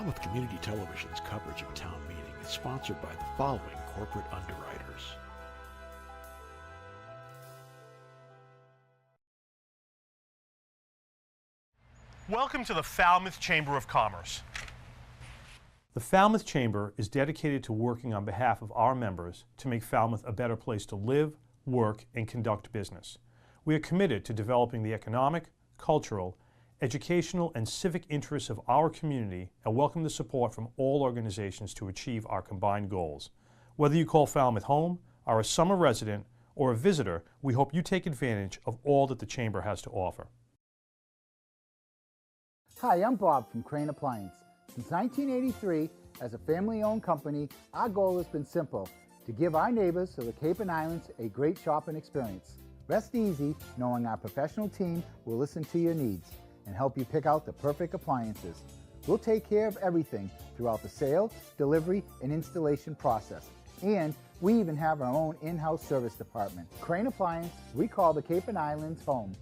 Falmouth Community Television's coverage of town meeting is sponsored by the following corporate underwriters. Welcome to the Falmouth Chamber of Commerce. The Falmouth Chamber is dedicated to working on behalf of our members to make Falmouth a better place to live, work, and conduct business. We are committed to developing the economic, cultural, educational, and civic interests of our community and welcome the support from all organizations to achieve our combined goals. Whether you call Falmouth home, are a summer resident, or a visitor, we hope you take advantage of all that the Chamber has to offer. Hi, I'm Bob from Crane Appliance. Since 1983, as a family-owned company, our goal has been simple: to give our neighbors of the Cape and Islands a great shopping experience. Rest easy knowing our professional team will listen to your needs and help you pick out the perfect appliances. We'll take care of everything throughout the sale, delivery, and installation process. And we even have our own in-house service department. Crane Appliance, we call the Cape and Islands home.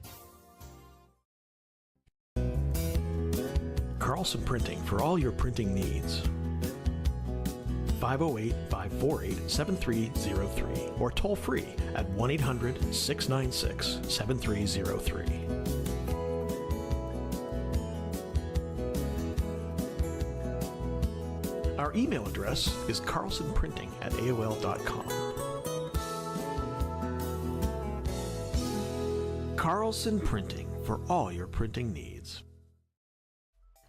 Carlson Printing for all your printing needs. 508-548-7303 or toll free at 1-800-696-7303. Our email address is carlsonprinting@aol.com. Carlson Printing for all your printing needs.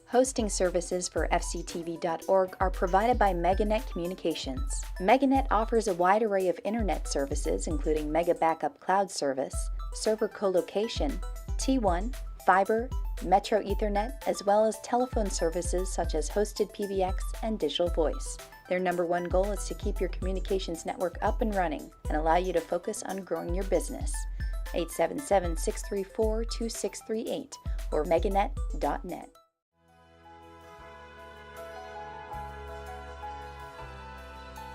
Hosting services for fctv.org are provided by Meganet Communications. Meganet offers a wide array of internet services including Mega Backup Cloud Service, server colocation, T1, fiber, Metro Ethernet, as well as telephone services such as hosted PBX and digital voice. Their #1 goal is to keep your communications network up and running and allow you to focus on growing your business. 877-634-2638 or meganet.net.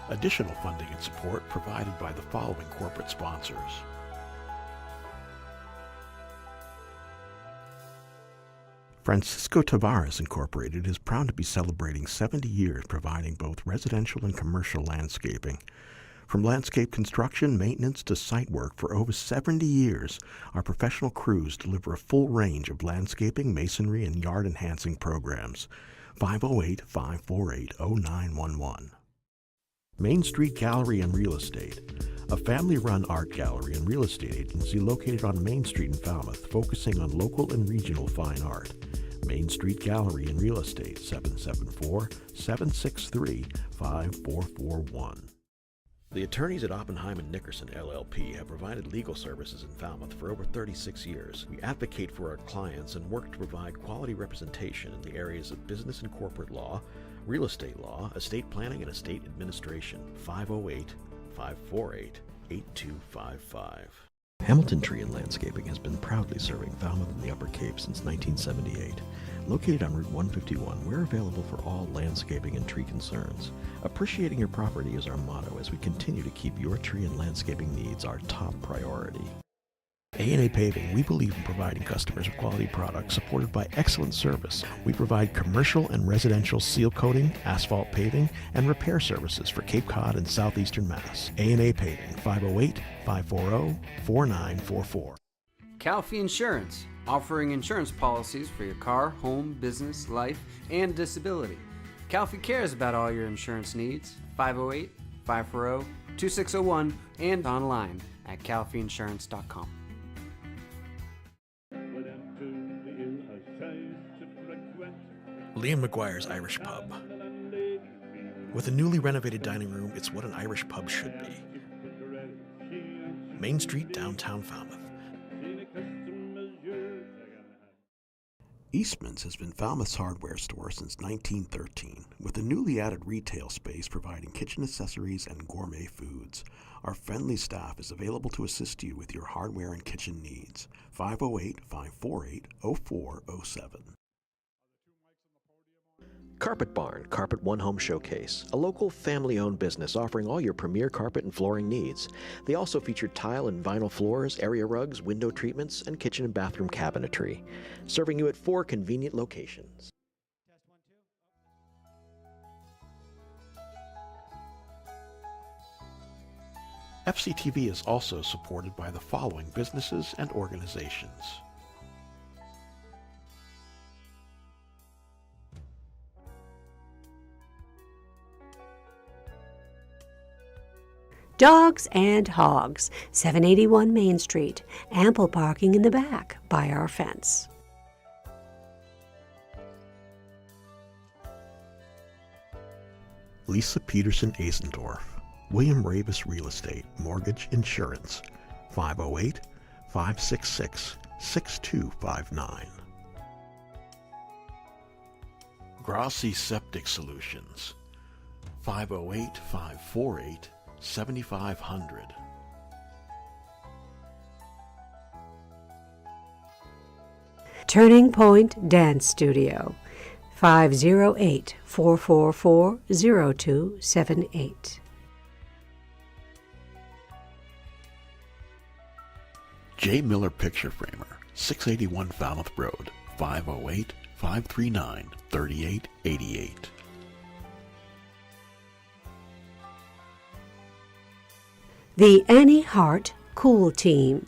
Additional funding and support provided by the following corporate sponsors. Francisco Tavares Incorporated is proud to be celebrating 70 years providing both residential and commercial landscaping. From landscape construction, maintenance to site work for over 70 years, our professional crews deliver a full range of landscaping, masonry, and yard enhancing programs. 508-548-0911. Main Street Gallery and Real Estate, a family-run art gallery and real estate agency located on Main Street in Falmouth, focusing on local and regional fine art. Main Street Gallery and Real Estate, 774-763-5441. The attorneys at Oppenheim & Nickerson LLP have provided legal services in Falmouth for over 36 years. We advocate for our clients and work to provide quality representation in the areas of business and corporate law, real estate law, estate planning, and estate administration. 508-548-8255. Hamilton Tree and Landscaping has been proudly serving Falmouth and the Upper Cape since 1978. Located on Route 151, we're available for all landscaping and tree concerns. Appreciating your property is our motto as we continue to keep your tree and landscaping needs our top priority. A&A Paving, we believe in providing customers with quality products supported by excellent service. We provide commercial and residential seal coating, asphalt paving, and repair services for Cape Cod and southeastern Mass. A&A Paving, 508-540-4944. Calfee Insurance, offering insurance policies for your car, home, business, life, and disability. Calfee cares about all your insurance needs. 508-540-2601 and online at calfeeinsurance.com. Liam McGuire's Irish Pub. With a newly renovated dining room, it's what an Irish pub should be. Main Street, downtown Falmouth. Eastman's has been Falmouth's hardware store since 1913, with a newly added retail space providing kitchen accessories and gourmet foods. Our friendly staff is available to assist you with your hardware and kitchen needs. 508-548-0407. Carpet Barn, Carpet One Home Showcase, a local family-owned business offering all your premier carpet and flooring needs. They also feature tile and vinyl floors, area rugs, window treatments, and kitchen and bathroom cabinetry, serving you at 4 convenient locations. FCTV is also supported by the following businesses and organizations. Dogs and Hogs, 781 Main Street. Ample parking in the back by our fence. Lisa Peterson Asendorf, William Ravis Real Estate Mortgage Insurance, 508-566-6259. Grassi Septic Solutions, 508-548-7500. Turning Point Dance Studio, 508-444-0278. J. Miller Picture Framer, 681 Falmouth Road, 508-539-3888. The Annie Hart Cool Team,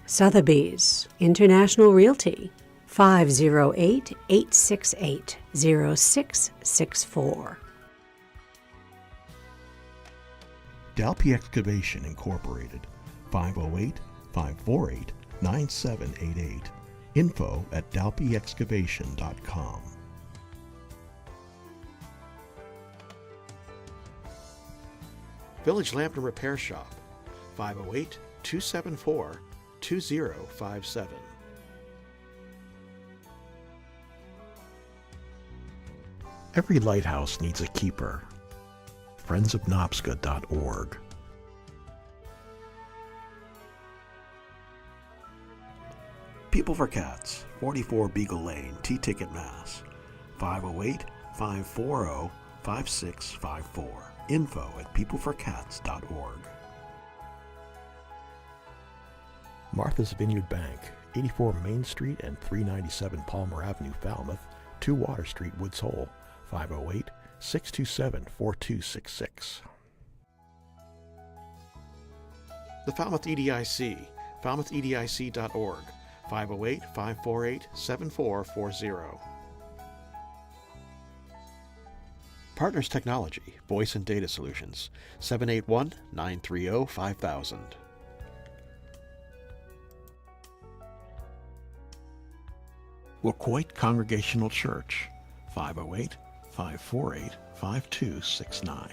Sotheby's International Realty, 508-868-0664. Dalpy Excavation Incorporated, 508-548-9788. info@dalpyexcavation.com. Village Lamp and Repair Shop, 508-274-2057. Every lighthouse needs a keeper. friendsofnobska.org. People for Cats, 44 Beagle Lane, T-Ticket, Mass. 508-540-5654. info@peopleforcats.org. Martha's Vineyard Bank, 84 Main Street and 397 Palmer Avenue, Falmouth, 2 Water Street, Woods Hole, 508-627-4266. The Falmouth EDIC, falmouthedic.org, 508-548-7440. Partners Technology, Voice and Data Solutions, 781-930-5000. Wacoit Congregational Church, 508-548-5269.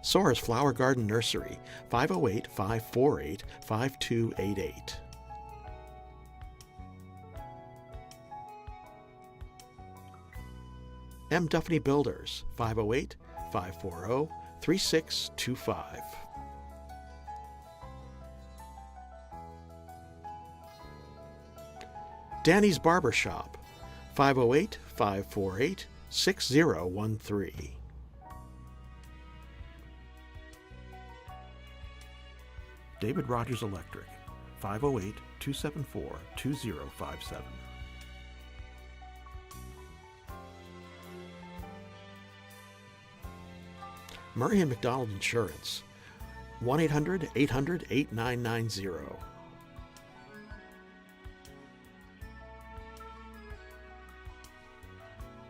Soares Flower Garden Nursery, 508-548-5288. M. Duffney Builders, 508-540-3625. Danny's Barber Shop, 508-548-6013. David Rogers Electric, 508-274-2057. Murray and McDonald Insurance, 1-800-800-8990.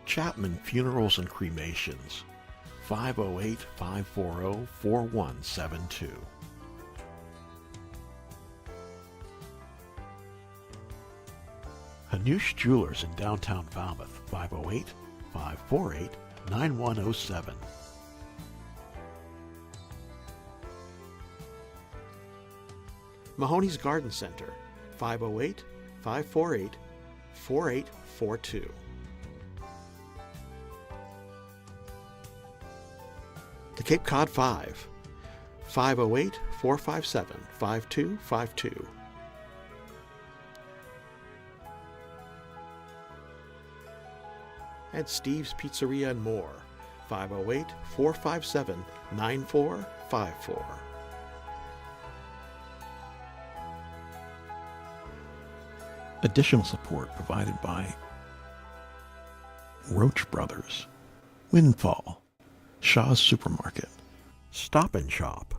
Chapman Funerals and Cremations, 508-540-4172. Hanush Jewelers in downtown Falmouth, 508-548-9107. Mahoney's Garden Center, 508-548-4842. The Cape Cod 5, 508-457-5252. And Steve's Pizzeria and More, 508-457-9454. Additional support provided by Roach Brothers, Windfall, Shaw's Supermarket, Stop and Shop.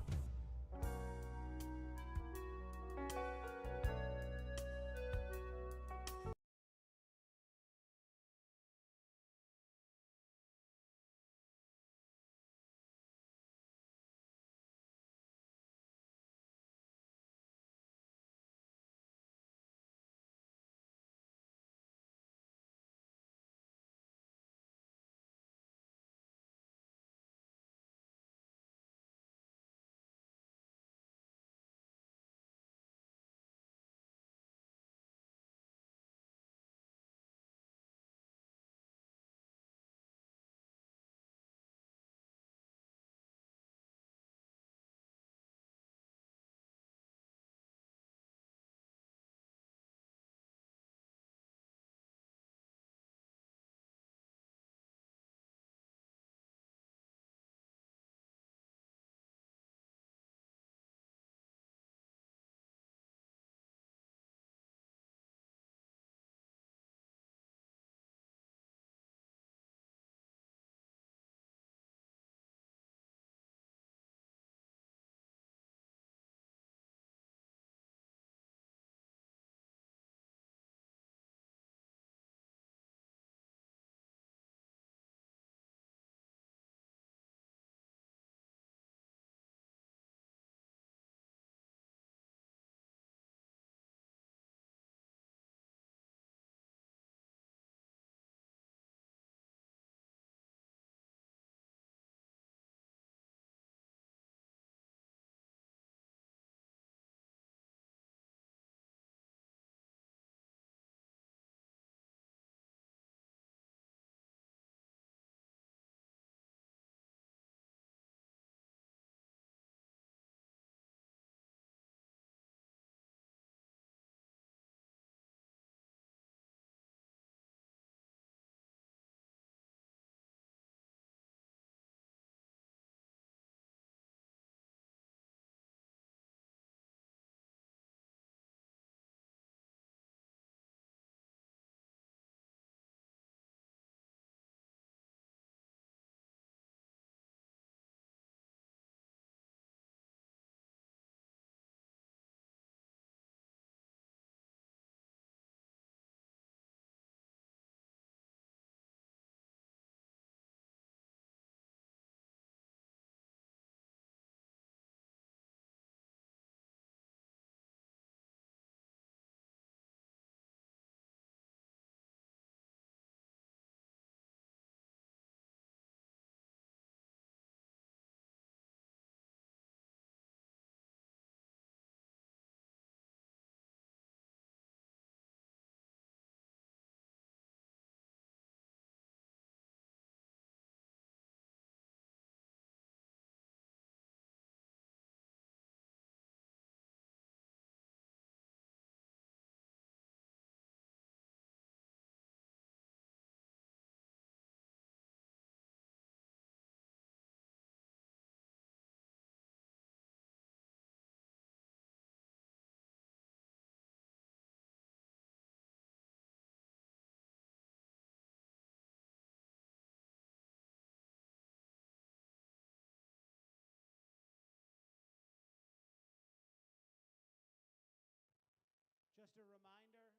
Just a reminder,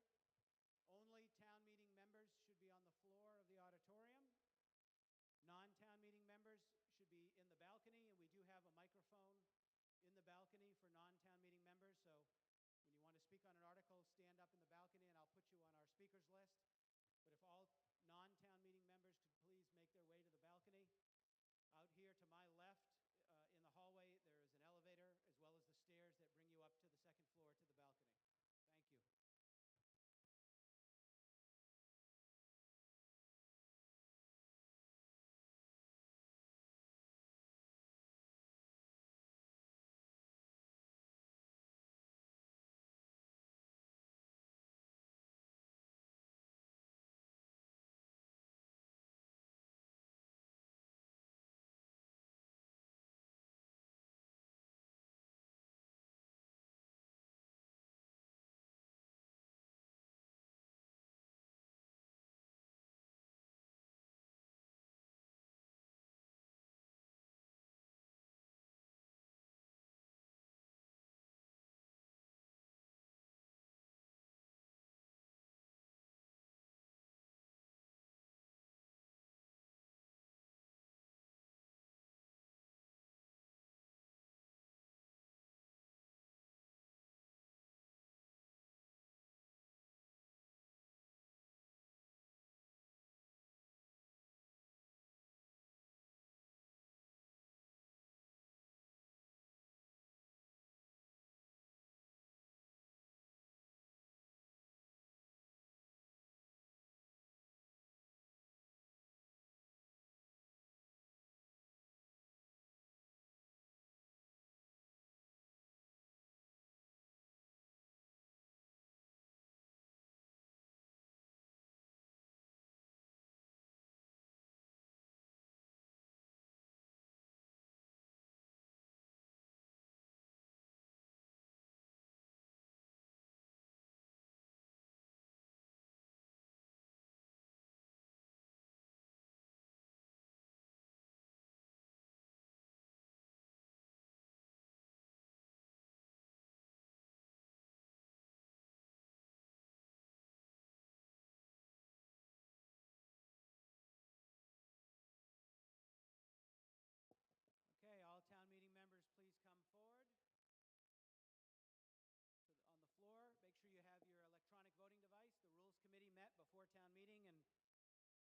only town meeting members should be on the floor of the auditorium. Non-town meeting members should be in the balcony, and we do have a microphone in the balcony for non-town meeting members. So when you want to speak on an article, stand up in the balcony and I'll put you on our speakers list. But if all non-town meeting members could please make their way to the balcony. Out here to my left in the hallway, there is an elevator as well as the stairs that bring you up to the second floor to the balcony. Thank you. before town meeting, and we ran a couple of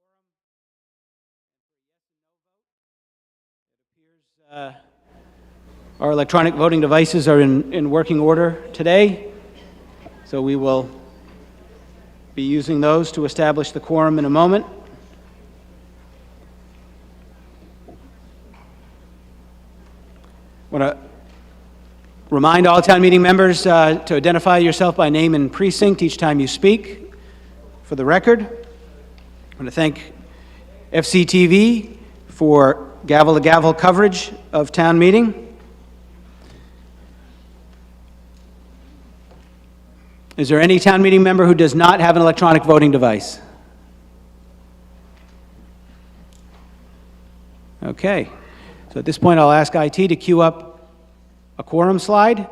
tests for a quorum and for a yes and no vote. It appears our electronic voting devices are in working order today, so we will be using those to establish the quorum in a moment. I want to remind all town meeting members to identify yourself by name and precinct each time you speak. For the record, I want to thank FCTV for gavel-to-gavel coverage of town meeting. Is there any town meeting member who does not have an electronic voting device? Okay. So at this point, I'll ask IT to queue up a quorum slide.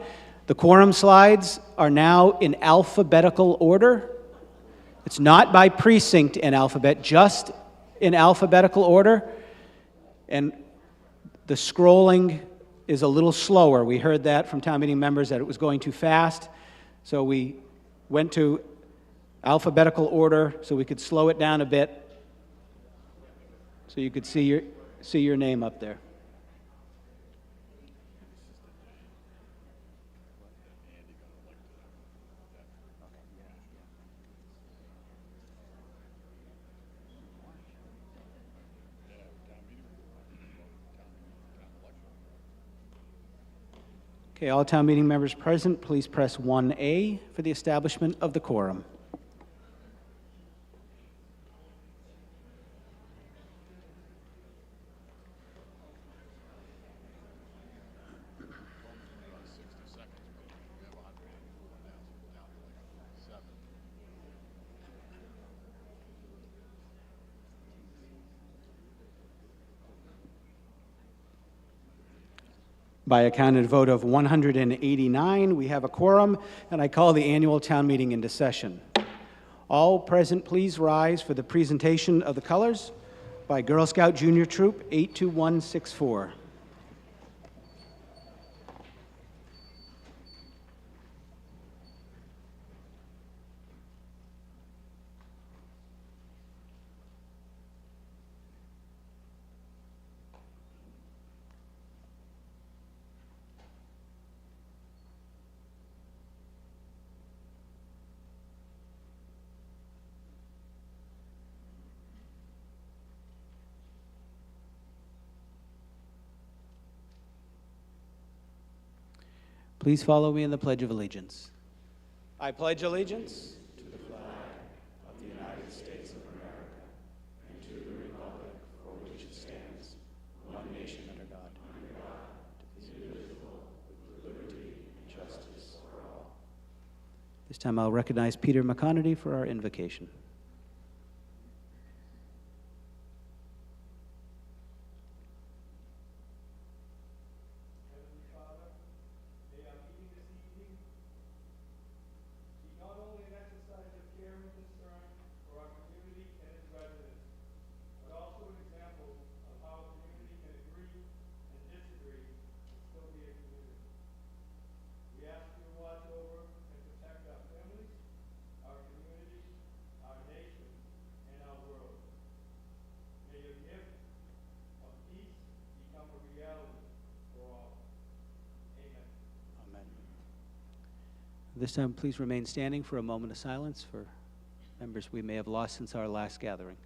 The quorum slides are now in alphabetical order. It's not by precinct in alphabet, just in alphabetical order. And the scrolling is a little slower. We heard that from town meeting members that it was going too fast. So we went to alphabetical order so we could slow it down a bit so you could see your name up there. Okay, all town meeting members present, please press 1A for the establishment of the quorum. By a counted vote of 189, we have a quorum, and I call the annual town meeting into session. All present, please rise for the presentation of the colors by Girl Scout Junior Troop 82164. Please follow me in the Pledge of Allegiance. I pledge allegiance to the flag of the United States of America and to the republic for which it stands, one nation under God, indivisible, with liberty and justice for all. This time I'll recognize Peter McConaty for our invocation. This time, please remain standing for a moment of silence for members we may have lost since our last gathering.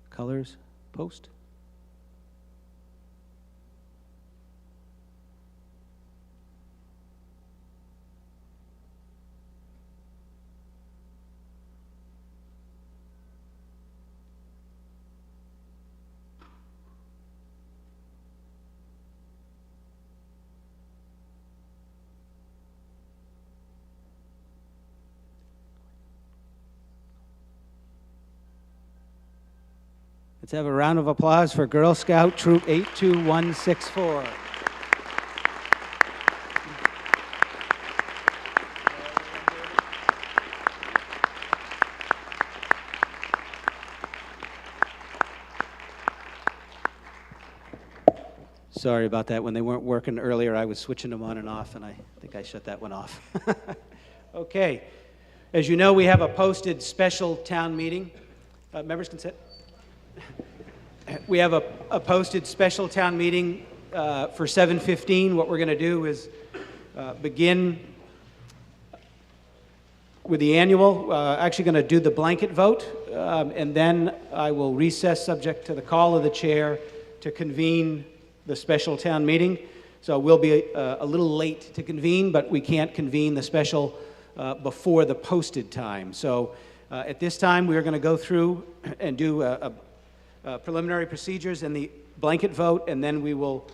Colors, post. Let's have a round of applause for Girl Scout Troop 82164. Sorry about that. When they weren't working earlier, I was switching them on and off, and I think I shut that one off. Okay. As you know, we have a posted special town meeting. Members can sit. We have a posted special town meeting for 7:15. What we're going to do is begin with the annual. Actually going to do the blanket vote, and then I will recess subject to the call of the chair to convene the special town meeting. So we'll be a little late to convene, but we can't convene the special before the posted time. So at this time, we are going to go through and do preliminary procedures and the blanket vote, and then we will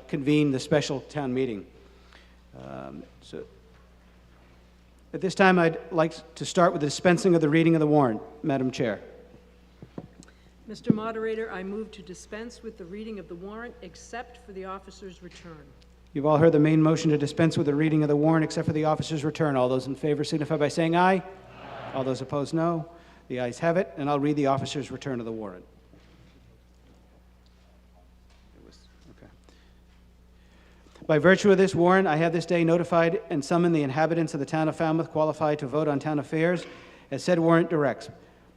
convene the special town meeting. So at this time, I'd like to start with the dispensing of the reading of the warrant. Madam Chair. Mr. Moderator, I move to dispense with the reading of the warrant except for the officer's return. You've all heard the main motion to dispense with the reading of the warrant except for the officer's return. All those in favor signify by saying aye. Aye. All those opposed, no. The ayes have it, and I'll read the officer's return of the warrant. Okay. By virtue of this warrant, I have this day notified and summoned the inhabitants of the town of Falmouth qualified to vote on town affairs as said warrant directs,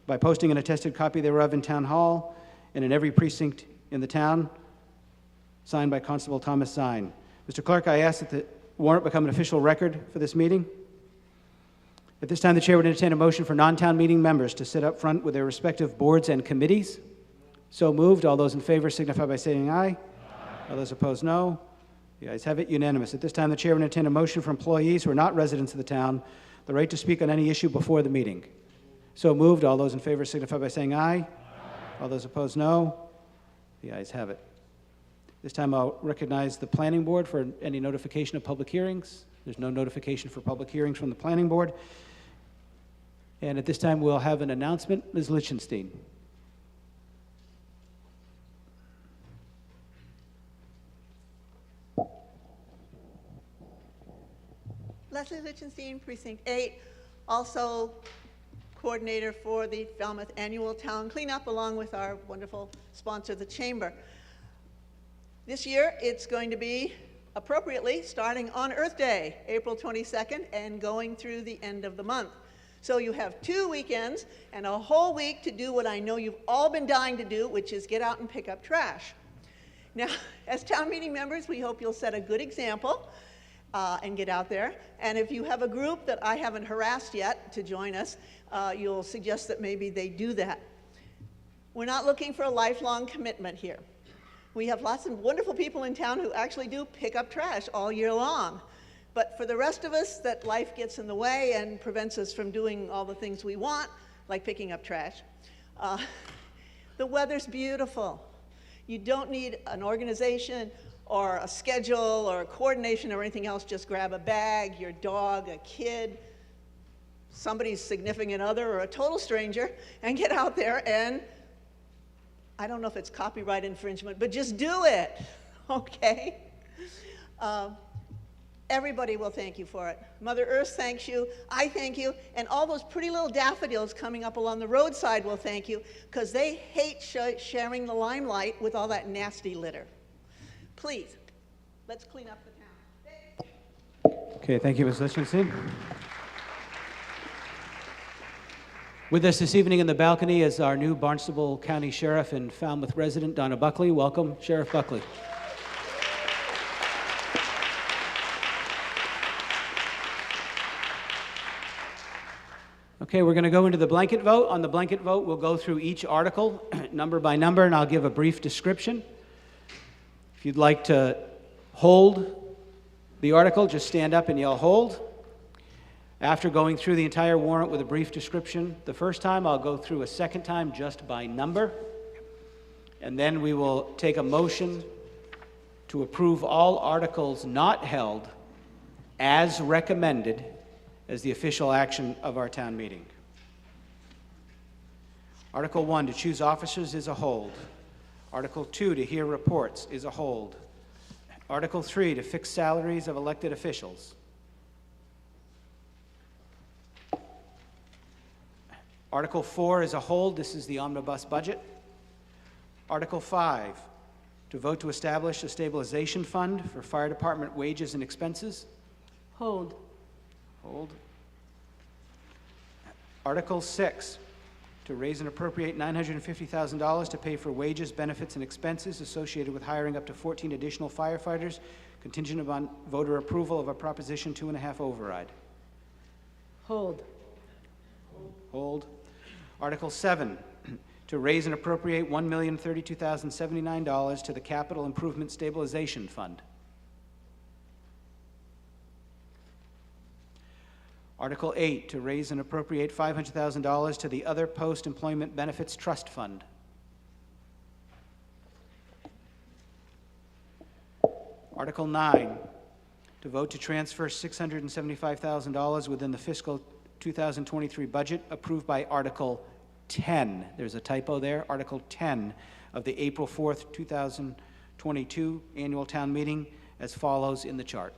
by posting an attested copy thereof in Town Hall and in every precinct in the town, signed by Constable Thomas Zine. Mr. Clerk, I ask that the warrant become an official record for this meeting. At this time, the chair would entertain a motion for non-town meeting members to sit up front with their respective boards and committees. So moved. All those in favor signify by saying aye. Aye. All those opposed, no. The ayes have it, unanimous. At this time, the chair would entertain a motion for employees who are not residents of the town, the right to speak on any issue before the meeting. So moved. All those in favor signify by saying aye. Aye. All those opposed, no. The ayes have it. This time I'll recognize the planning board for any notification of public hearings. There's no notification for public hearings from the planning board. And at this time we'll have an announcement. Ms. Lichtenstein. Leslie Lichtenstein, Precinct 8, also coordinator for the Falmouth Annual Town Cleanup, along with our wonderful sponsor, the Chamber. This year, it's going to be, appropriately, starting on Earth Day, April 22nd, and going through the end of the month. So you have 2 weekends and a whole week to do what I know you've all been dying to do, which is get out and pick up trash. Now, as town meeting members, we hope you'll set a good example and get out there. And if you have a group that I haven't harassed yet to join us, you'll suggest that maybe they do that. We're not looking for a lifelong commitment here. We have lots of wonderful people in town who actually do pick up trash all year long. But for the rest of us, that life gets in the way and prevents us from doing all the things we want, like picking up trash. The weather's beautiful. You don't need an organization or a schedule or a coordination or anything else. Just grab a bag, your dog, a kid, somebody's significant other, or a total stranger, and get out there and, I don't know if it's copyright infringement, but just do it, okay? Everybody will thank you for it. Mother Earth thanks you, I thank you, and all those pretty little daffodils coming up along the roadside will thank you, because they hate sharing the limelight with all that nasty litter. Please, let's clean up the town. Okay, thank you, Ms. Lichtenstein. With us this evening in the balcony is our new Barnstable County Sheriff and Falmouth resident, Donna Buckley. Welcome, Sheriff Buckley. Okay, we're going to go into the blanket vote. On the blanket vote, we'll go through each article, number by number, and I'll give a brief description. If you'd like to hold the article, just stand up and yell hold. After going through the entire warrant with a brief description the first time, I'll go through a second time just by number. And then we will take a motion to approve all articles not held as recommended as the official action of our town meeting. Article 1, to choose officers, is a hold. Article 2, to hear reports, is a hold. Article 3, to fix salaries of elected officials. Article 4 is a hold. This is the omnibus budget. Article 5, to vote to establish a stabilization fund for fire department wages and expenses. Hold. Hold. Article 6, to raise and appropriate $950,000 to pay for wages, benefits, and expenses associated with hiring up to 14 additional firefighters, contingent upon voter approval of a Proposition 2.5 override. Hold. Hold. Article 7, to raise and appropriate $1,032,079 to the Capital Improvement Stabilization Fund. Article 8, to raise and appropriate $500,000 to the Other Post-Employment Benefits Trust Fund. Article 9, to vote to transfer $675,000 within the fiscal 2023 budget approved by Article 10. There's a typo there. Article 10 of the April 4th, 2022 annual town meeting as follows in the chart.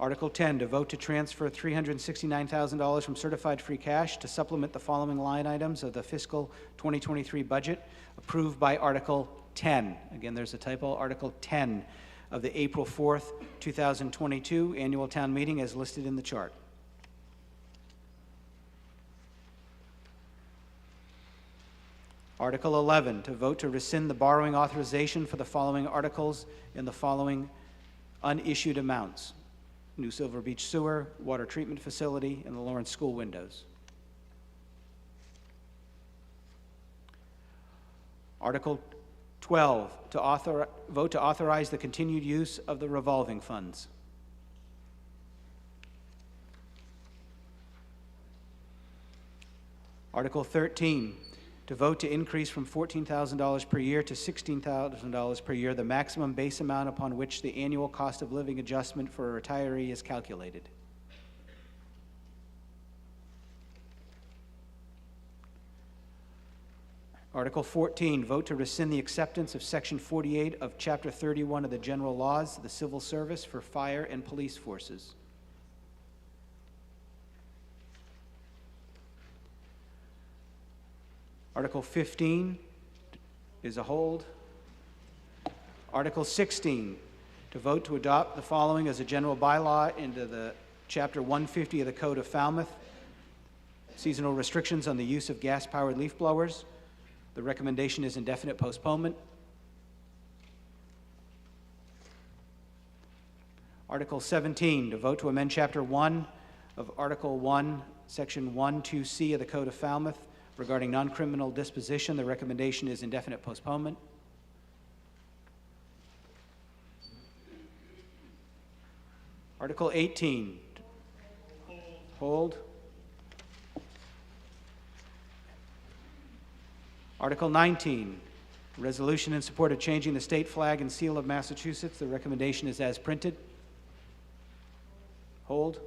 Article 10, to vote to transfer $369,000 from certified free cash to supplement the following line items of the fiscal 2023 budget approved by Article 10. Again, there's a typo, Article 10 of the April 4th, 2022 annual town meeting as listed in the chart. Article 11, to vote to rescind the borrowing authorization for the following articles in the following unissued amounts: New Silver Beach Sewer, Water Treatment Facility, and the Lawrence School windows. Article 12, to vote to authorize the continued use of the revolving funds. Article 13, to vote to increase from $14,000 per year to $16,000 per year the maximum base amount upon which the annual cost of living adjustment for a retiree is calculated. Article 14, vote to rescind the acceptance of Section 48 of Chapter 31 of the General Laws, the Civil Service for Fire and Police Forces. Article 15 is a hold. Article 16, to vote to adopt the following as a general bylaw into the Chapter 150 of the Code of Falmouth, seasonal restrictions on the use of gas-powered leaf blowers. The recommendation is indefinite postponement. Article 17, to vote to amend Chapter 1 of Article 1, Section 1(2)(c) of the Code of Falmouth regarding non-criminal disposition. The recommendation is indefinite postponement. Article 18, hold. Article 19, resolution in support of changing the state flag and seal of Massachusetts. The recommendation is as printed. Hold.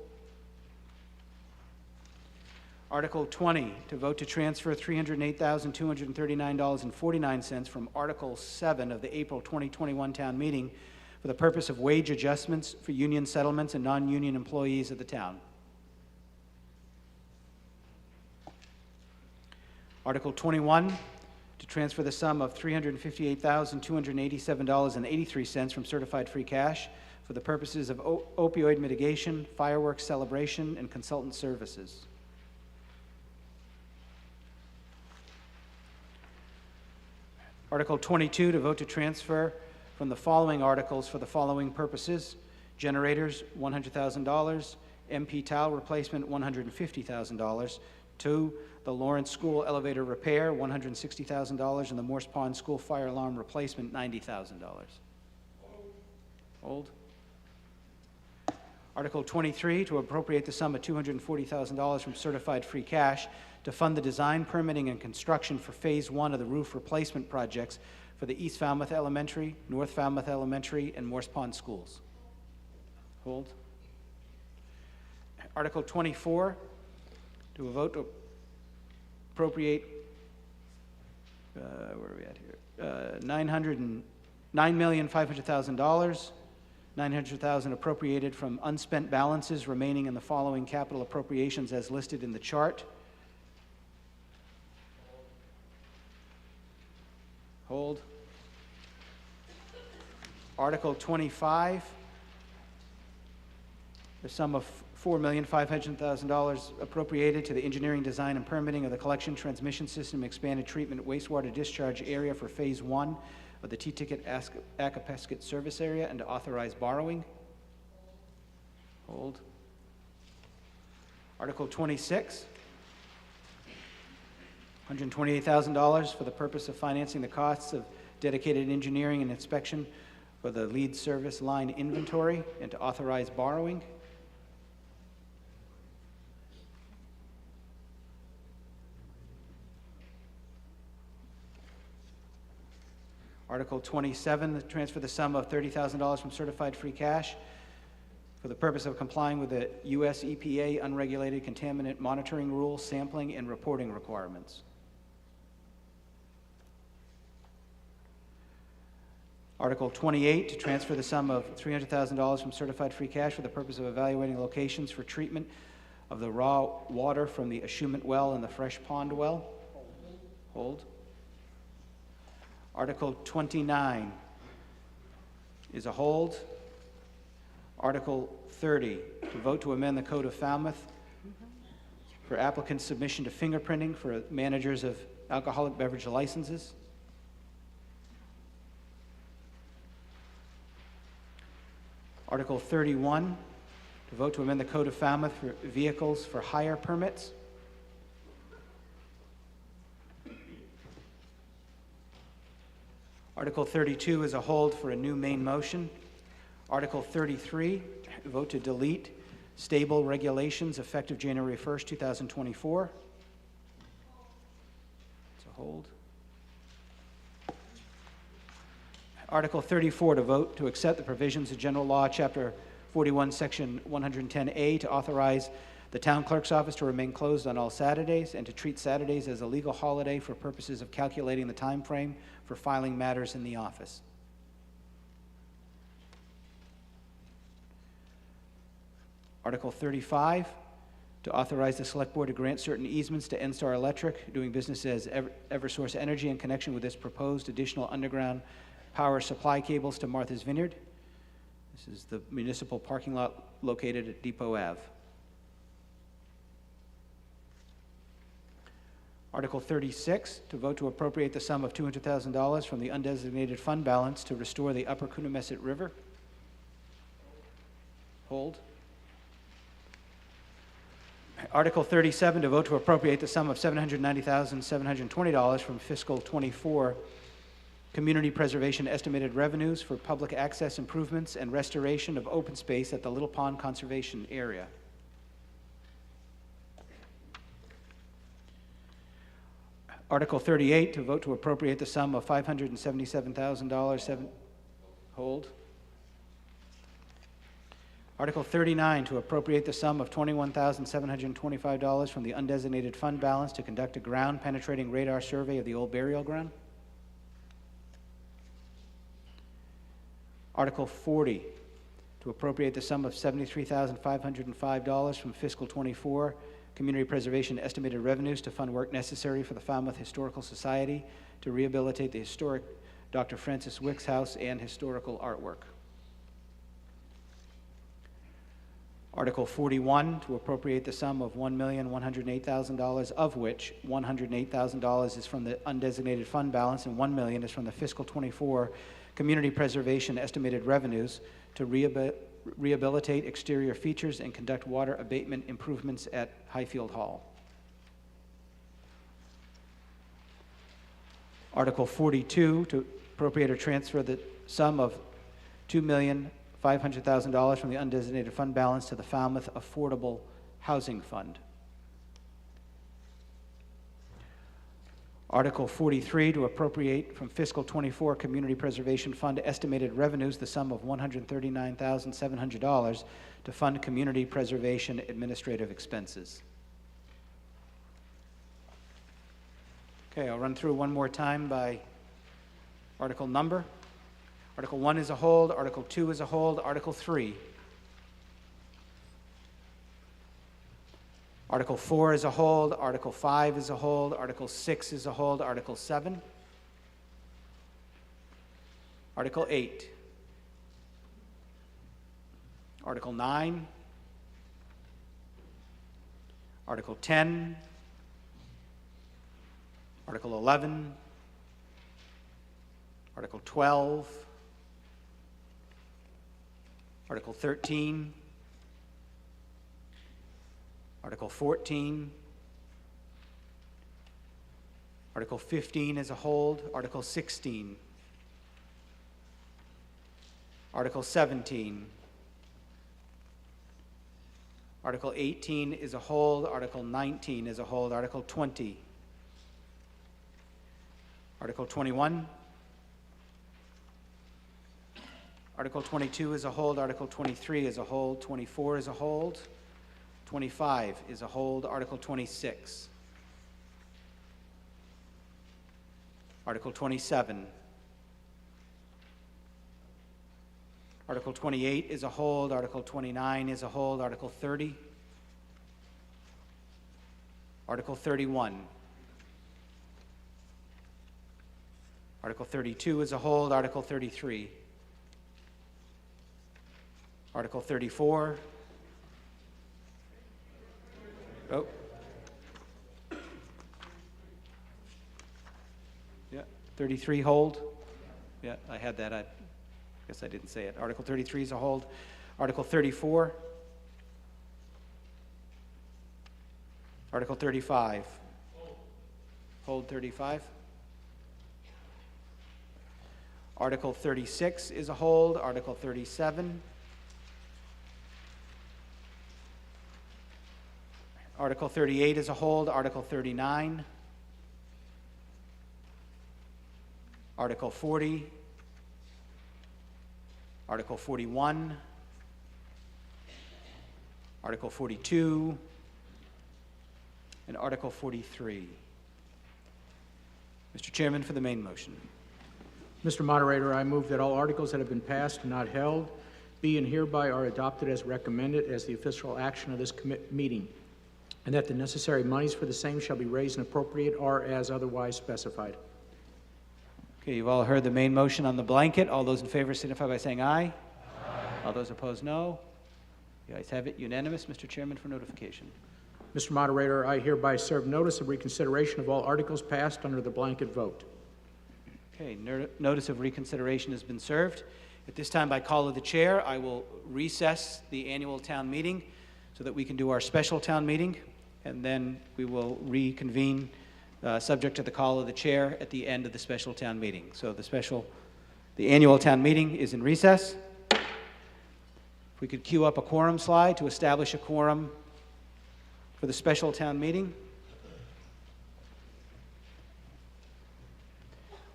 Article 20, to vote to transfer $308,239.49 from Article 7 of the April 2021 town meeting for the purpose of wage adjustments for union settlements and non-union employees of the town. Article 21, to transfer the sum of $358,287.83 from certified free cash for the purposes of opioid mitigation, fireworks celebration, and consultant services. Article 22, to vote to transfer from the following articles for the following purposes: generators, $100,000, MP towel replacement, $150,000, to the Lawrence School elevator repair, $160,000, and the Morse Pond School fire alarm replacement, $90,000. Hold. Article 23, to appropriate the sum of $240,000 from certified free cash to fund the design, permitting, and construction for Phase 1 of the roof replacement projects for the East Falmouth Elementary, North Falmouth Elementary, and Morse Pond schools. Hold. Article 24, to a vote to appropriate, where are we at here? $9,500,000, $900,000 appropriated from unspent balances remaining in the following capital appropriations as listed in the chart. Hold. Article 25, the sum of $4,500,000 appropriated to the engineering, design, and permitting of the collection transmission system expanded treatment wastewater discharge area for Phase 1 of the T-Ticket Acapesket service area and to authorize borrowing. Hold. Article 26, $128,000 for the purpose of financing the costs of dedicated engineering and inspection for the lead service line inventory and to authorize borrowing. Article 27, to transfer the sum of $30,000 from certified free cash for the purpose of complying with the U.S. EPA unregulated contaminant monitoring rules, sampling, and reporting requirements. Article 28, to transfer the sum of $300,000 from certified free cash for the purpose of evaluating locations for treatment of the raw water from the Ashumet well and the Fresh Pond well. Hold. Article 29 is a hold. Article 30, to vote to amend the Code of Falmouth for applicant submission to fingerprinting for managers of alcoholic beverage licenses. Article 31, to vote to amend the Code of Falmouth for vehicles for hire permits. Article 32 is a hold for a new main motion. Article 33, vote to delete stable regulations effective January 1st, 2024. It's a hold. Article 34, to vote to accept the provisions of General Law, Chapter 41, Section 110A, to authorize the town clerk's office to remain closed on all Saturdays and to treat Saturdays as a legal holiday for purposes of calculating the time frame for filing matters in the office. Article 35, to authorize the Select Board to grant certain easements to NSTAR Electric, doing business as Eversource Energy in connection with its proposed additional underground power supply cables to Martha's Vineyard. This is the municipal parking lot located at Depot Ave. Article 36, to vote to appropriate the sum of $200,000 from the undesignated fund balance to restore the Upper Coonamessett River. Hold. Article 37, to vote to appropriate the sum of $790,720 from fiscal 24 community preservation estimated revenues for public access improvements and restoration of open space at the Little Pond Conservation Area. Article 38, to vote to appropriate the sum of $577,000. Hold. Article 39, to appropriate the sum of $21,725 from the undesignated fund balance to conduct a ground penetrating radar survey of the old burial ground. Article 40, to appropriate the sum of $73,505 from fiscal 24 community preservation estimated revenues to fund work necessary for the Falmouth Historical Society to rehabilitate the historic Dr. Francis Wicks House and historical artwork. Article 41, to appropriate the sum of $1,108,000, of which $108,000 is from the undesignated fund balance and $1 million is from the fiscal 24 community preservation estimated revenues to rehabilitate exterior features and conduct water abatement improvements at Highfield Hall. Article 42, to appropriate or transfer the sum of $2,500,000 from the undesignated fund balance to the Falmouth Affordable Housing Fund. Article 43, to appropriate from fiscal 24 Community Preservation Fund estimated revenues the sum of $139,700 to fund community preservation administrative expenses. Okay, I'll run through one more time by article number. Article 1 is a hold, Article 2 is a hold, Article 3. Article 4 is a hold, Article 5 is a hold, Article 6 is a hold, Article 7. Article 8. Article 9. Article 10. Article 11. Article 12. Article 13. Article 14. Article 15 is a hold. Article 16. Article 17. Article 18 is a hold. Article 19 is a hold. Article 20. Article 21. Article 22 is a hold. Article 23 is a hold. 24 is a hold. 25 is a hold. Article 26. Article 27. Article 28 is a hold. Article 29 is a hold. Article 30. Article 31. Article 32 is a hold. Article 33. Article 34. Oh. Yeah, 33 hold. Yeah, I had that. I guess I didn't say it. Article 33 is a hold. Article 34. Article 35. Hold 35. Article 36 is a hold. Article 37. Article 38 is a hold. Article 39. Article 40. Article 41. Article 42. And Article 43. Mr. Chairman, for the main motion. Mr. Moderator, I move that all articles that have been passed and not held be and hereby are adopted as recommended as the official action of this meeting, and that the necessary monies for the same shall be raised and appropriate or as otherwise specified. Okay, you've all heard the main motion on the blanket. All those in favor signify by saying aye. Aye. All those opposed, no. The ayes have it. Unanimous. Mr. Chairman, for notification. Mr. Moderator, I hereby serve notice of reconsideration of all articles passed under the blanket vote. Okay, notice of reconsideration has been served. At this time, by call of the chair, I will recess the annual town meeting so that we can do our special town meeting, and then we will reconvene subject to the call of the chair at the end of the special town meeting. So the annual town meeting is in recess. If we could queue up a quorum slide to establish a quorum for the special town meeting.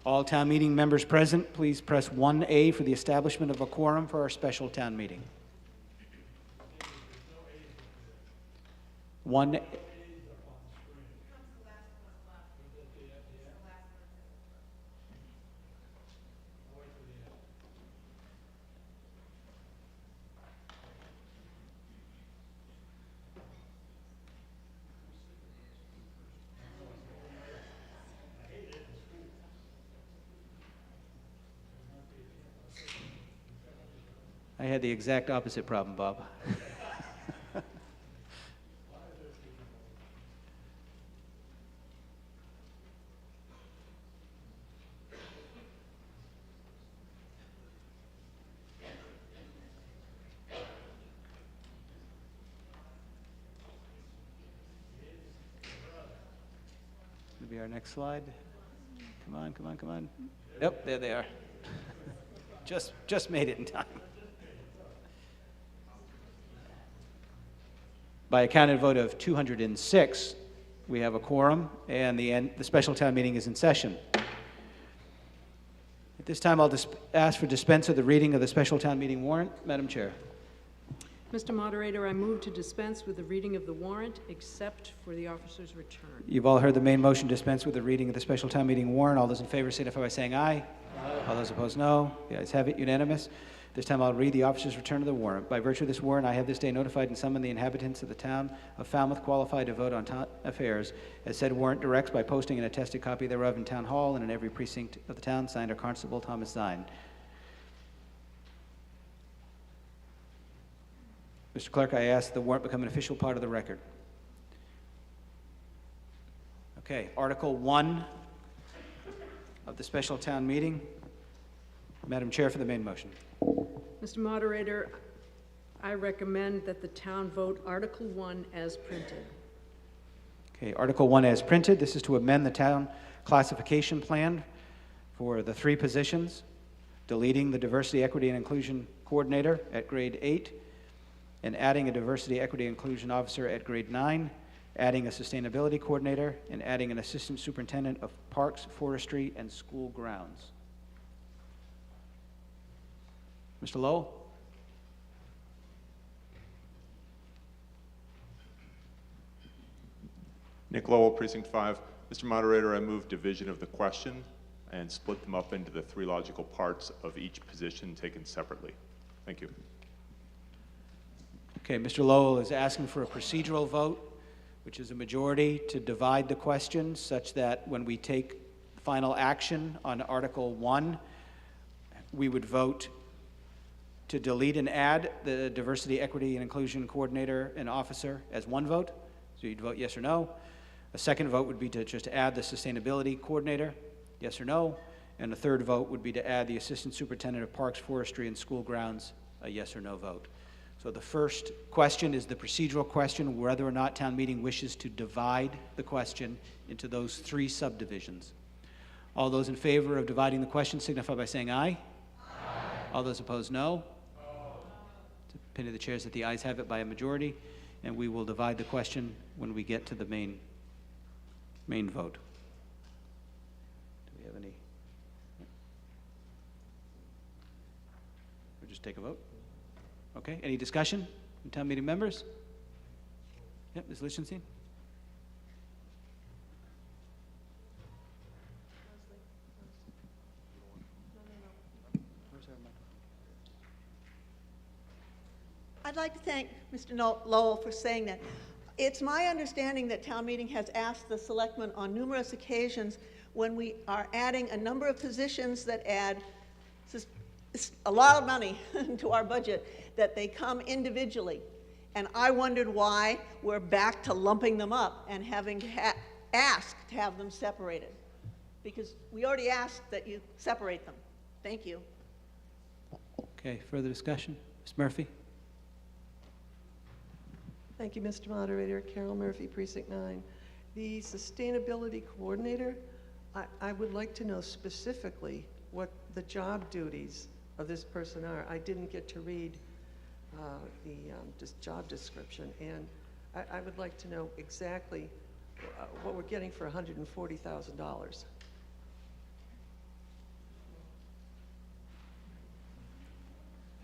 All town meeting members present, please press 1A for the establishment of a quorum for our special town meeting. 1. I had the exact opposite problem, Bob. That'll be our next slide. Come on, come on, come on. Yep, there they are. Just made it in time. By a counted vote of 206, we have a quorum, and the special town meeting is in session. At this time, I'll ask for dispense of the reading of the special town meeting warrant. Madam Chair. Mr. Moderator, I move to dispense with the reading of the warrant, except for the officer's return. You've all heard the main motion, dispense with the reading of the special town meeting warrant. All those in favor signify by saying aye. Aye. All those opposed, no. The ayes have it, unanimous. This time I'll read the officer's return of the warrant. By virtue of this warrant, I have this day notified and summoned the inhabitants of the town of Falmouth qualified to vote on town affairs, as said warrant directs, by posting an attested copy thereof in Town Hall and in every precinct of the town, signed our Constable Thomas Zine. Mr. Clerk, I ask the warrant become an official part of the record. Okay, Article 1 of the special town meeting. Madam Chair, for the main motion. Mr. Moderator, I recommend that the town vote Article 1 as printed. Okay, Article 1 as printed. This is to amend the town classification plan for the 3 positions, deleting the Diversity, Equity, and Inclusion Coordinator at grade 8, and adding a Diversity, Equity, and Inclusion Officer at grade 9, adding a Sustainability Coordinator, and adding an Assistant Superintendent of Parks, Forestry, and School Grounds. Mr. Lowell? Nick Lowell, Precinct 5. Mr. Moderator, I move division of the question and split them up into the 3 logical parts of each position taken separately. Thank you. Okay, Mr. Lowell is asking for a procedural vote, which is a majority, to divide the question such that when we take final action on Article 1, we would vote to delete and add the Diversity, Equity, and Inclusion Coordinator and Officer as one vote. So you'd vote yes or no. A second vote would be to just add the Sustainability Coordinator, yes or no. And a third vote would be to add the Assistant Superintendent of Parks, Forestry, and School Grounds, a yes or no vote. So the first question is the procedural question, whether or not town meeting wishes to divide the question into those 3 subdivisions. All those in favor of dividing the question signify by saying aye. Aye. All those opposed, no. It's the opinion of the chairs that the ayes have it by a majority, and we will divide the question when we get to the main vote. Do we have any? We'll just take a vote. Okay, any discussion from town meeting members? Yep, Ms. Lichtenstein? I'd like to thank Mr. Lowell for saying that. It's my understanding that town meeting has asked the selectmen on numerous occasions when we are adding a number of positions that add a lot of money to our budget, that they come individually. And I wondered why we're back to lumping them up and having to ask to have them separated. Because we already asked that you separate them. Thank you. Okay, further discussion? Ms. Murphy? Thank you, Mr. Moderator. Carol Murphy, Precinct 9. The Sustainability Coordinator, I would like to know specifically what the job duties of this person are. I didn't get to read the job description, and I would like to know exactly what we're getting for $140,000.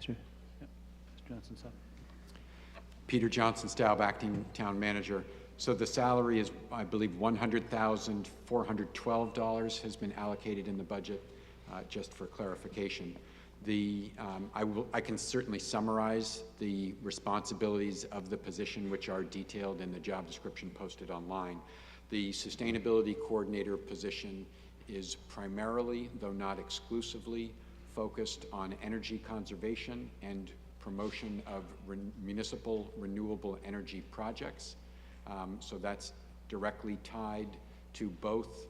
Mr. Johnson, sir. Peter Johnson, Staub, Acting Town Manager. So the salary is, I believe, $100,412 has been allocated in the budget, just for clarification. I can certainly summarize the responsibilities of the position, which are detailed in the job description posted online. The Sustainability Coordinator position is primarily, though not exclusively, focused on energy conservation and promotion of municipal renewable energy projects. So that's directly tied to both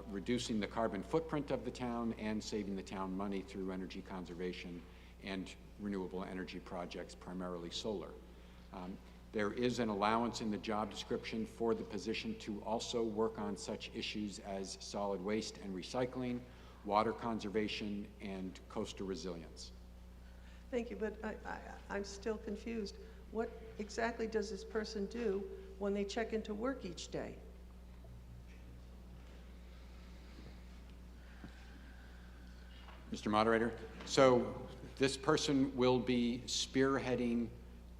reducing the carbon footprint of the town and saving the town money through energy conservation and renewable energy projects, primarily solar. There is an allowance in the job description for the position to also work on such issues as solid waste and recycling, water conservation, and coastal resilience. Thank you, but I'm still confused. What exactly does this person do when they check into work each day? Mr. Moderator, so this person will be spearheading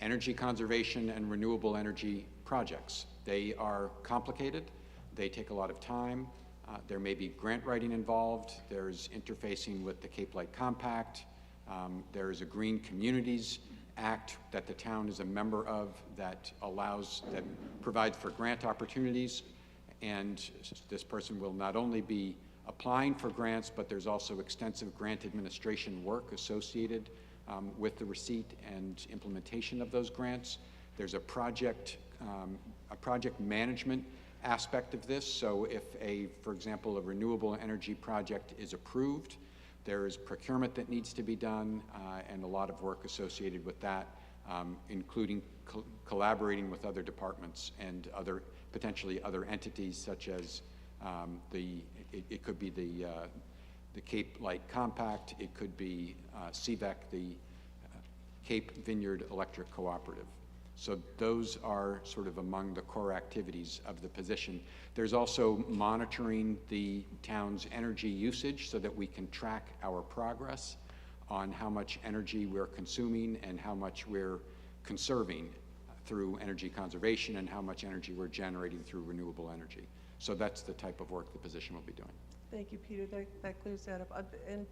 energy conservation and renewable energy projects. They are complicated. They take a lot of time. There may be grant writing involved. There's interfacing with the Cape Light Compact. There is a Green Communities Act that the town is a member of that provides for grant opportunities. And this person will not only be applying for grants, but there's also extensive grant administration work associated with the receipt and implementation of those grants. There's a project management aspect of this. So if for example, a renewable energy project is approved, there is procurement that needs to be done and a lot of work associated with that, including collaborating with other departments and potentially other entities such as it could be the Cape Light Compact, it could be CVEC, the Cape Vineyard Electric Cooperative. So those are sort of among the core activities of the position. There's also monitoring the town's energy usage so that we can track our progress on how much energy we're consuming and how much we're conserving through energy conservation and how much energy we're generating through renewable energy. So that's the type of work the position will be doing. Thank you, Peter. That clears that up. And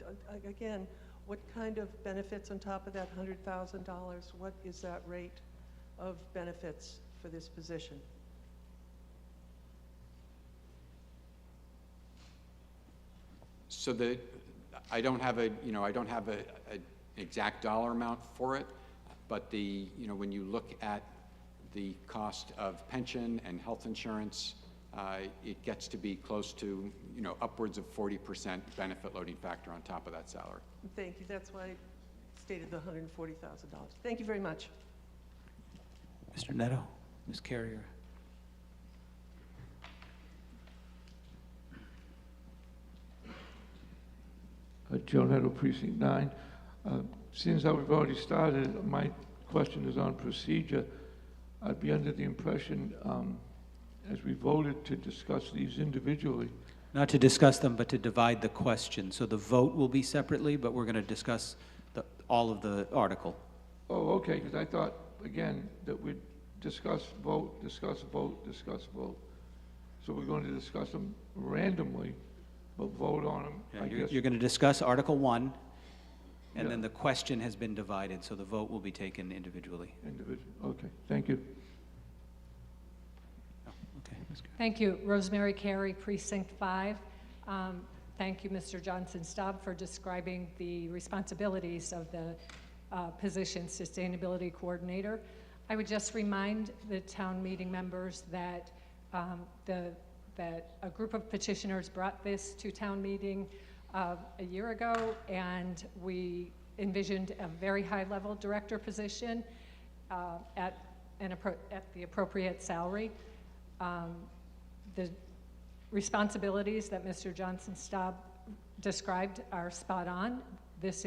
again, what kind of benefits on top of that $100,000? What is that rate of benefits for this position? So I don't have an exact dollar amount for it, but when you look at the cost of pension and health insurance, it gets to be close to, upwards of 40% benefit loading factor on top of that salary. Thank you. That's why I stated the $140,000. Thank you very much. Mr. Neto, Ms. Carrier. Joe Neto, Precinct 9. Since we've already started, my question is on procedure. I'd be under the impression, as we voted to discuss these individually. Not to discuss them, but to divide the question. So the vote will be separately, but we're going to discuss all of the article. Oh, okay, because I thought, again, that we'd discuss, vote, discuss, vote, discuss, vote. So we're going to discuss them randomly, but vote on them, Yeah, I guess. you're going to discuss Article 1, and then the question has been divided, so the vote will be taken individually. Okay, thank you. Thank you. Rosemary Carey, Precinct 5. Thank you, Mr. Johnson-Staub, for describing the responsibilities of the position Sustainability Coordinator. I would just remind the town meeting members that that a group of petitioners brought this to town meeting a year ago, and we envisioned a very high-level director position at the appropriate salary. The responsibilities that Mr. Johnson-Staub described are spot on. These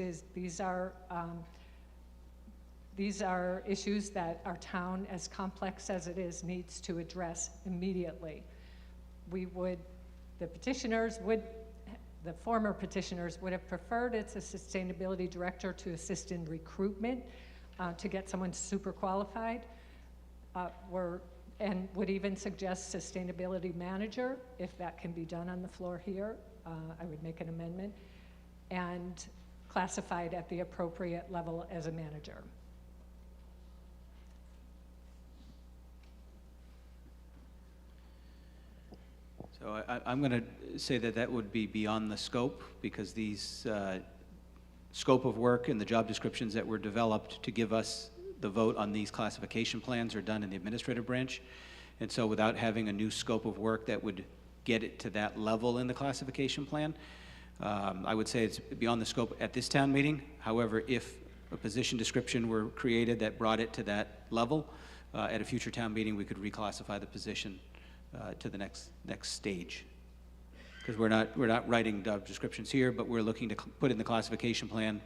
are issues that our town, as complex as it is, needs to address immediately. The former petitioners would have preferred it's a sustainability director to assist in recruitment, to get someone super qualified. And would even suggest sustainability manager, if that can be done on the floor here. I would make an amendment, and classified at the appropriate level as a manager. So I'm going to say that would be beyond the scope, because these scope of work and the job descriptions that were developed to give us the vote on these classification plans are done in the administrative branch. And so without having a new scope of work that would get it to that level in the classification plan, I would say it's beyond the scope at this town meeting. However, if a position description were created that brought it to that level, at a future town meeting, we could reclassify the position to the next stage. Because we're not writing job descriptions here, but we're looking to put in the classification plan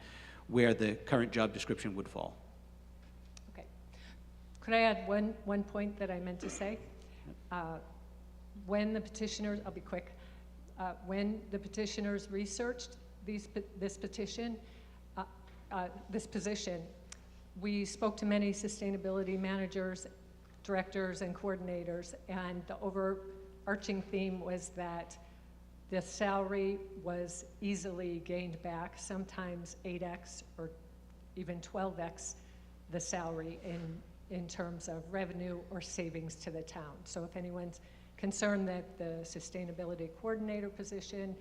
where the current job description would fall. Could I add one point that I meant to say? When the petitioners, I'll be quick, when the petitioners researched this position, we spoke to many sustainability managers, directors, and coordinators, and the overarching theme was that the salary was easily gained back, sometimes 8x or even 12x the salary in terms of revenue or savings to the town. So if anyone's concerned that the sustainability coordinator position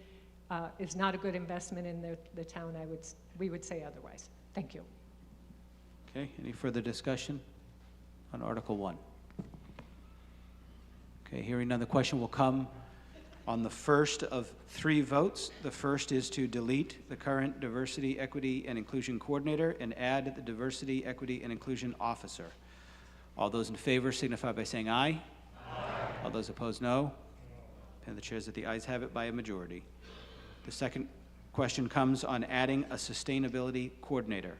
is not a good investment in the town, we would say otherwise. Thank you. Okay, any further discussion on Article 1? Okay, hearing none, the question will come on the first of 3 votes. The first is to delete the current Diversity, Equity, and Inclusion Coordinator and add the Diversity, Equity, and Inclusion Officer. All those in favor signify by saying aye. Aye. All those opposed, no. And the chair says that the ayes have it by a majority. The second question comes on adding a Sustainability Coordinator.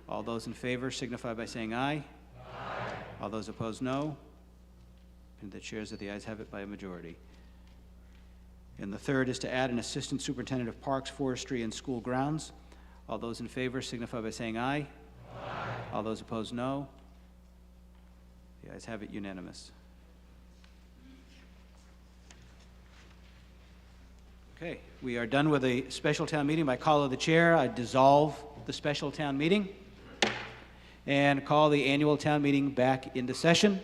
All those in favor signify by saying aye. Aye. All those opposed, no. And the chair says that the ayes have it by a majority. And the third is to add an Assistant Superintendent of Parks, Forestry, and School Grounds. All those in favor signify by saying aye. Aye. All those opposed, no. The ayes have it unanimous. Okay, we are done with a special town meeting. By call of the chair, I dissolve the special town meeting and call the annual town meeting back into session.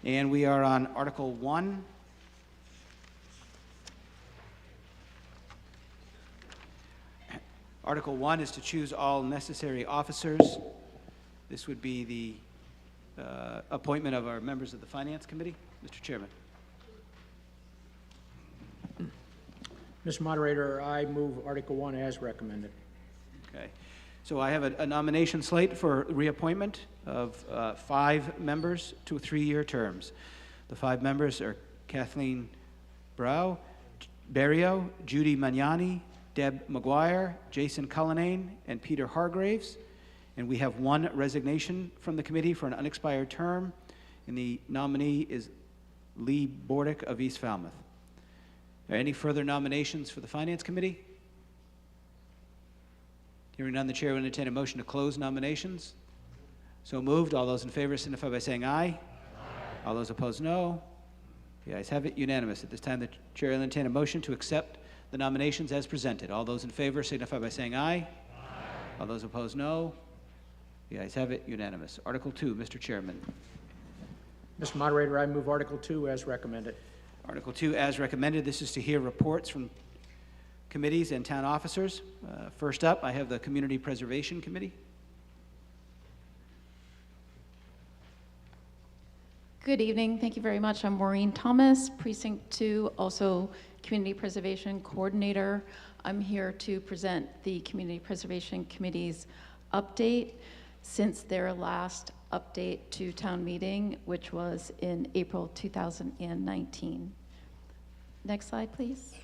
And we are on Article 1. Article 1 is to choose all necessary officers. This would be the appointment of our members of the Finance Committee. Mr. Chairman. Mr. Moderator, I move Article 1 as recommended. Okay. So I have a nomination slate for reappointment of 5 members to 3-year terms. The 5 members are Kathleen Barrio, Judy Magnani, Deb McGuire, Jason Cullinane, and Peter Hargraves. And we have 1 resignation from the committee for an unexpired term, and the nominee is Lee Bordick of East Falmouth. Are there any further nominations for the Finance Committee? Hearing none, the chair will entertain a motion to close nominations. So moved. All those in favor signify by saying aye. Aye. All those opposed, no. The ayes have it unanimous. At this time, the chair will entertain a motion to accept the nominations as presented. All those in favor signify by saying aye. Aye. All those opposed, no. The ayes have it unanimous. Article 2, Mr. Chairman. Mr. Moderator, I move Article 2 as recommended. Article 2 as recommended. This is to hear reports from committees and town officers. First up, I have the Community Preservation Committee. Good evening. Thank you very much. I'm Maureen Thomas, Precinct 2, also Community Preservation Coordinator. I'm here to present the Community Preservation Committee's update since their last update to town meeting, which was in April 2019. Next slide, please.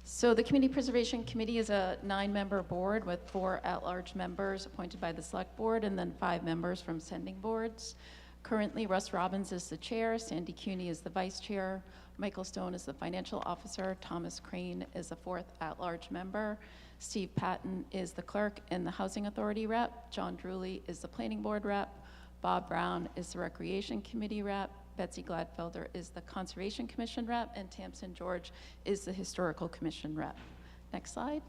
So the Community Preservation Committee is a 9-member board with 4 at-large members appointed by the Select Board and then 5 members from sending boards. Currently, Russ Robbins is the chair, Sandy Cuny is the vice chair, Michael Stone is the financial officer, Thomas Crane is the 4th at-large member, Steve Patton is the clerk and the Housing Authority rep, John Drewley is the planning board rep, Bob Brown is the Recreation Committee rep, Betsy Gladfelder is the Conservation Commission rep, and Tamsin George is the Historical Commission rep. Next slide.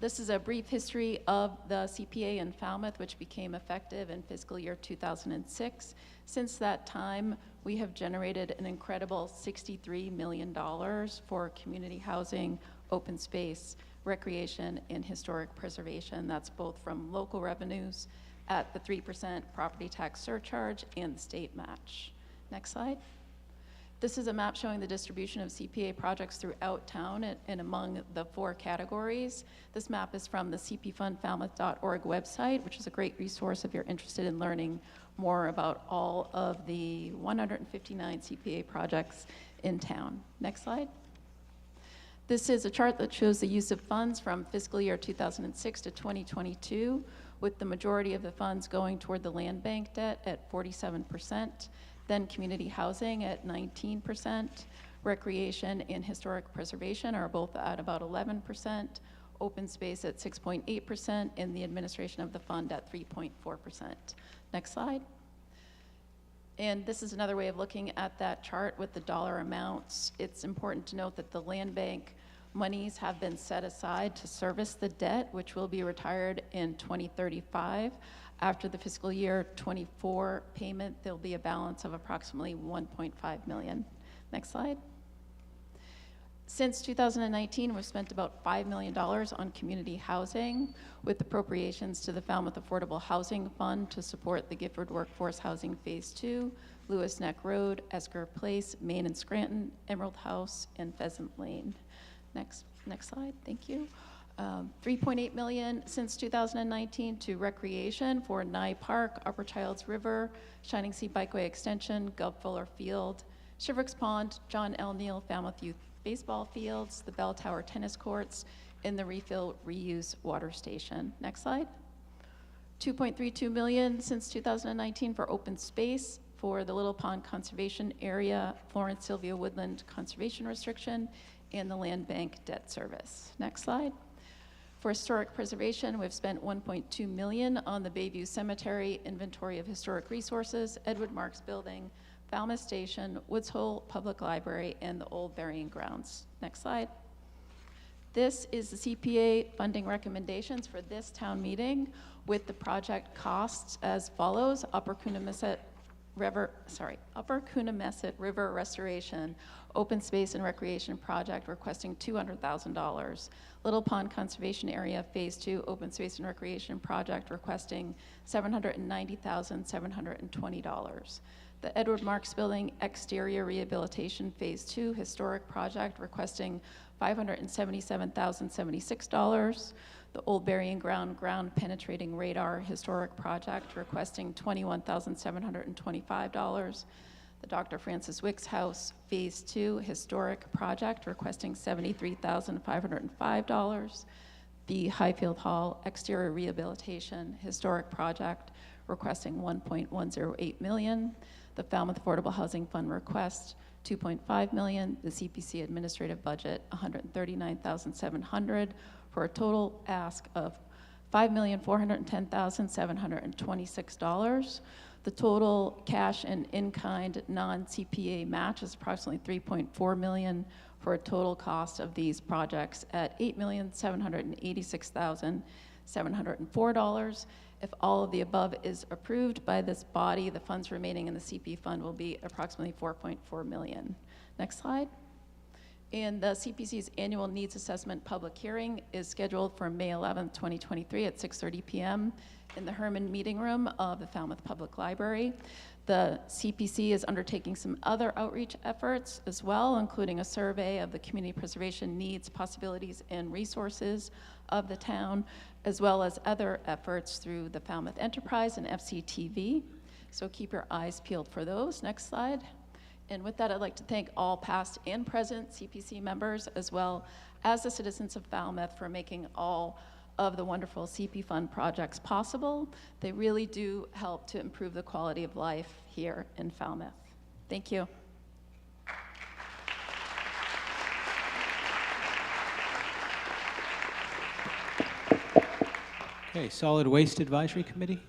This is a brief history of the CPA in Falmouth, which became effective in fiscal year 2006. Since that time, we have generated an incredible $63 million for community housing, open space, recreation, and historic preservation. That's both from local revenues at the 3% property tax surcharge and the state match. Next slide. This is a map showing the distribution of CPA projects throughout town and among the 4 categories. This map is from the cpfundfalmouth.org website, which is a great resource if you're interested in learning more about all of the 159 CPA projects in town. Next slide. This is a chart that shows the use of funds from fiscal year 2006 to 2022, with the majority of the funds going toward the land bank debt at 47%, then community housing at 19%, recreation and historic preservation are both at about 11%, open space at 6.8%, and the administration of the fund at 3.4%. Next slide. And this is another way of looking at that chart with the dollar amounts. It's important to note that the land bank monies have been set aside to service the debt, which will be retired in 2035. After the fiscal year 24 payment, there'll be a balance of approximately $1.5 million. Next slide. Since 2019, we've spent about $5 million on community housing, with appropriations to the Falmouth Affordable Housing Fund to support the Gifford Workforce Housing Phase 2, Lewis Neck Road, Esker Place, Main and Scranton, Emerald House, and Pheasant Lane. Next slide, thank you. 3.8 million since 2019 to recreation for Nye Park, Upper Childs River, Shining Sea Bikeway Extension, Gulf Fuller Field, Shivricks Pond, John L. Neal Falmouth Youth Baseball Fields, the Bell Tower Tennis Courts, and the Refill Reuse Water Station. Next slide. 2.32 million since 2019 for open space for the Little Pond Conservation Area, Florence Sylvia Woodland Conservation Restriction, and the Land Bank Debt Service. Next slide. For historic preservation, we've spent $1.2 million on the Bayview Cemetery, Inventory of Historic Resources, Edward Marks Building, Falmouth Station, Woods Hole Public Library, and the Old Burying Grounds. Next slide. This is the CPA funding recommendations for this town meeting with the project costs as follows. Upper Coonamessett River Restoration, Open Space and Recreation Project requesting $200,000. Little Pond Conservation Area Phase 2 Open Space and Recreation Project requesting $790,720. The Edward Marks Building Exterior Rehabilitation Phase 2 Historic Project requesting $577,076. The Old Burying Ground Ground Penetrating Radar Historic Project requesting $21,725. The Dr. Francis Wicks House Phase 2 Historic Project requesting $73,505. The Highfield Hall Exterior Rehabilitation Historic Project requesting $1.108 million. The Falmouth Affordable Housing Fund request $2.5 million. The CPC administrative budget $139,700 for a total ask of $5,410,726. The total cash and in-kind non-CPA match is approximately $3.4 million for a total cost of these projects at $8,786,704. If all of the above is approved by this body, the funds remaining in the CP fund will be approximately $4.4 million. Next slide. And the CPC's annual needs assessment public hearing is scheduled for May 11th, 2023 at 6:30 p.m. in the Herman Meeting Room of the Falmouth Public Library. The CPC is undertaking some other outreach efforts as well, including a survey of the community preservation needs, possibilities, and resources of the town, as well as other efforts through the Falmouth Enterprise and FCTV. So keep your eyes peeled for those. Next slide. And with that, I'd like to thank all past and present CPC members, as well as the citizens of Falmouth, for making all of the wonderful CP Fund projects possible. They really do help to improve the quality of life here in Falmouth. Thank you. Okay, Solid Waste Advisory Committee.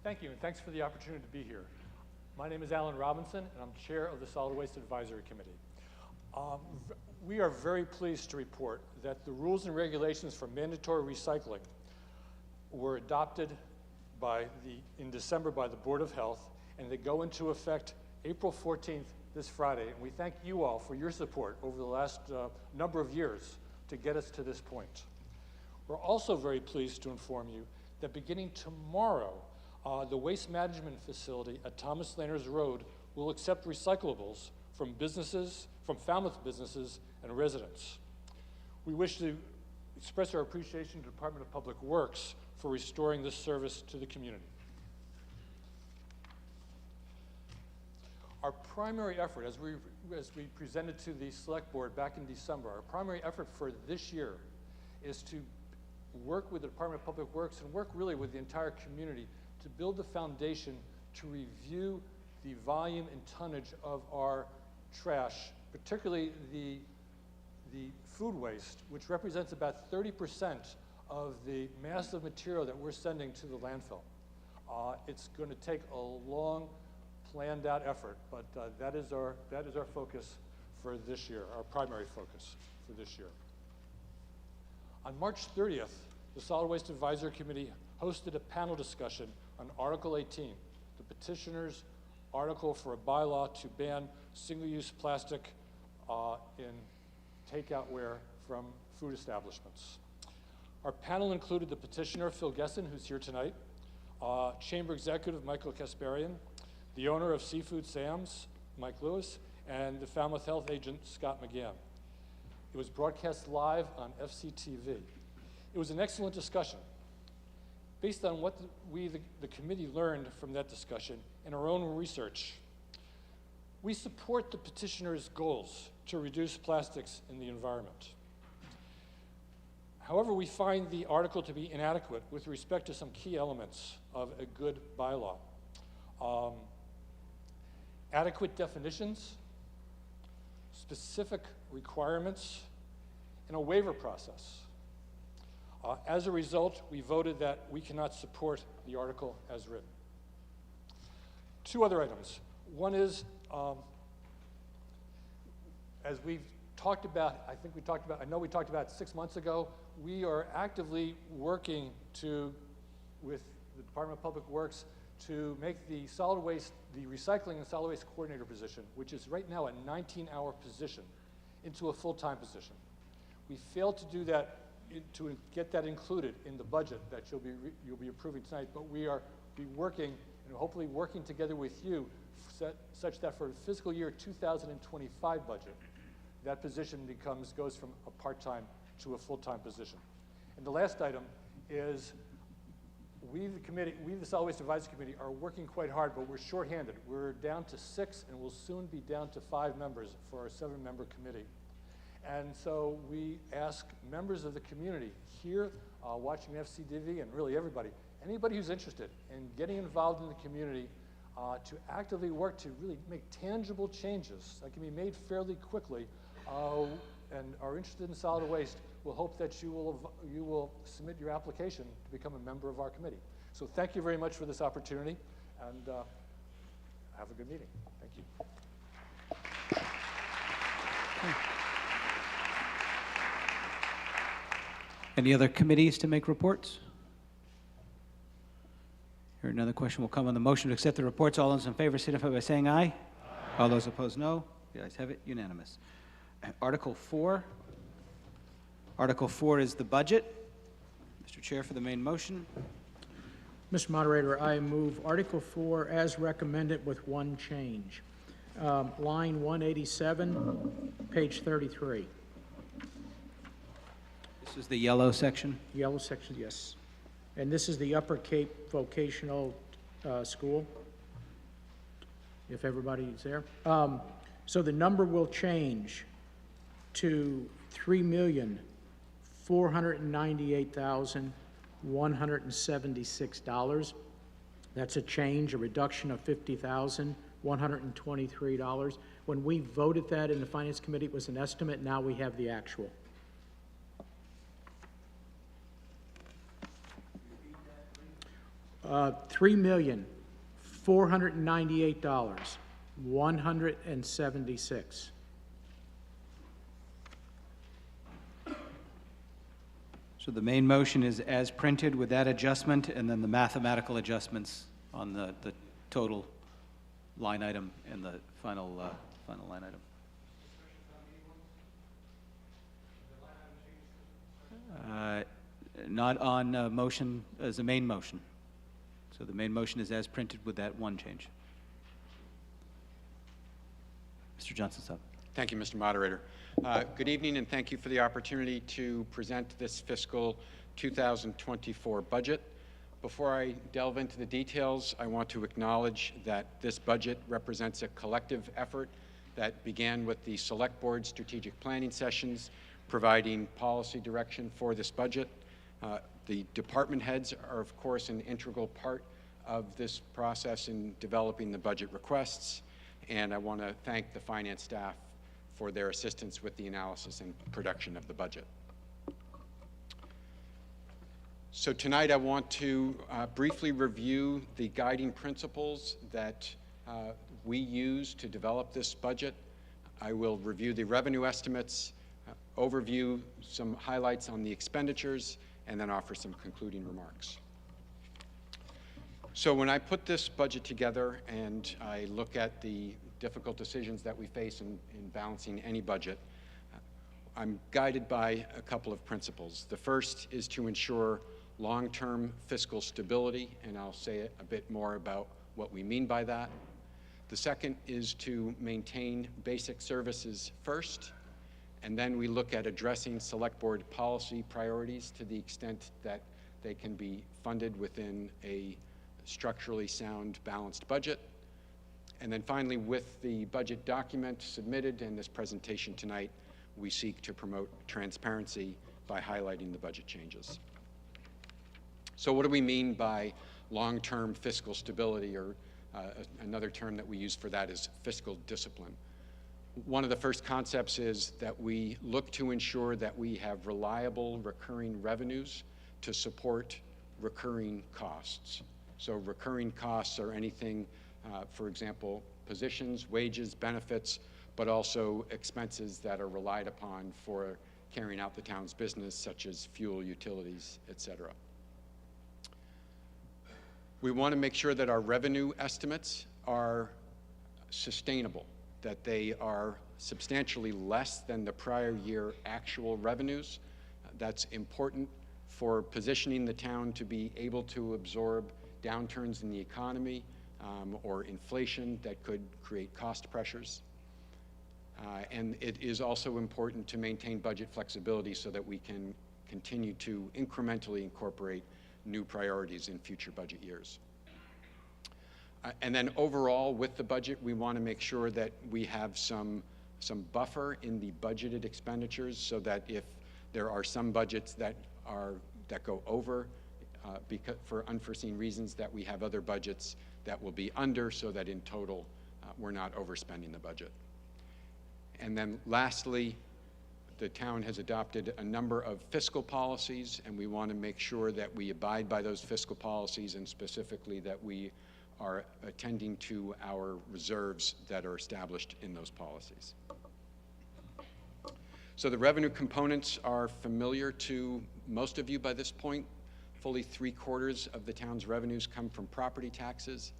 Thank you, and thanks for the opportunity to be here. My name is Alan Robinson, and I'm chair of the Solid Waste Advisory Committee. We are very pleased to report that the rules and regulations for mandatory recycling were adopted in December by the Board of Health, and they go into effect April 14th, this Friday. And we thank you all for your support over the last number of years to get us to this point. We're also very pleased to inform you that beginning tomorrow, the waste management facility at Thomas Laners Road will accept recyclables from businesses, from Falmouth businesses and residents. We wish to express our appreciation to the Department of Public Works for restoring this service to the community. Our primary effort, as we presented to the Select Board back in December, our primary effort for this year is to work with the Department of Public Works and work really with the entire community to build the foundation to review the volume and tonnage of our trash, particularly the food waste, which represents about 30% of the mass of material that we're sending to the landfill. It's going to take a long, planned out effort, but that is our focus for this year, our primary focus for this year. On March 30th, the Solid Waste Advisory Committee hosted a panel discussion on Article 18, the petitioner's article for a bylaw to ban single-use plastic in takeout ware from food establishments. Our panel included the petitioner, Phil Gesson, who's here tonight, Chamber Executive Michael Kasparian, the owner of Seafood Sam's, Mike Lewis, and the Falmouth Health agent, Scott McGann. It was broadcast live on FCTV. It was an excellent discussion. Based on what the committee learned from that discussion and our own research, we support the petitioner's goals to reduce plastics in the environment. However, we find the article to be inadequate with respect to some key elements of a good bylaw. Adequate definitions, specific requirements, and a waiver process. As a result, we voted that we cannot support the article as written. Two other items. One is, as we've talked about, I know we talked about 6 months ago, we are actively working with the Department of Public Works to make the solid waste, the recycling and solid waste coordinator position, which is right now a 19-hour position, into a full-time position. We failed to do that, to get that included in the budget that you'll be approving tonight, but we are working, and hopefully working together with you such that for the fiscal year 2025 budget, that position goes from a part-time to a full-time position. And the last item is we, the Solid Waste Advisory Committee, are working quite hard, but we're shorthanded. We're down to 6, and we'll soon be down to 5 members for our 7-member committee. And so we ask members of the community here, watching FCTV, and really everybody, anybody who's interested in getting involved in the community, to actively work to really make tangible changes that can be made fairly quickly, and are interested in solid waste, we'll hope that you will submit your application to become a member of our committee. So thank you very much for this opportunity, and have a good meeting. Thank you. Any other committees to make reports? Here, another question will come on the motion to accept the reports. All those in favor signify by saying aye. Aye. All those opposed, no. The ayes have it, unanimous. Article 4. Article 4 is the budget. Mr. Chair, for the main motion. Mr. Moderator, I move Article 4 as recommended with one change. Line 187, page 33. This is the yellow section? Yellow section, yes. And this is the Upper Cape Vocational School, if everybody's there. So the number will change to $3,498,176. That's a change, a reduction of $50,123. When we voted that in the Finance Committee, it was an estimate. Now we have the actual. $3,498,176. So the main motion is as printed with that adjustment, and then the mathematical adjustments on the total line item and the final line item. Not on motion as a main motion. So the main motion is as printed with that one change. Mr. Johnson-Staub. Thank you, Mr. Moderator. Good evening, and thank you for the opportunity to present this fiscal 2024 budget. Before I delve into the details, I want to acknowledge that this budget represents a collective effort that began with the Select Board strategic planning sessions, providing policy direction for this budget. The department heads are, of course, an integral part of this process in developing the budget requests, and I want to thank the finance staff for their assistance with the analysis and production of the budget. So tonight I want to briefly review the guiding principles that we use to develop this budget. I will review the revenue estimates, overview some highlights on the expenditures, and then offer some concluding remarks. So when I put this budget together and I look at the difficult decisions that we face in balancing any budget, I'm guided by a couple of principles. The first is to ensure long-term fiscal stability, and I'll say a bit more about what we mean by that. The second is to maintain basic services first, and then we look at addressing select board policy priorities to the extent that they can be funded within a structurally sound, balanced budget. And then finally, with the budget document submitted in this presentation tonight, we seek to promote transparency by highlighting the budget changes. So what do we mean by long-term fiscal stability, or another term that we use for that is fiscal discipline? One of the first concepts is that we look to ensure that we have reliable recurring revenues to support recurring costs. So recurring costs are anything, for example, positions, wages, benefits, but also expenses that are relied upon for carrying out the town's business, such as fuel, utilities, etc. We want to make sure that our revenue estimates are sustainable, that they are substantially less than the prior year actual revenues. That's important for positioning the town to be able to absorb downturns in the economy or inflation that could create cost pressures. And it is also important to maintain budget flexibility so that we can continue to incrementally incorporate new priorities in future budget years. And then overall, with the budget, we want to make sure that we have some buffer in the budgeted expenditures, so that if there are some budgets that go over because for unforeseen reasons, that we have other budgets that will be under, so that in total we're not overspending the budget. And then lastly, the town has adopted a number of fiscal policies, and we want to make sure that we abide by those fiscal policies, and specifically that we are attending to our reserves that are established in those policies. So the revenue components are familiar to most of you by this point. Fully 3/4 of the town's revenues come from property taxes.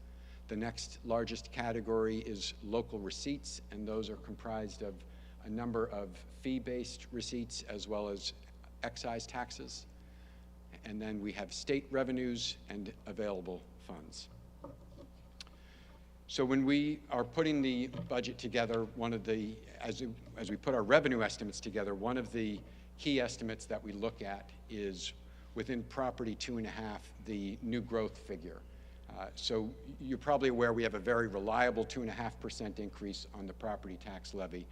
The next largest category is local receipts, and those are comprised of a number of fee-based receipts as well as excise taxes. And then we have state revenues and available funds. So when we are putting the budget together, as we put our revenue estimates together, one of the key estimates that we look at is within property 2.5, the new growth figure. So you're probably aware we have a very reliable 2.5% increase on the property tax levy.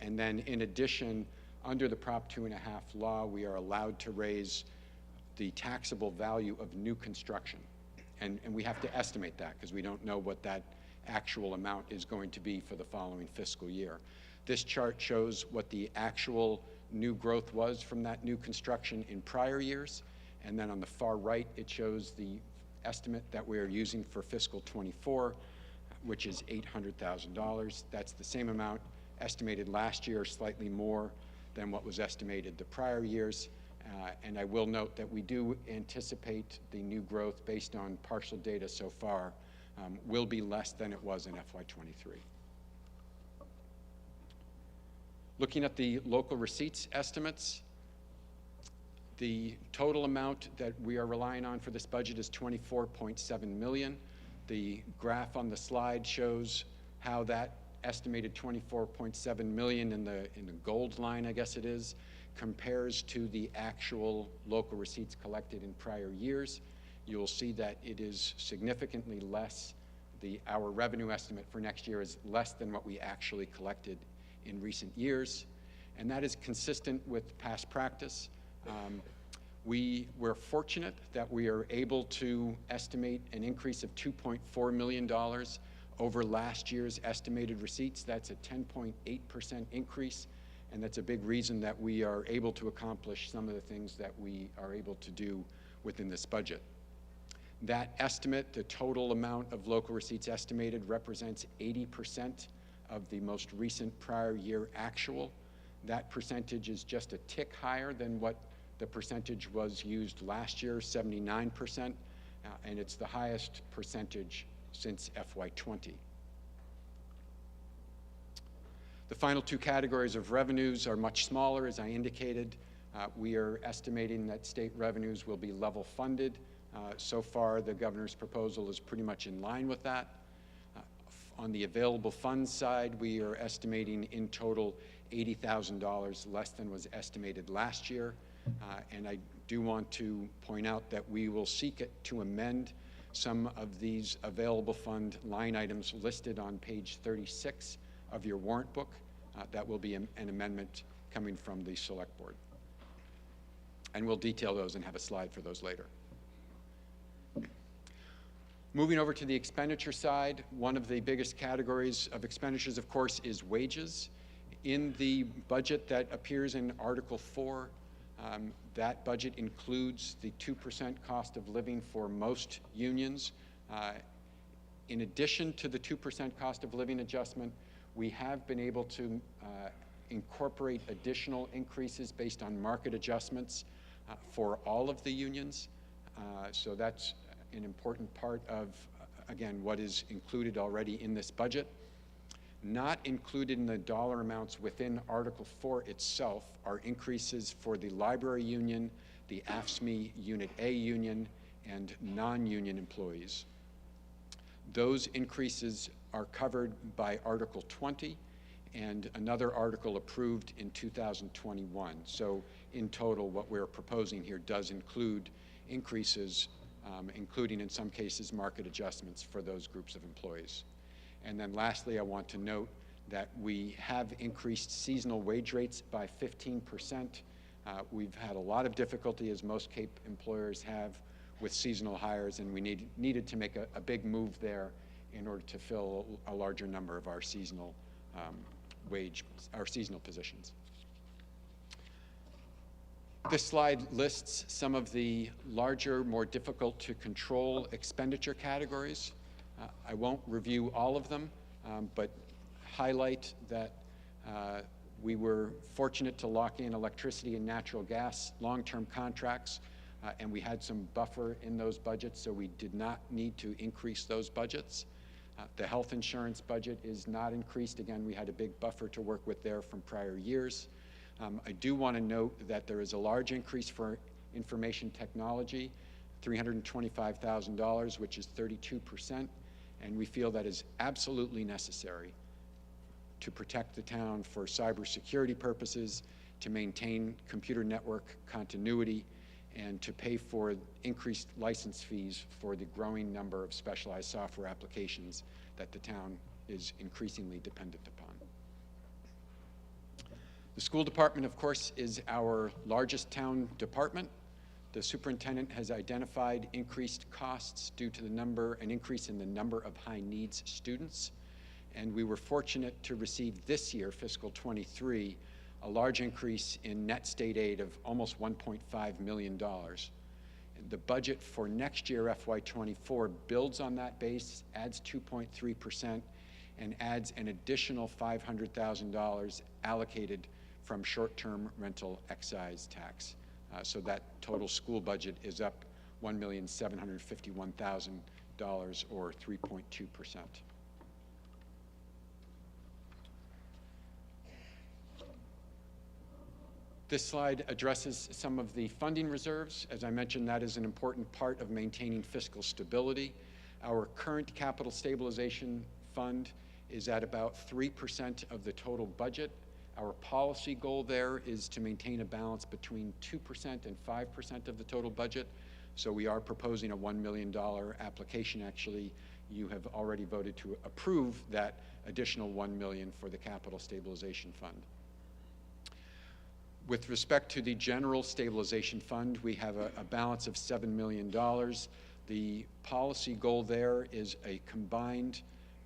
And then in addition, under the Prop 2.5 law, we are allowed to raise the taxable value of new construction. And we have to estimate that because we don't know what that actual amount is going to be for the following fiscal year. This chart shows what the actual new growth was from that new construction in prior years. And then on the far right, it shows the estimate that we are using for fiscal '24, which is $800,000. That's the same amount estimated last year, slightly more than what was estimated the prior years. And I will note that we do anticipate the new growth based on partial data so far will be less than it was in FY23. Looking at the local receipts estimates, the total amount that we are relying on for this budget is $24.7 million. The graph on the slide shows how that estimated $24.7 million in the gold line, I guess it is, compares to the actual local receipts collected in prior years. You'll see that it is significantly less. Our revenue estimate for next year is less than what we actually collected in recent years, and that is consistent with past practice. We're fortunate that we are able to estimate an increase of $2.4 million over last year's estimated receipts. That's a 10.8% increase. And that's a big reason that we are able to accomplish some of the things that we are able to do within this budget. That estimate, the total amount of local receipts estimated, represents 80% of the most recent prior year actual. That percentage is just a tick higher than what the percentage was used last year, 79%. and it's the highest percentage since FY20. The final two categories of revenues are much smaller, as I indicated. We are estimating that state revenues will be level funded. So far, the governor's proposal is pretty much in line with that. On the available funds side, we are estimating in total $80,000 less than was estimated last year. And I do want to point out that we will seek it to amend some of these available fund line items listed on page 36 of your warrant book. That will be an amendment coming from the Select Board. And we'll detail those and have a slide for those later. Moving over to the expenditure side, one of the biggest categories of expenditures, of course, is wages. In the budget that appears in Article 4, that budget includes the 2% cost of living for most unions. In addition to the 2% cost of living adjustment, we have been able to incorporate additional increases based on market adjustments for all of the unions. So that's an important part of, again, what is included already in this budget. Not included in the dollar amounts within Article 4 itself are increases for the library union, the AFSCME Unit A union, and non-union employees. Those increases are covered by Article 20 and another article approved in 2021. So in total, what we're proposing here does include increases, including in some cases market adjustments for those groups of employees. And then lastly, I want to note that we have increased seasonal wage rates by 15%. We've had a lot of difficulty, as most Cape employers have, with seasonal hires, and we needed to make a big move there in order to fill a larger number of our seasonal seasonal positions. This slide lists some of the larger, more difficult to control expenditure categories. I won't review all of them, but highlight that we were fortunate to lock in electricity and natural gas long-term contracts, and we had some buffer in those budgets, so we did not need to increase those budgets. The health insurance budget is not increased. Again, we had a big buffer to work with there from prior years. I do want to note that there is a large increase for information technology, $325,000, which is 32%, and we feel that is absolutely necessary to protect the town for cybersecurity purposes, to maintain computer network continuity, and to pay for increased license fees for the growing number of specialized software applications that the town is increasingly dependent upon. The school department, of course, is our largest town department. The superintendent has identified increased costs due to an increase in the number of high needs students. And we were fortunate to receive this year, fiscal 23, a large increase in net state aid of almost $1.5 million. The budget for next year, FY24, builds on that base, adds 2.3%, and adds an additional $500,000 allocated from short-term rental excise tax. So that total school budget is up $1,751,000 or 3.2%. This slide addresses some of the funding reserves. As I mentioned, that is an important part of maintaining fiscal stability. Our current capital stabilization fund is at about 3% of the total budget. Our policy goal there is to maintain a balance between 2% and 5% of the total budget. So we are proposing a $1 million application. Actually, you have already voted to approve that additional $1 million for the capital stabilization fund. With respect to the general stabilization fund, we have a balance of $7 million. The policy goal there is a combined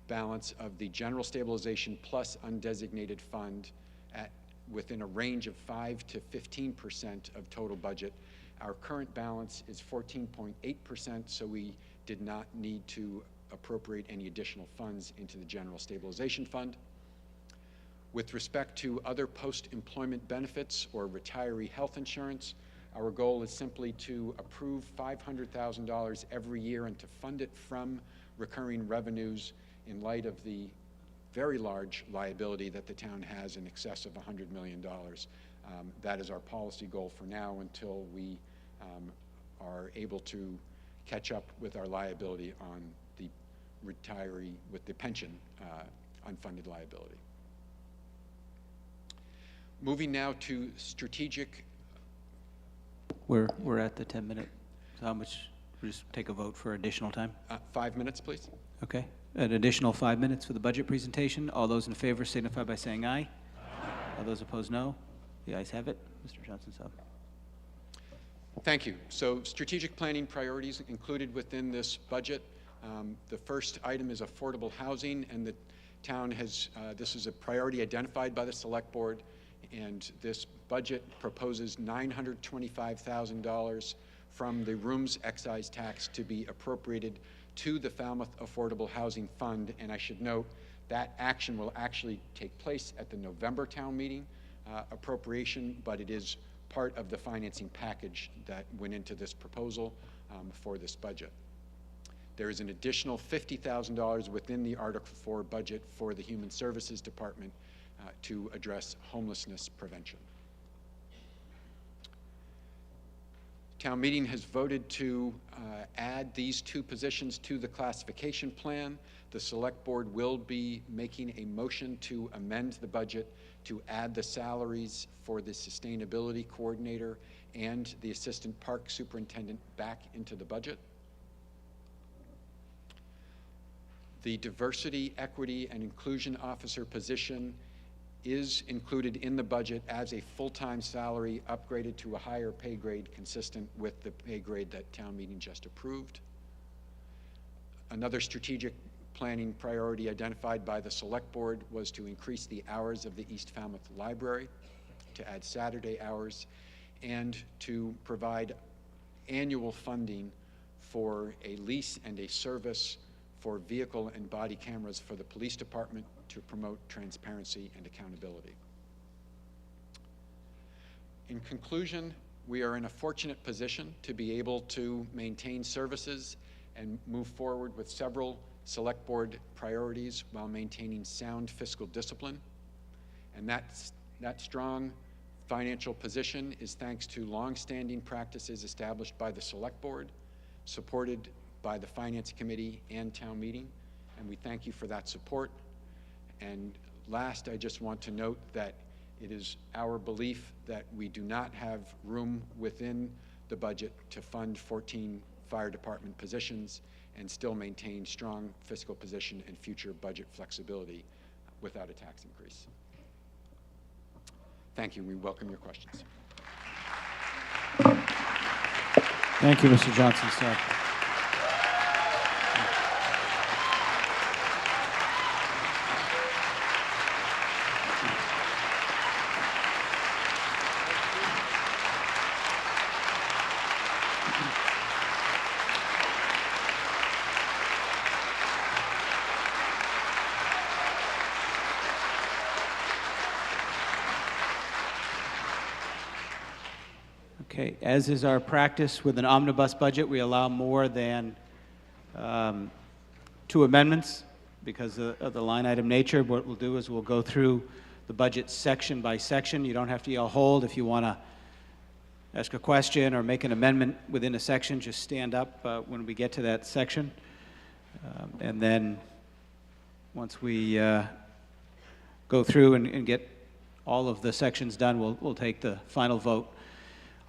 balance of the general stabilization plus undesignated fund within a range of 5 to 15% of total budget. Our current balance is 14.8%, so we did not need to appropriate any additional funds into the general stabilization fund. With respect to other post-employment benefits or retiree health insurance, Our goal is simply to approve $500,000 every year and to fund it from recurring revenues in light of the very large liability that the town has in excess of $100 million. That is our policy goal for now until we are able to catch up with our liability on the retiree, with the pension unfunded liability. Moving now to strategic. We're at the 10-minute. So how much? We'll just take a vote for additional time. 5 minutes, please. Okay. An additional 5 minutes for the budget presentation. All those in favor signify by saying aye. All those opposed, no. The ayes have it. Mr. Johnson-Staub. Thank you. So strategic planning priorities included within this budget. The first item is affordable housing, and the town has, this is a priority identified by the Select Board, and this budget proposes $925,000 from the rooms excise tax to be appropriated to the Falmouth Affordable Housing Fund. And I should note that action will actually take place at the November town meeting appropriation, but it is part of the financing package that went into this proposal for this budget. There is an additional $50,000 within the Article 4 budget for the Human Services Department to address homelessness prevention. Town meeting has voted to add these two positions to the classification plan. The Select Board will be making a motion to amend the budget to add the salaries for the Sustainability Coordinator and the Assistant Park Superintendent back into the budget. The Diversity, Equity, and Inclusion Officer position is included in the budget as a full-time salary, upgraded to a higher pay grade consistent with the pay grade that town meeting just approved. Another strategic planning priority identified by the Select Board was to increase the hours of the East Falmouth Library, to add Saturday hours, and to provide annual funding for a lease and a service for vehicle and body cameras for the police department to promote transparency and accountability. In conclusion, we are in a fortunate position to be able to maintain services and move forward with several Select Board priorities while maintaining sound fiscal discipline. And that strong financial position is thanks to long-standing practices established by the Select Board, supported by the Finance Committee and Town Meeting, and we thank you for that support. And last, I just want to note that it is our belief that we do not have room within the budget to fund 14 fire department positions and still maintain strong fiscal position and future budget flexibility without a tax increase. Thank you. We welcome your questions. Thank you, Mr. Johnson-Staub. Okay, as is our practice with an omnibus budget, we allow more than 2 amendments because of the line item nature. What we'll do is we'll go through the budget section by section. You don't have to yell hold. If you want to ask a question or make an amendment within a section, just stand up when we get to that section. And then once we go through and get all of the sections done, we'll take the final vote.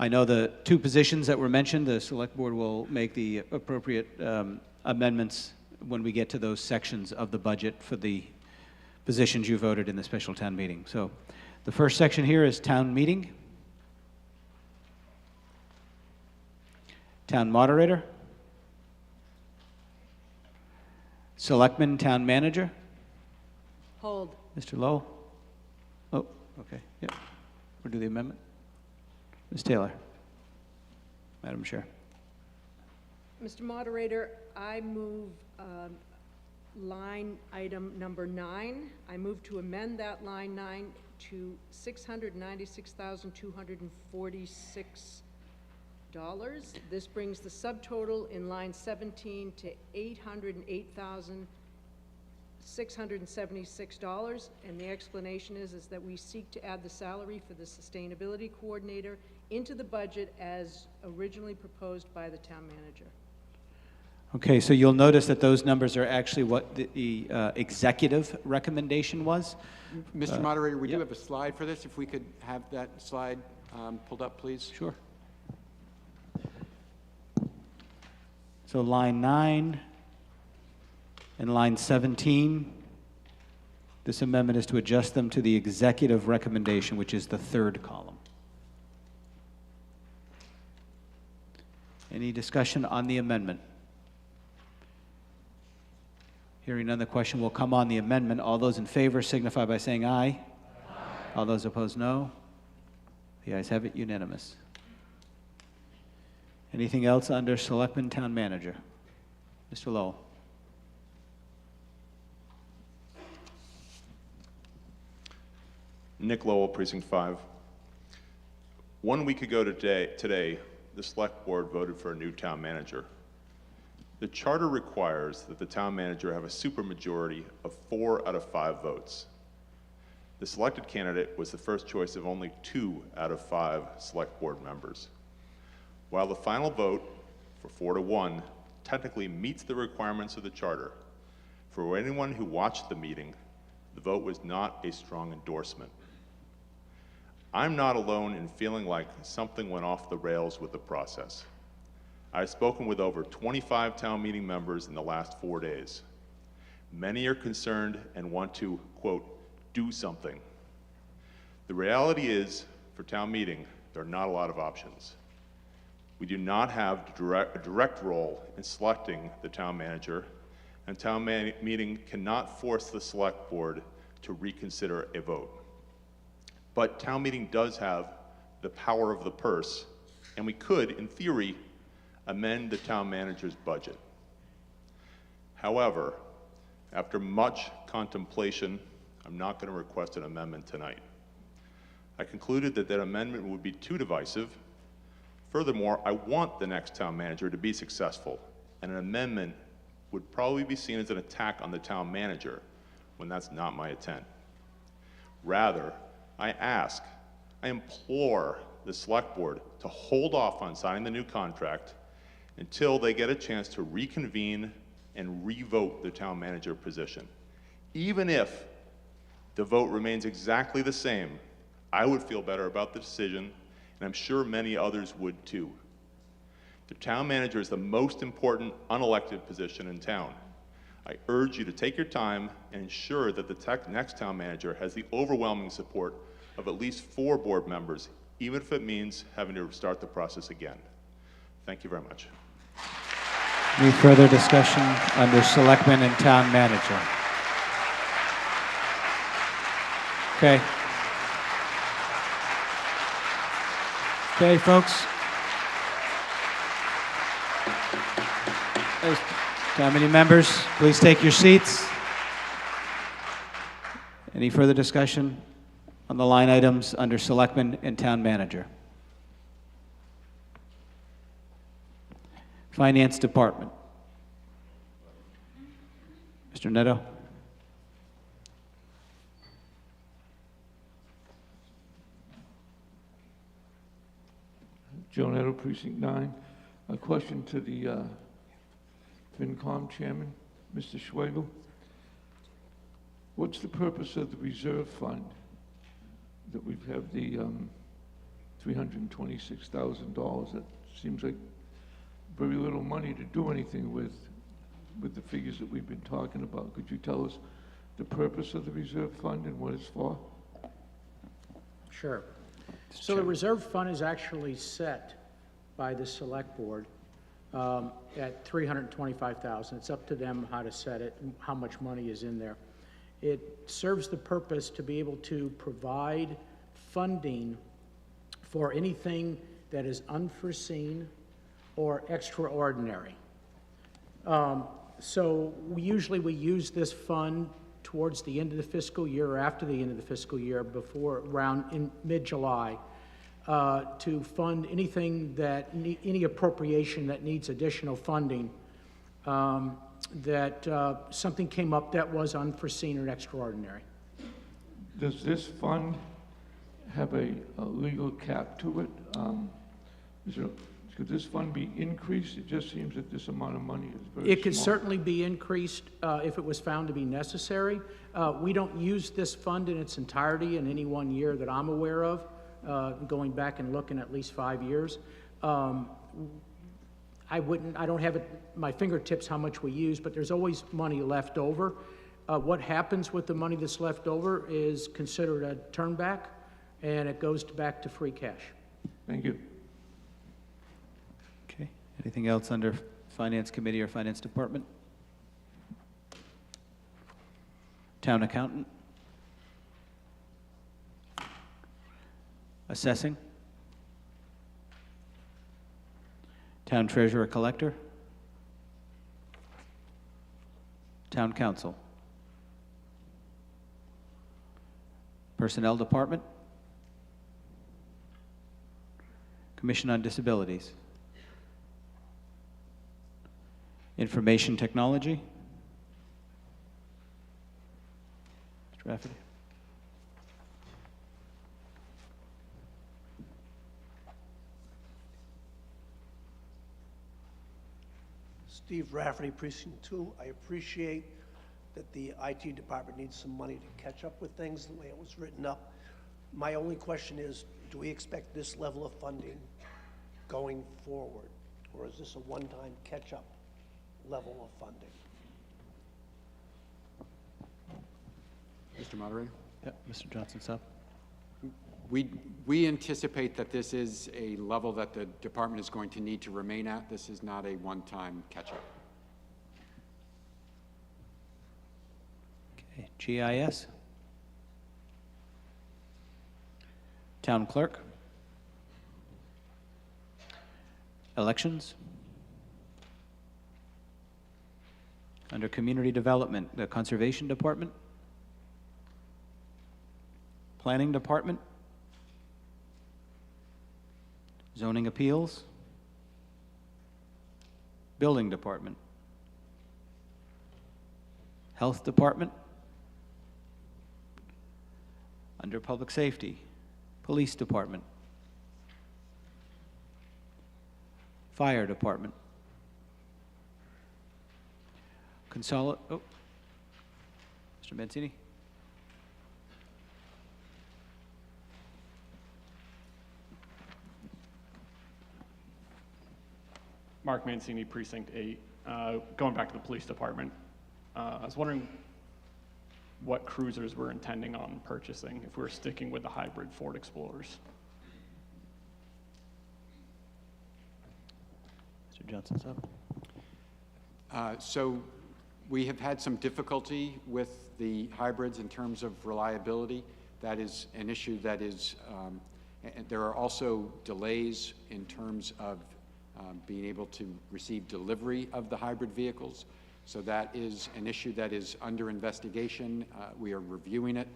I know the 2 positions that were mentioned, the Select Board will make the appropriate amendments when we get to those sections of the budget for the positions you voted in the special town meeting. So the first section here is town meeting. Town moderator. Selectman, town manager. Hold. Mr. Lowell. Oh, okay, yeah. We'll do the amendment. Ms. Taylor. Madam Chair. Mr. Moderator, I move line item number 9. I move to amend that line 9 to $696,246 This brings the subtotal in line 17 to $808,676, and the explanation is that we seek to add the salary for the sustainability coordinator into the budget as originally proposed by the town manager. Okay, so you'll notice that those numbers are actually what the executive recommendation was. Mr. Moderator, we do have a slide for this. If we could have that slide pulled up, please. Sure. So line 9 and line 17, this amendment is to adjust them to the executive recommendation, which is the third column. Any discussion on the amendment? Hearing none, the question will come on the amendment. All those in favor signify by saying aye. Aye. All those opposed, no. The ayes have it, unanimous. Anything else under Selectman Town Manager? Mr. Lowell. Nick Lowell, Precinct 5. 1 week ago today, the Select Board voted for a new town manager. The charter requires that the town manager have a supermajority of 4 out of 5 votes. The selected candidate was the first choice of only 2 out of 5 Select Board members. While the final vote, for 4-1, technically meets the requirements of the charter, for anyone who watched the meeting, the vote was not a strong endorsement. I'm not alone in feeling like something went off the rails with the process. I've spoken with over 25 town meeting members in the last 4 days. Many are concerned and want to, quote, do something. The reality is, for town meeting, there are not a lot of options. We do not have a direct role in selecting the town manager, and town meeting cannot force the select board to reconsider a vote. But town meeting does have the power of the purse, and we could, in theory, amend the town manager's budget. However, after much contemplation, I'm not going to request an amendment tonight. I concluded that that amendment would be too divisive. Furthermore, I want the next town manager to be successful, and an amendment would probably be seen as an attack on the town manager when that's not my intent. Rather, I implore the select board to hold off on signing the new contract until they get a chance to reconvene and revote the town manager position. Even if the vote remains exactly the same, I would feel better about the decision, and I'm sure many others would too. The town manager is the most important unelected position in town. I urge you to take your time and ensure that the next town manager has the overwhelming support of at least 4 board members, even if it means having to start the process again. Thank you very much. Any further discussion under Selectman and Town Manager? Okay. Okay, folks. Town meeting members, please take your seats. Any further discussion on the line items under Selectman and Town Manager? Finance Department. Mr. Neto. Joe Neto, Precinct 9. A question to the FinCom Chairman, Mr. Schwegel. What's the purpose of the reserve fund that we have the $326,000? That seems like very little money to do anything with the figures that we've been talking about. Could you tell us the purpose of the reserve fund and what it's for? Sure. So the reserve fund is actually set by the select board at $325,000. It's up to them how to set it and how much money is in there. It serves the purpose to be able to provide funding for anything that is unforeseen or extraordinary. So we use this fund towards the end of the fiscal year or after the end of the fiscal year, before around in mid-July, to fund anything that, any appropriation that needs additional funding, something came up that was unforeseen or extraordinary. Does this fund have a legal cap to it? Could this fund be increased? It just seems that this amount of money is very It could small. certainly be increased if it was found to be necessary. We don't use this fund in its entirety in any one year that I'm aware of, going back and looking at least 5 years. I don't have at my fingertips how much we use, but there's always money left over. What happens with the money that's left over is considered a turn back, and it goes back to free cash. Thank you. Okay. Anything else under Finance Committee or Finance Department? Town Accountant? Assessing? Town Treasurer Collector? Town Council? Personnel Department? Commission on Disabilities? Information Technology? Mr. Rafferty? Steve Rafferty, Precinct 2. I appreciate that the IT department needs some money to catch up with things the way it was written up. My only question is, do we expect this level of funding going forward? Or is this a one-time catch-up level of funding? Mr. Moderator? Yep, Mr. Johnson-Sub. We anticipate that this is a level that the department is going to need to remain at. This is not a one-time catch-up. Okay, GIS? Town Clerk? Elections? Under Community Development, the Conservation Department? Planning Department? Zoning Appeals? Building Department? Health Department? Under Public Safety? Police Department? Fire Department? Mr. Mancini? Mark Mancini, Precinct 8. Going back to the police department, I was wondering what cruisers we're intending on purchasing if we're sticking with the hybrid Ford Explorers. Mr. Johnson-Sub. So we have had some difficulty with the hybrids in terms of reliability. That is an issue that is, and there are also delays in terms of being able to receive delivery of the hybrid vehicles. So that is an issue that is under investigation. We are reviewing it.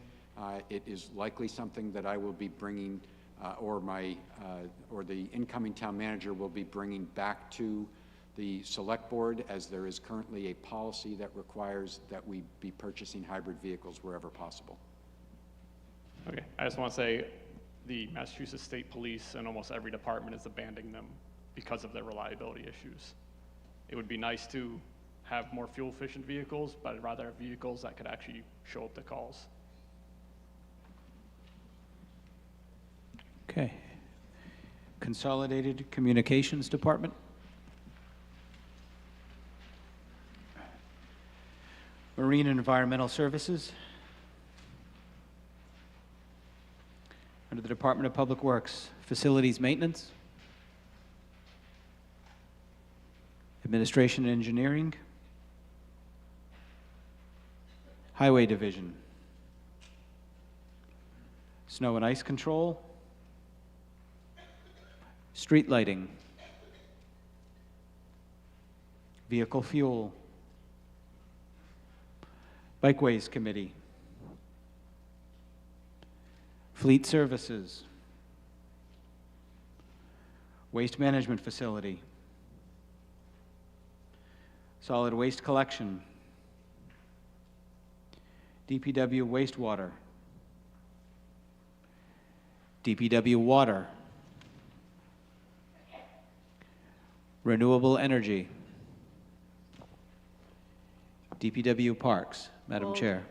It is likely something that I will be bringing, or the incoming town manager will be bringing back to the select board, as there is currently a policy that requires that we be purchasing hybrid vehicles wherever possible. Okay, I just want to say the Massachusetts State Police and almost every department is abandoning them because of their reliability issues. It would be nice to have more fuel-efficient vehicles, but I'd rather have vehicles that could actually show up to calls. Okay. Consolidated Communications Department? Marine and Environmental Services? Under the Department of Public Works, Facilities Maintenance? Administration and Engineering? Highway Division? Snow and Ice Control? Street Lighting? Vehicle Fuel? Bikeways Committee? Fleet Services? Waste management facility. Solid waste collection. DPW wastewater. DPW water. Renewable energy. DPW parks. Madam Hold. Chair.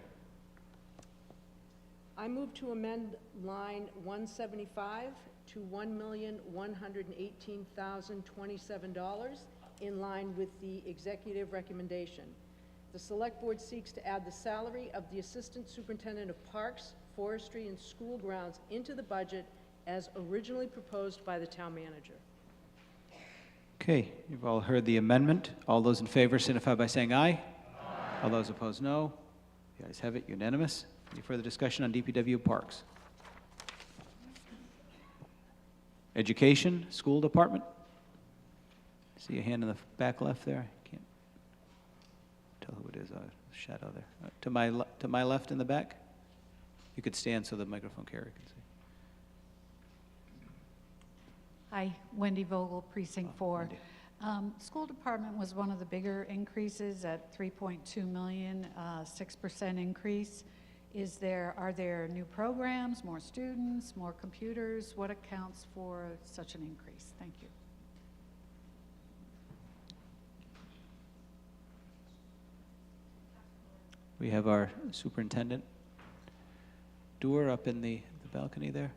I move to amend line 175 to $1,118,027 in line with the executive recommendation. The Select Board seeks to add the salary of the Assistant Superintendent of Parks, Forestry, and School Grounds into the budget as originally proposed by the Town Manager. Okay, you've all heard the amendment. All those in favor signify by saying aye. All those opposed, no. The ayes have it, unanimous. Any further discussion on DPW parks? Education, school department? See a hand in the back left there? Can't tell who it is. Shadow there. To my left in the back? You could stand so the microphone carrier can see. Hi, Wendy Vogel, Precinct 4. School department was one of the bigger increases at 3.2 million, 6% increase. Are there new programs, more students, more computers? What accounts for such an increase? Thank you. We have our superintendent, Doer, up in the balcony there.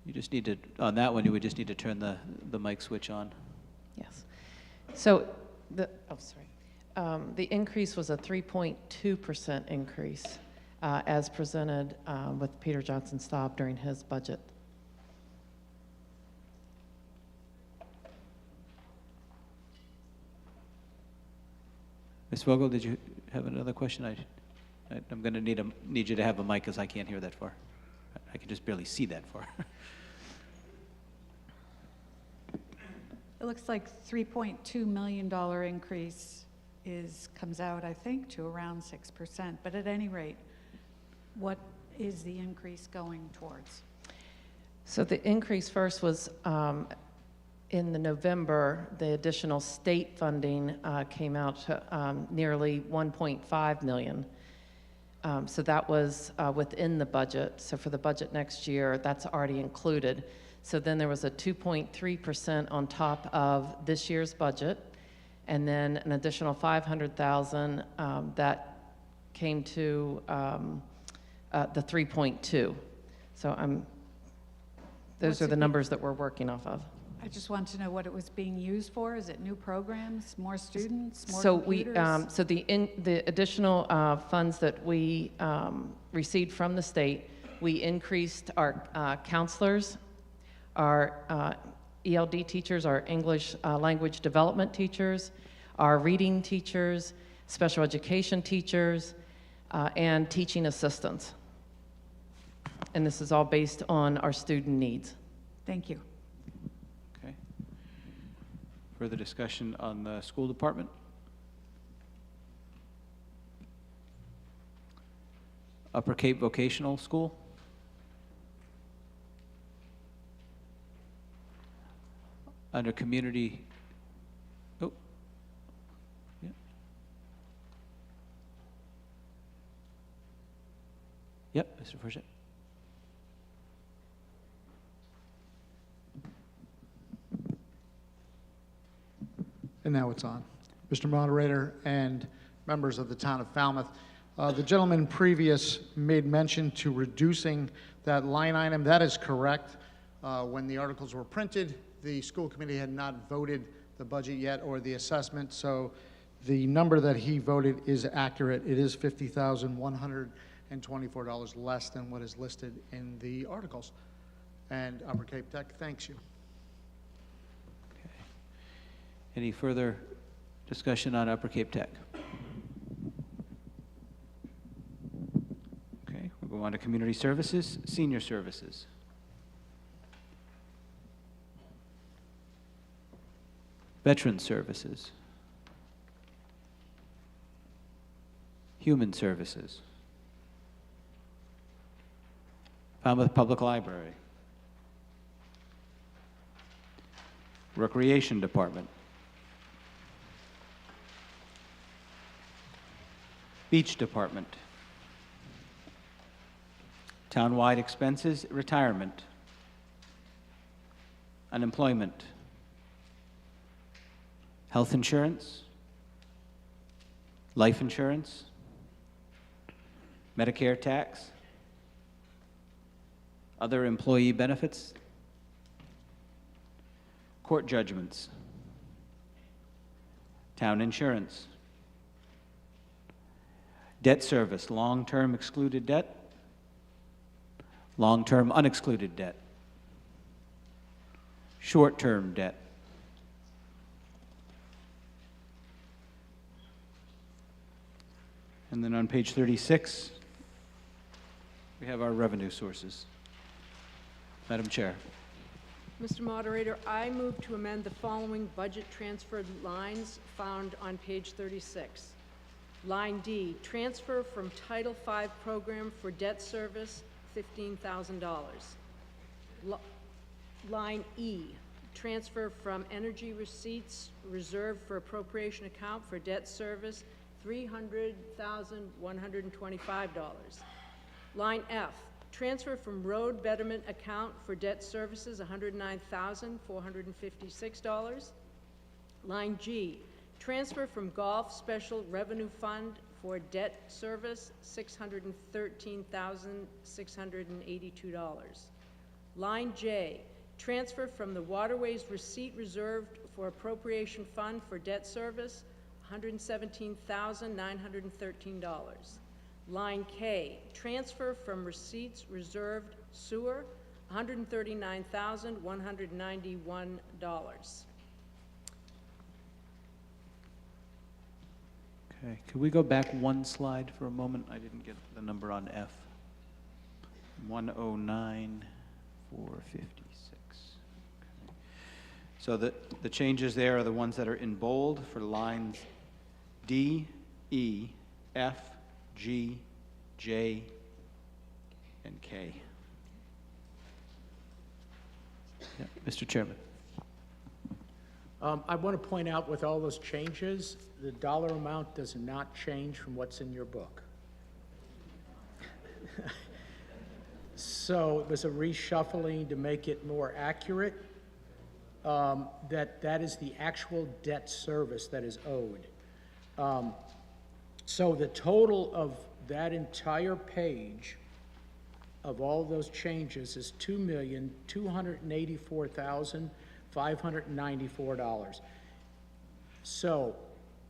You just need to, on that one, you would just need to turn the mic switch on. Yes. So the increase was a 3.2% increase as presented with Peter Johnson Staub during his budget. Ms. Vogel, did you have another question? I'm going to need you to have a mic because I can't hear that far. I can just barely see that far. It looks like $3.2 million increase comes out, I think, to around 6%. But at any rate, what is the increase going towards? So the increase first was in the November, the additional state funding came out to nearly 1.5 million. So that was within the budget. So for the budget next year, that's already included. So then there was a 2.3% on top of this year's budget, and then an additional 500,000 that came to the 3.2. So those are the numbers that we're working off of. I just want to know what it was being used for. Is it new programs, more students, more so computers? So the additional funds that we received from the state, we increased our counselors, our ELD teachers, our English language development teachers, our reading teachers, special education teachers, and teaching assistants. And this is all based on our student needs. Thank you. Okay. Further discussion on the school department? Upper Cape Vocational School? Under community, yeah. Yep, Mr. Forget. And now it's on. Mr. Moderator and members of the town of Falmouth, the gentleman previous made mention to reducing that line item. That is correct. When the articles were printed, the school committee had not voted the budget yet or the assessment, so the number that he voted is accurate. It is $50,124 less than what is listed in the articles. And Upper Cape Tech thanks you. Any further discussion on Upper Cape Tech? Okay, we'll go on to community services, senior services. Veteran services. Human services. Falmouth Public Library. Recreation Department. Beach Department. Townwide expenses, retirement. Unemployment. Health insurance. Life insurance. Medicare tax. Other employee benefits. Court judgments. Town insurance. Debt service, long-term excluded debt. Long-term unexcluded debt. Short-term debt. And then on page 36, we have our revenue sources. Madam Chair. Mr. Moderator, I move to amend the following budget transfer lines found on page 36. Line D, transfer from Title V program for debt service, $15,000. Line E, transfer from energy receipts reserved for appropriation account for debt service, $300,125. Line F, transfer from road betterment account for debt services, $109,456. Line G, transfer from golf special revenue fund for debt service, $613,682. Line J, transfer from the waterways receipt reserved for appropriation fund for debt service, $117,913. Line K, transfer from receipts reserved sewer, $139,191. Okay, could we go back one slide for a moment? I didn't get the number on F. 109,456. Okay. So the changes there are the ones that are in bold for lines D, E, F, G, J, and K. Yeah, Mr. Chairman. I want to point out with all those changes, the dollar amount does not change from what's in your book. So there's a reshuffling to make it more accurate, that is the actual debt service that is owed. So the total of that entire page of all those changes is $2,284,594. So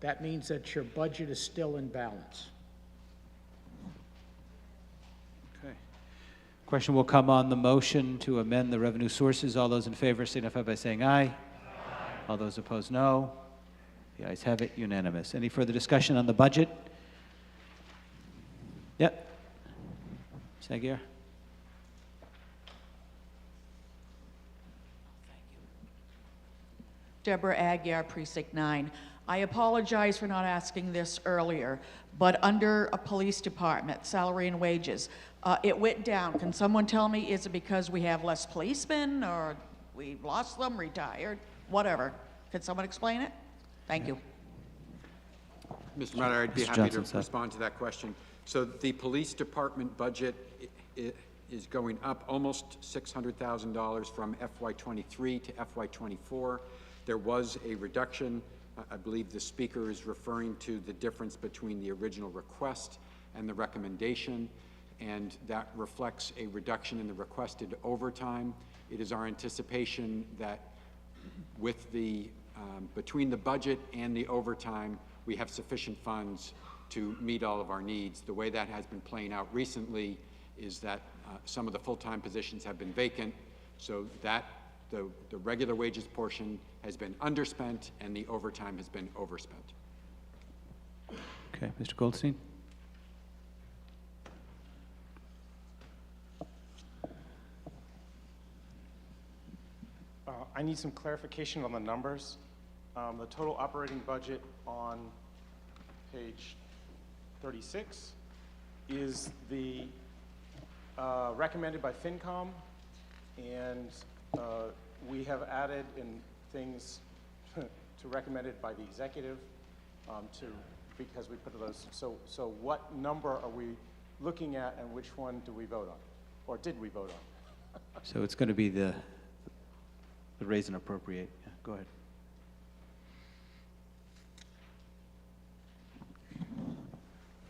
that means that your budget is still in balance. Okay. Question will come on the motion to amend the revenue sources. All those in favor signify by saying aye. Aye. All those opposed, no. The ayes have it, unanimous. Any further discussion on the budget? Yep. Ms. Aguirre. Deborah Aguirre, Precinct 9. I apologize for not asking this earlier, but under a police department, salary and wages, it went down. Can someone tell me, is it because we have less policemen, or we lost them, retired, whatever? Can someone explain it? Thank you. Mr. Moderator, I'd be Mr. happy Johnson, to sir. respond to that question. So the police department budget is going up almost $600,000 from FY23 to FY24. There was a reduction. I believe the speaker is referring to the difference between the original request and the recommendation, and that reflects a reduction in the requested overtime. It is our anticipation that with the between the budget and the overtime, we have sufficient funds to meet all of our needs. The way that has been playing out recently is that some of the full-time positions have been vacant, so that the regular wages portion has been underspent and the overtime has been overspent. Okay, Mr. Goldstein. I need some clarification on the numbers. The total operating budget on page 36 is the recommended by FinCom, and we have added in things to recommended by the executive because we put those. So what number are we looking at, and which one do we vote on, or did we vote on? So it's going to be the raise and appropriate. Yeah, go ahead.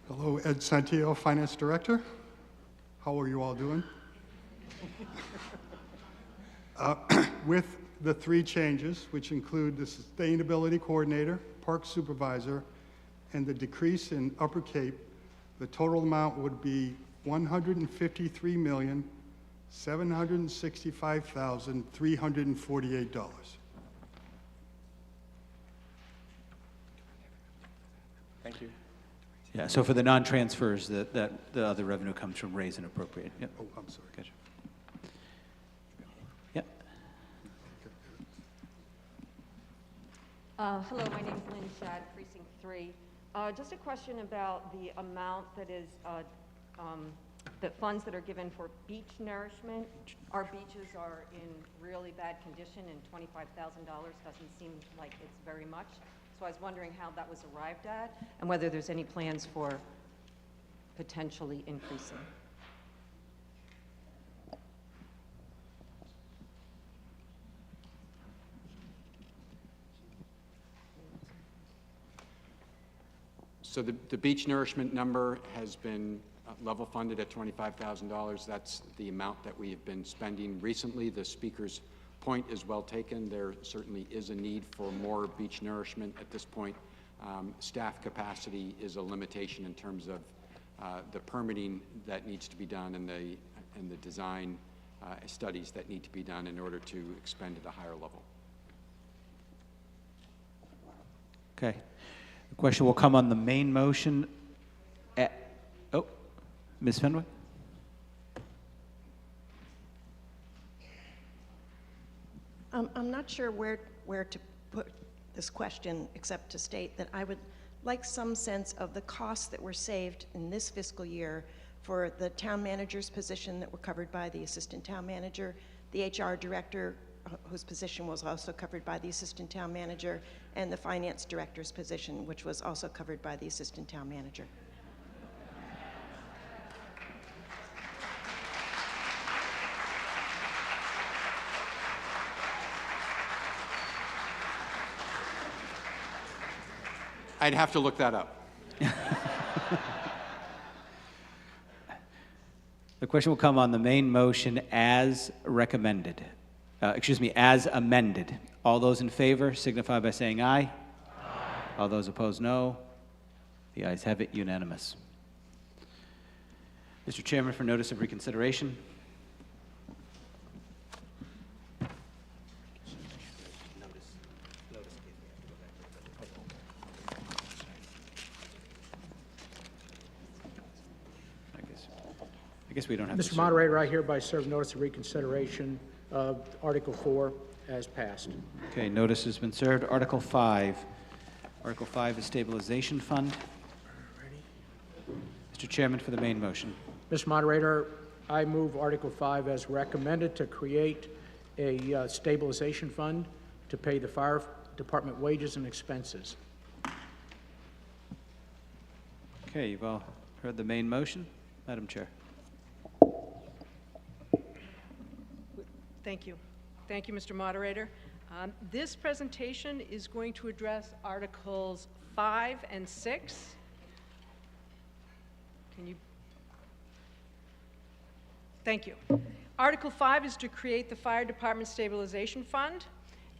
Hello, Ed Santillo, Finance Director. How are you all doing? With the 3 changes, which include the Sustainability Coordinator, Park Supervisor, and the decrease in Upper Cape, the total amount would be $153,765,348. Thank you. Yeah, so for the non-transfers, the other revenue comes from raise and appropriate. Yep. Oh, I'm sorry. Gotcha. Yep. Hello, my name is Lynn Shad, Precinct 3. Just a question about the amount that is, the funds that are given for beach nourishment. Our beaches are in really bad condition, and $25,000 doesn't seem like it's very much. So I was wondering how that was arrived at, and whether there's any plans for potentially increasing. So the beach nourishment number has been level funded at $25,000. That's the amount that we have been spending recently. The speaker's point is well taken. There certainly is a need for more beach nourishment at this point. Staff capacity is a limitation in terms of the permitting that needs to be done and the design studies that need to be done in order to expend at a higher level. Okay. The question will come on the main motion. Oh, Ms. Fenwick? I'm not sure where to put this question, except to state that I would like some sense of the costs that were saved in this fiscal year for the town manager's position that were covered by the assistant town manager, the HR director, whose position was also covered by the assistant town manager, and the finance director's position, which was also covered by the assistant town manager. I'd have to look that up. The question will come on the main motion as recommended. As amended. All those in favor signify by saying aye. Aye. All those opposed, no. The ayes have it, unanimous. Mr. Chairman, for notice of reconsideration. I guess we don't have to Mr. Moderator, I hereby serve notice of reconsideration of Article 4 as passed. Okay, notice has been served. Article 5. Article 5 is stabilization fund. Mr. Chairman, for the main motion. Mr. Moderator, I move Article 5 as recommended to create a stabilization fund to pay the fire department wages and expenses. Okay, you've all heard the main motion. Madam Chair. Thank you. Thank you, Mr. Moderator. This presentation is going to address Articles 5 and 6. Thank you. Article 5 is to create the Fire Department Stabilization Fund,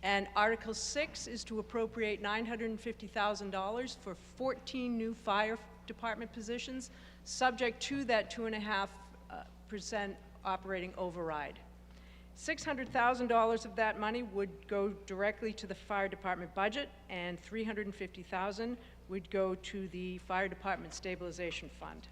and Article 6 is to appropriate $950,000 for 14 new fire department positions, subject to that 2.5% operating override. $600,000 of that money would go directly to the fire department budget, and $350,000 would go to the Fire Department Stabilization Fund.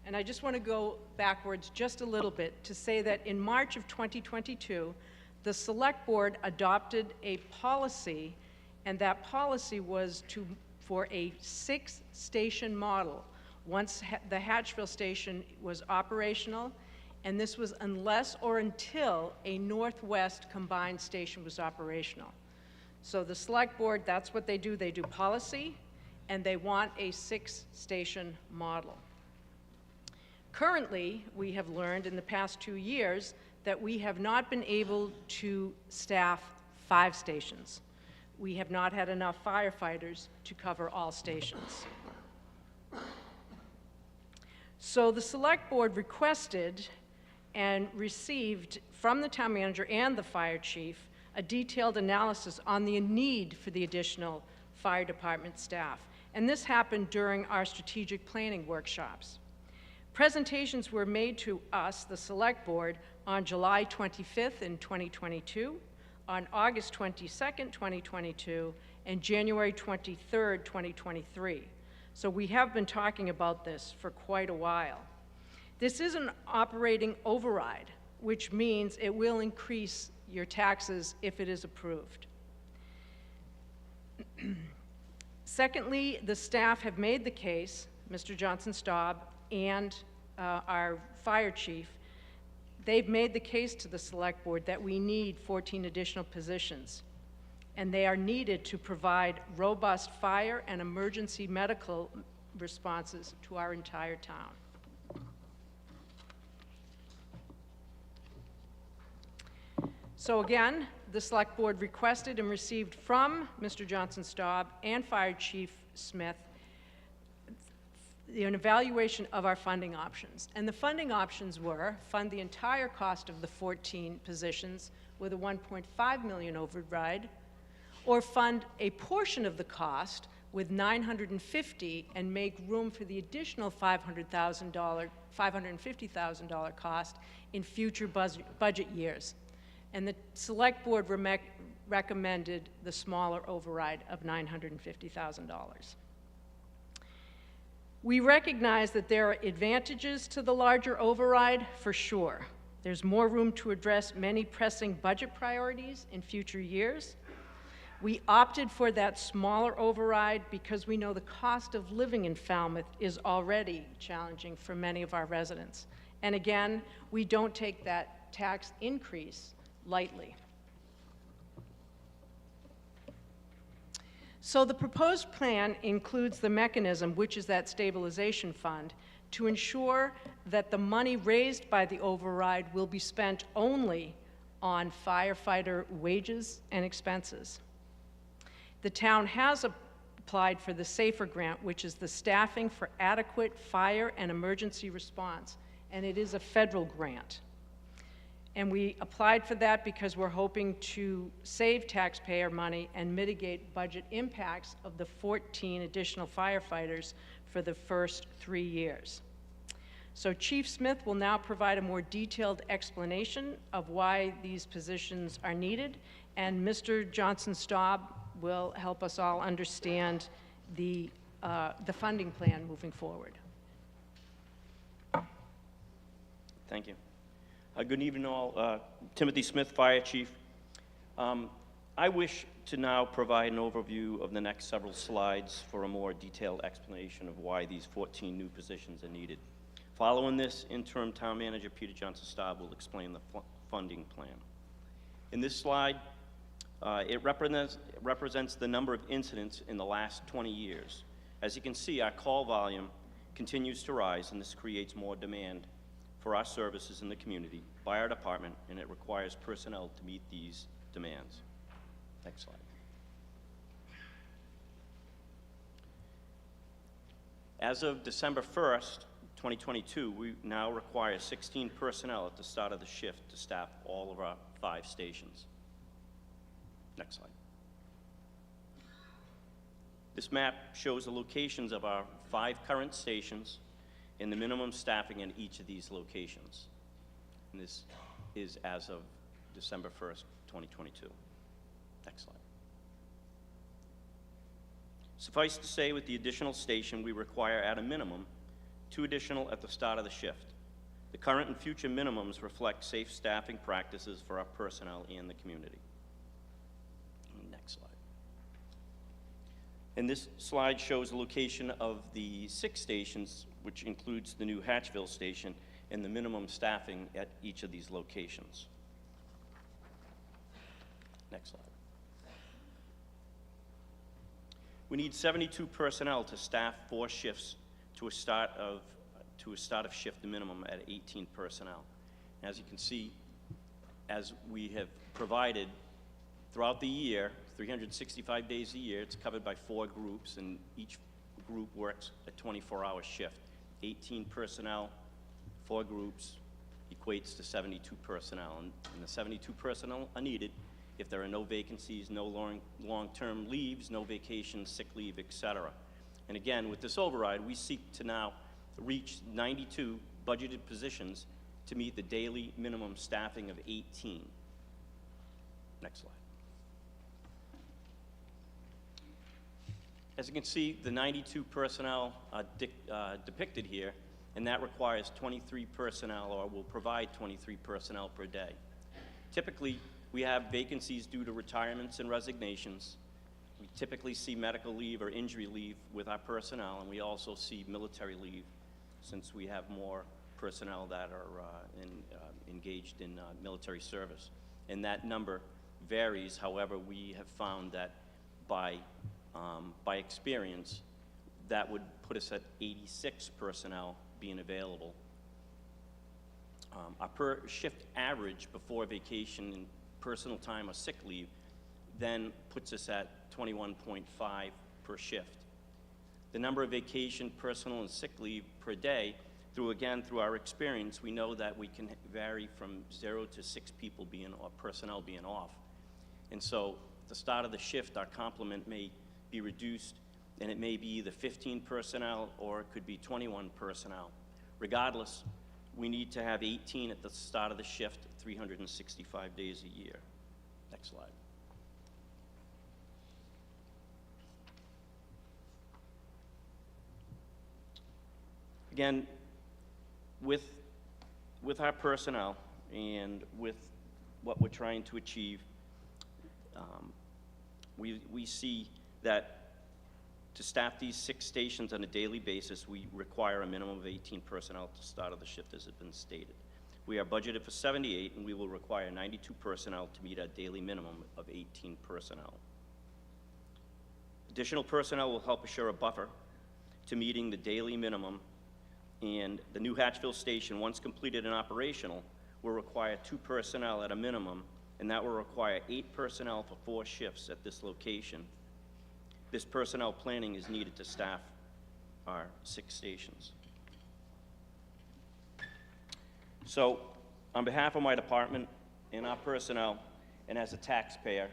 And I just want to go backwards just a little bit to say that in March of 2022, the Select Board adopted a policy, and that policy was for a 6-station model. Once the Hatchville station was operational, and this was unless or until a northwest combined station was operational. So the select board, that's what they do policy, and they want a 6-station model. Currently, we have learned in the past 2 years that we have not been able to staff 5 stations. We have not had enough firefighters to cover all stations. So the select board requested and received from the town manager and the fire chief a detailed analysis on the need for the additional fire department staff. And this happened during our strategic planning workshops. Presentations were made to us, the select board, on July 25th in 2022, on August 22nd, 2022, and January 23rd, 2023. So we have been talking about this for quite a while. This is an operating override, which means it will increase your taxes if it is approved. Secondly, the staff have made the case, Mr. Johnson Staub and our fire chief, they've made the case to the select board that we need 14 additional positions, and they are needed to provide robust fire and emergency medical responses to our entire town. So again, the select board requested and received from Mr. Johnson Staub and Fire Chief Smith an evaluation of our funding options. And the funding options were fund the entire cost of the 14 positions with a $1.5 million override, or fund a portion of the cost with $950 and make room for the additional $550,000 cost in future budget years. And the select board recommended the smaller override of $950,000. We recognize that there are advantages to the larger override, for sure. There's more room to address many pressing budget priorities in future years. We opted for that smaller override because we know the cost of living in Falmouth is already challenging for many of our residents. And again, we don't take that tax increase lightly. So the proposed plan includes the mechanism, which is that stabilization fund, to ensure that the money raised by the override will be spent only on firefighter wages and expenses. The town has applied for the SAFER grant, which is the Staffing for Adequate Fire and Emergency Response, and it is a federal grant. And we applied for that because we're hoping to save taxpayer money and mitigate budget impacts of the 14 additional firefighters for the first 3 years. So Chief Smith will now provide a more detailed explanation of why these positions are needed, and Mr. Johnson Staub will help us all understand the funding plan moving forward. Thank you. Good evening all. Timothy Smith, Fire Chief. I wish to now provide an overview of the next several slides for a more detailed explanation of why these 14 new positions are needed. Following this, Interim Town Manager Peter Johnson Staub will explain the funding plan. In this slide, it represents the number of incidents in the last 20 years. As you can see, our call volume continues to rise, and this creates more demand for our services in the community by our department, and it requires personnel to meet these demands. Next slide. As of December 1st, 2022, we now require 16 personnel at the start of the shift to staff all of our 5 stations. Next slide. This map shows the locations of our 5 current stations and the minimum staffing in each of these locations. And this is as of December 1st, 2022. Next slide. Suffice to say, with the additional station, we require at a minimum 2 additional at the start of the shift. The current and future minimums reflect safe staffing practices for our personnel and the community. Next slide. And this slide shows the location of the 6 stations, which includes the new Hatchville station, and the minimum staffing at each of these locations. Next slide. We need 72 personnel to staff 4 shifts to a start of shift minimum at 18 personnel. As you can see, as we have provided throughout the year, 365 days a year, it's covered by 4 groups, and each group works a 24-hour shift. 18 personnel, 4 groups, equates to 72 personnel, and the 72 personnel are needed if there are no vacancies, no long-term leaves, no vacations, sick leave, etc. And again, with this override, we seek to now reach 92 budgeted positions to meet the daily minimum staffing of 18. Next slide. As you can see, the 92 personnel are depicted here, and that requires 23 personnel, or will provide 23 personnel per day. Typically, we have vacancies due to retirements and resignations. We typically see medical leave or injury leave with our personnel, and we also see military leave, since we have more personnel that are engaged in military service. And that number varies. However, we have found that by experience, that would put us at 86 personnel being available. Our per shift average before vacation and personal time or sick leave then puts us at 21.5 per shift. The number of vacation, personal, and sick leave per day, through our experience, we know that we can vary from 0 to 6 people personnel being off. And so at the start of the shift, our complement may be reduced, and it may be either 15 personnel or it could be 21 personnel. Regardless, we need to have 18 at the start of the shift, 365 days a year. Next slide. Again, with our personnel and with what we're trying to achieve, we see that to staff these 6 stations on a daily basis, we require a minimum of 18 personnel at the start of the shift, as has been stated. We are budgeted for 78, and we will require 92 personnel to meet our daily minimum of 18 personnel. Additional personnel will help assure a buffer to meeting the daily minimum, and the new Hatchville station, once completed and operational, will require 2 personnel at a minimum, and that will require 8 personnel for 4 shifts at this location. This personnel planning is needed to staff our 6 stations. So, on behalf of my department and our personnel, and as a taxpayer,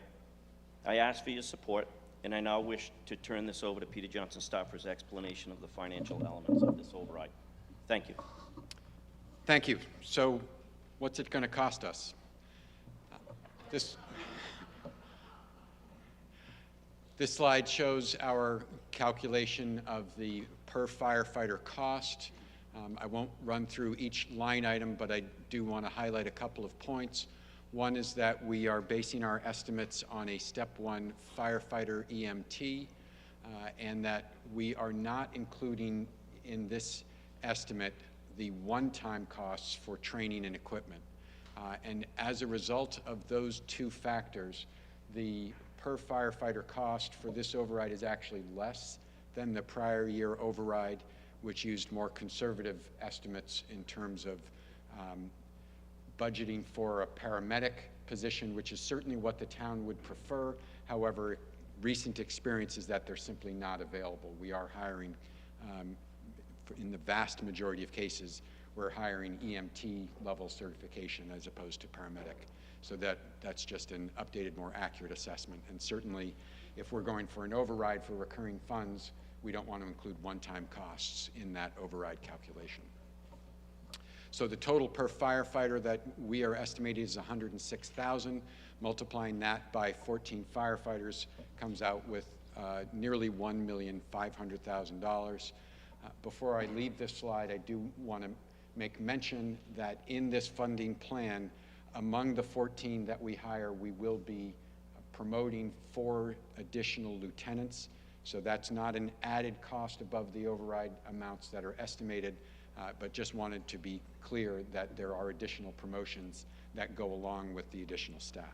I ask for your support, and I now wish to turn this over to Peter Johnson-Staub for his explanation of the financial elements of this override. Thank you. Thank you. So, what's it going to cost us? This slide shows our calculation of the per firefighter cost. I won't run through each line item, but I do want to highlight a couple of points. One is that we are basing our estimates on a step 1 firefighter EMT, and that we are not including in this estimate the one-time costs for training and equipment. And as a result of those 2 factors, the per firefighter cost for this override is actually less than the prior year override, which used more conservative estimates in terms of budgeting for a paramedic position, which is certainly what the town would prefer. However, recent experience is that they're simply not available. We are hiring, in the vast majority of cases, we're hiring EMT level certification as opposed to paramedic. So that's just an updated, more accurate assessment. And certainly, if we're going for an override for recurring funds, we don't want to include one-time costs in that override calculation. So the total per firefighter that we are estimating is $106,000. Multiplying that by 14 firefighters comes out with nearly $1,500,000. Before I leave this slide, I do want to make mention that in this funding plan, among the 14 that we hire, we will be promoting 4 additional lieutenants. So that's not an added cost above the override amounts that are estimated, but just wanted to be clear that there are additional promotions that go along with the additional staff.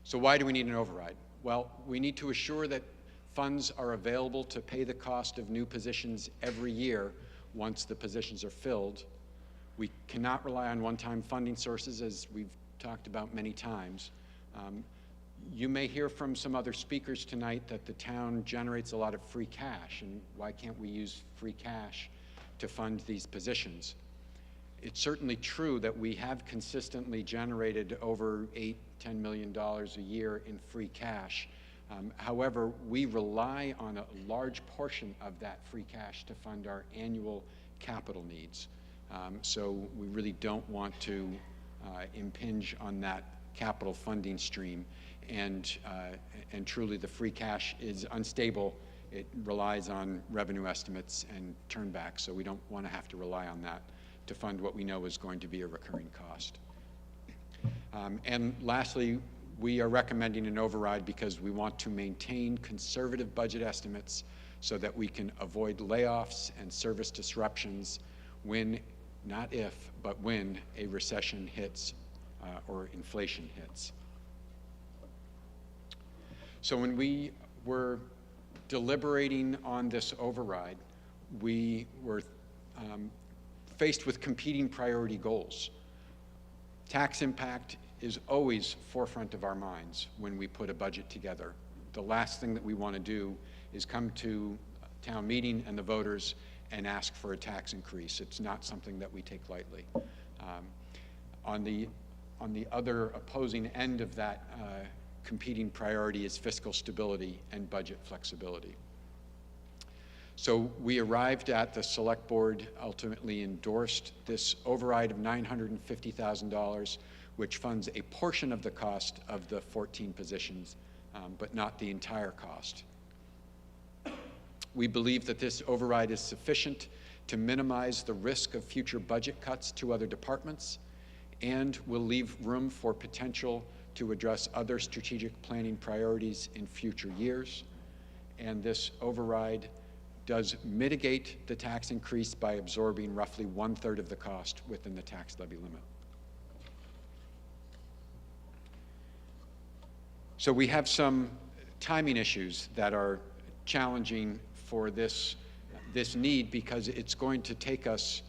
So why do we need an override? Well, we need to assure that funds are available to pay the cost of new positions every year once the positions are filled. We cannot rely on one-time funding sources, as we've talked about many times. You may hear from some other speakers tonight that the town generates a lot of free cash, and why can't we use free cash to fund these positions? It's certainly true that we have consistently generated over $8–10 million a year in free cash. However, we rely on a large portion of that free cash to fund our annual capital needs. So we really don't want to impinge on that capital funding stream. And truly, the free cash is unstable. It relies on revenue estimates and turnbacks, so we don't want to have to rely on that to fund what we know is going to be a recurring cost. And lastly, we are recommending an override because we want to maintain conservative budget estimates so that we can avoid layoffs and service disruptions when, not if, but when a recession hits or inflation hits. So when we were deliberating on this override, we were faced with competing priority goals. Tax impact is always forefront of our minds when we put a budget together. The last thing that we want to do is come to town meeting and the voters and ask for a tax increase. It's not something that we take lightly. On the other opposing end of that competing priority is fiscal stability and budget flexibility. So we arrived at the select board, ultimately endorsed this override of $950,000, which funds a portion of the cost of the 14 positions, but not the entire cost. We believe that this override is sufficient to minimize the risk of future budget cuts to other departments and will leave room for potential to address other strategic planning priorities in future years. And this override does mitigate the tax increase by absorbing roughly 1/3 of the cost within the tax levy limit. So we have some timing issues that are challenging for this need, because it's going to take us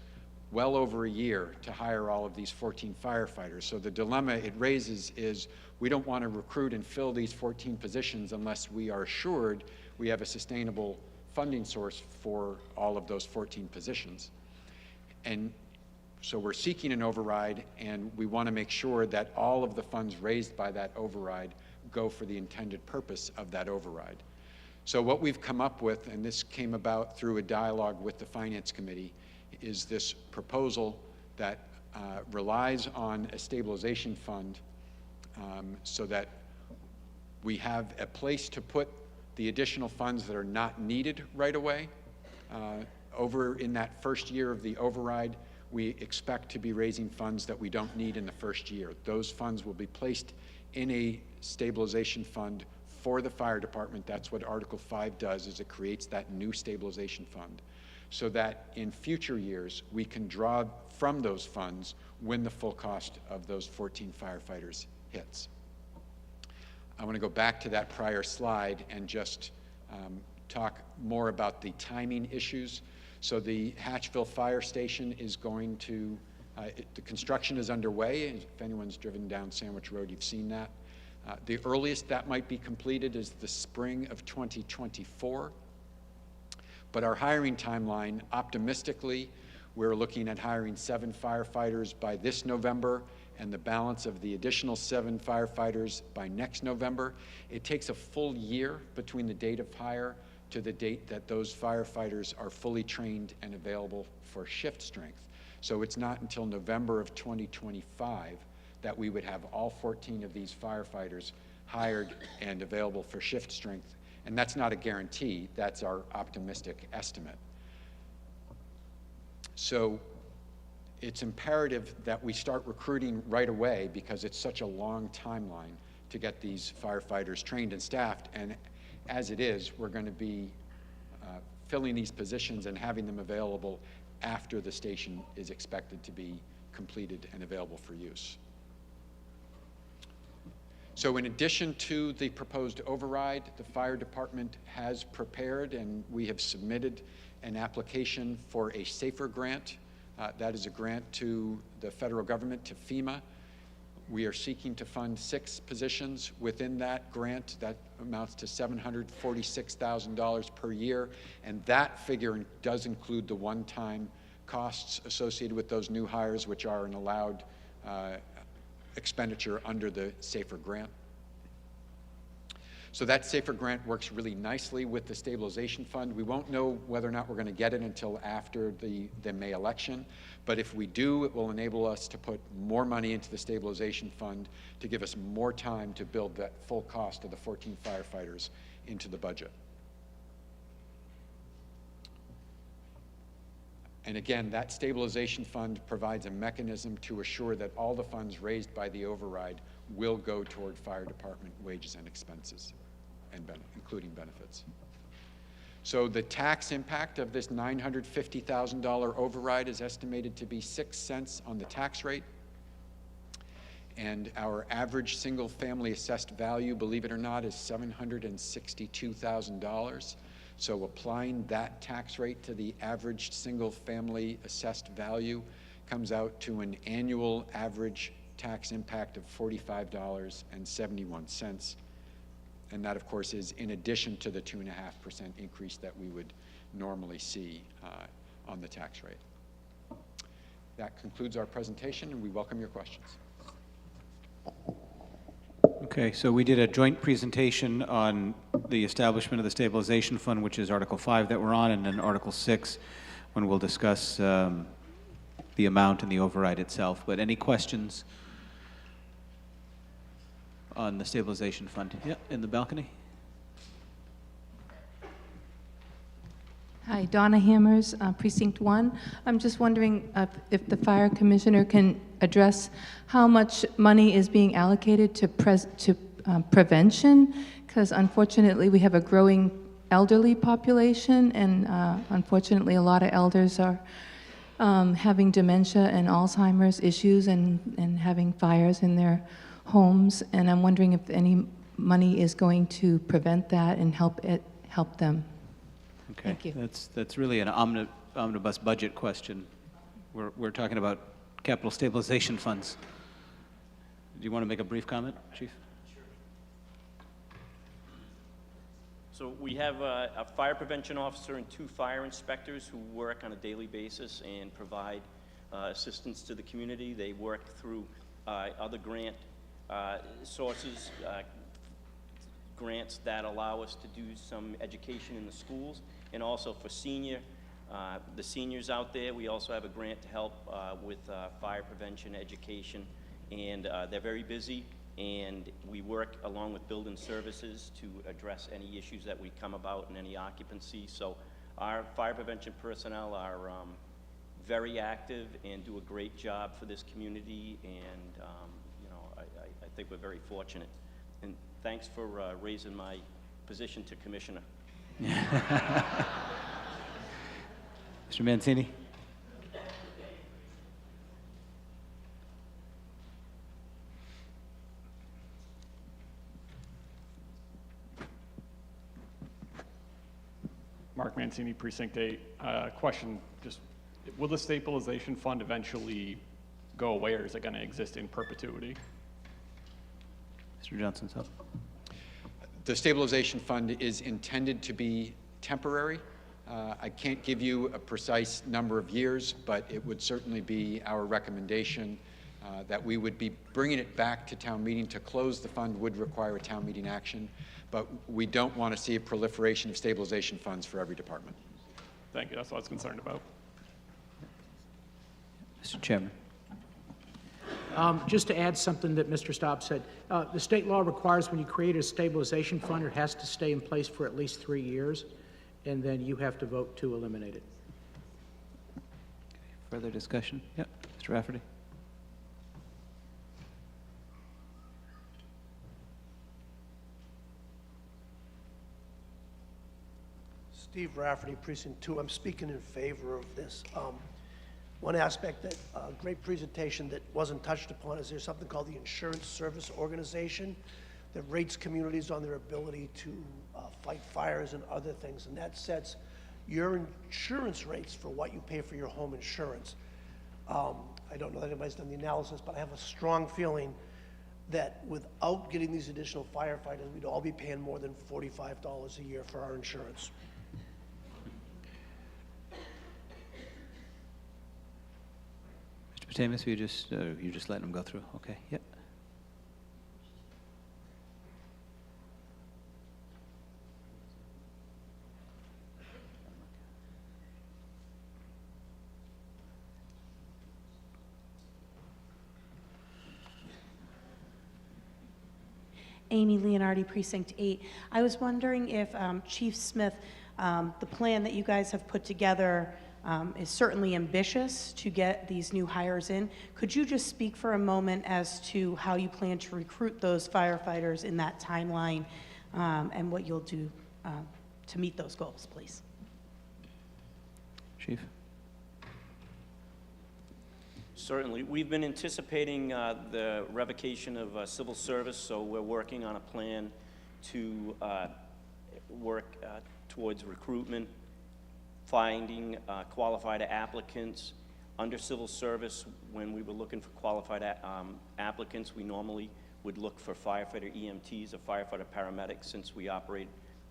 well over a year to hire all of these 14 firefighters. So the dilemma it raises is we don't want to recruit and fill these 14 positions unless we are assured we have a sustainable funding source for all of those 14 positions. And so we're seeking an override, and we want to make sure that all of the funds raised by that override go for the intended purpose of that override. So what we've come up with, and this came about through a dialogue with the Finance Committee, is this proposal that relies on a stabilization fund so that we have a place to put the additional funds that are not needed right away. Over in that first year of the override, we expect to be raising funds that we don't need in the first year. Those funds will be placed in a stabilization fund for the fire department. That's what Article 5 does, is it creates that new stabilization fund, so that in future years we can draw from those funds when the full cost of those 14 firefighters hits. I want to go back to that prior slide and just talk more about the timing issues. So the Hatchville Fire Station is going to, the construction is underway. If anyone's driven down Sandwich Road, you've seen that. The earliest that might be completed is the spring of 2024. But our hiring timeline, optimistically, we're looking at hiring 7 firefighters by this November and the balance of the additional 7 firefighters by next November. It takes a full year between the date of hire to the date that those firefighters are fully trained and available for shift strength. So it's not until November of 2025 that we would have all 14 of these firefighters hired and available for shift strength. And that's not a guarantee, that's our optimistic estimate. So it's imperative that we start recruiting right away, because it's such a long timeline to get these firefighters trained and staffed. And As it is, we're going to be filling these positions and having them available after the station is expected to be completed and available for use. So in addition to the proposed override, the fire department has prepared and we have submitted an application for a SAFER grant. That is a grant to the federal government, to FEMA. We are seeking to fund 6 positions within that grant. That amounts to $746,000 per year, and that figure does include the one-time costs associated with those new hires, which are an allowed expenditure under the SAFER grant. So that SAFER grant works really nicely with the stabilization fund. We won't know whether or not we're going to get it until after the May election, but if we do, it will enable us to put more money into the stabilization fund to give us more time to build that full cost of the 14 firefighters into the budget. And again, that stabilization fund provides a mechanism to assure that all the funds raised by the override will go toward fire department wages and expenses, and including benefits. So the tax impact of this $950,000 override is estimated to be 6 cents on the tax rate. And our average single-family assessed value, believe it or not, is $762,000. So applying that tax rate to the average single-family assessed value comes out to an annual average tax impact of $45.71. And that, of course, is in addition to the 2.5% increase that we would normally see on the tax rate. That concludes our presentation, and we welcome your questions. Okay, so we did a joint presentation on the establishment of the stabilization fund, which is Article 5 that we're on, and then Article 6, when we'll discuss the amount and the override itself. But any questions on the stabilization fund? Yeah, in the balcony. Hi, Donna Hammers, Precinct 1. I'm just wondering if the fire commissioner can address how much money is being allocated to prevention, because unfortunately we have a growing elderly population, and unfortunately a lot of elders are having dementia and Alzheimer's issues and having fires in their homes, and I'm wondering if any money is going to prevent that and help them. Okay. Thank you. That's really an omnibus budget question. We're talking about capital stabilization funds. Do you want to make a brief comment, Chief? So we have a fire prevention officer and 2 fire inspectors who work on a daily basis and provide assistance to the community. They work through other grant sources, grants that allow us to do some education in the schools, and also for the seniors out there, we also have a grant to help with fire prevention education, and they're very busy, and we work along with building services to address any issues that we come about in any occupancy. So our fire prevention personnel are very active and do a great job for this community, and I think we're very fortunate. And thanks for raising my position to Commissioner. Mr. Mancini? Mark Mancini, Precinct 8. Question, just, will the stabilization fund eventually go away, or is it going to exist in perpetuity? Mr. Johnson, so. The stabilization fund is intended to be temporary. I can't give you a precise number of years, but it would certainly be our recommendation that we would be bringing it back to town meeting. To close the fund would require a town meeting action, but we don't want to see a proliferation of stabilization funds for every department. Thank you. That's what I was concerned about. Mr. Chairman. Just to add something that Mr. Staub said, the state law requires when you create a stabilization fund, it has to stay in place for at least 3 years, and then you have to vote to eliminate it. Further discussion? Yep. Mr. Rafferty? Steve Rafferty, Precinct 2. I'm speaking in favor of this. One aspect that, great presentation that wasn't touched upon is there's something called the Insurance Service Organization that rates communities on their ability to fight fires and other things, and that sets your insurance rates for what you pay for your home insurance. I don't know that anybody's done the analysis, but I have a strong feeling that without getting these additional firefighters, we'd all be paying more than $45 a year for our insurance. Mr. Patamas, you just letting them go through? Okay, yep. Amy Leonardi, Precinct 8. I was wondering if Chief Smith, the plan that you guys have put together is certainly ambitious to get these new hires in. Could you just speak for a moment as to how you plan to recruit those firefighters in that timeline and what you'll do to meet those goals, please? Chief? Certainly. We've been anticipating the revocation of civil service, so we're working on a plan to work towards recruitment, finding qualified applicants. Under civil service, when we were looking for qualified applicants, we normally would look for firefighter EMTs or firefighter paramedics, since we operate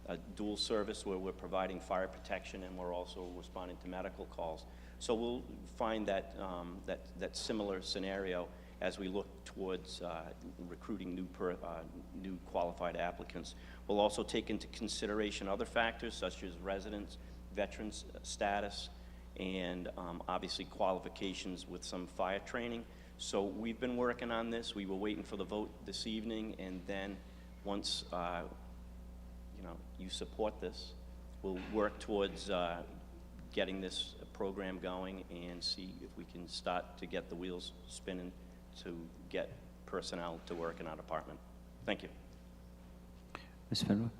a dual service where we're providing fire protection and we're also responding to medical calls. So we'll find that, that similar scenario as we look towards recruiting new qualified applicants. We'll also take into consideration other factors such as residence, veterans status, and obviously qualifications with some fire training. So we've been working on this. We were waiting for the vote this evening, and then once you support this, we'll work towards getting this program going and see if we can start to get the wheels spinning to get personnel to work in our department. Thank you. Ms. Fenwick?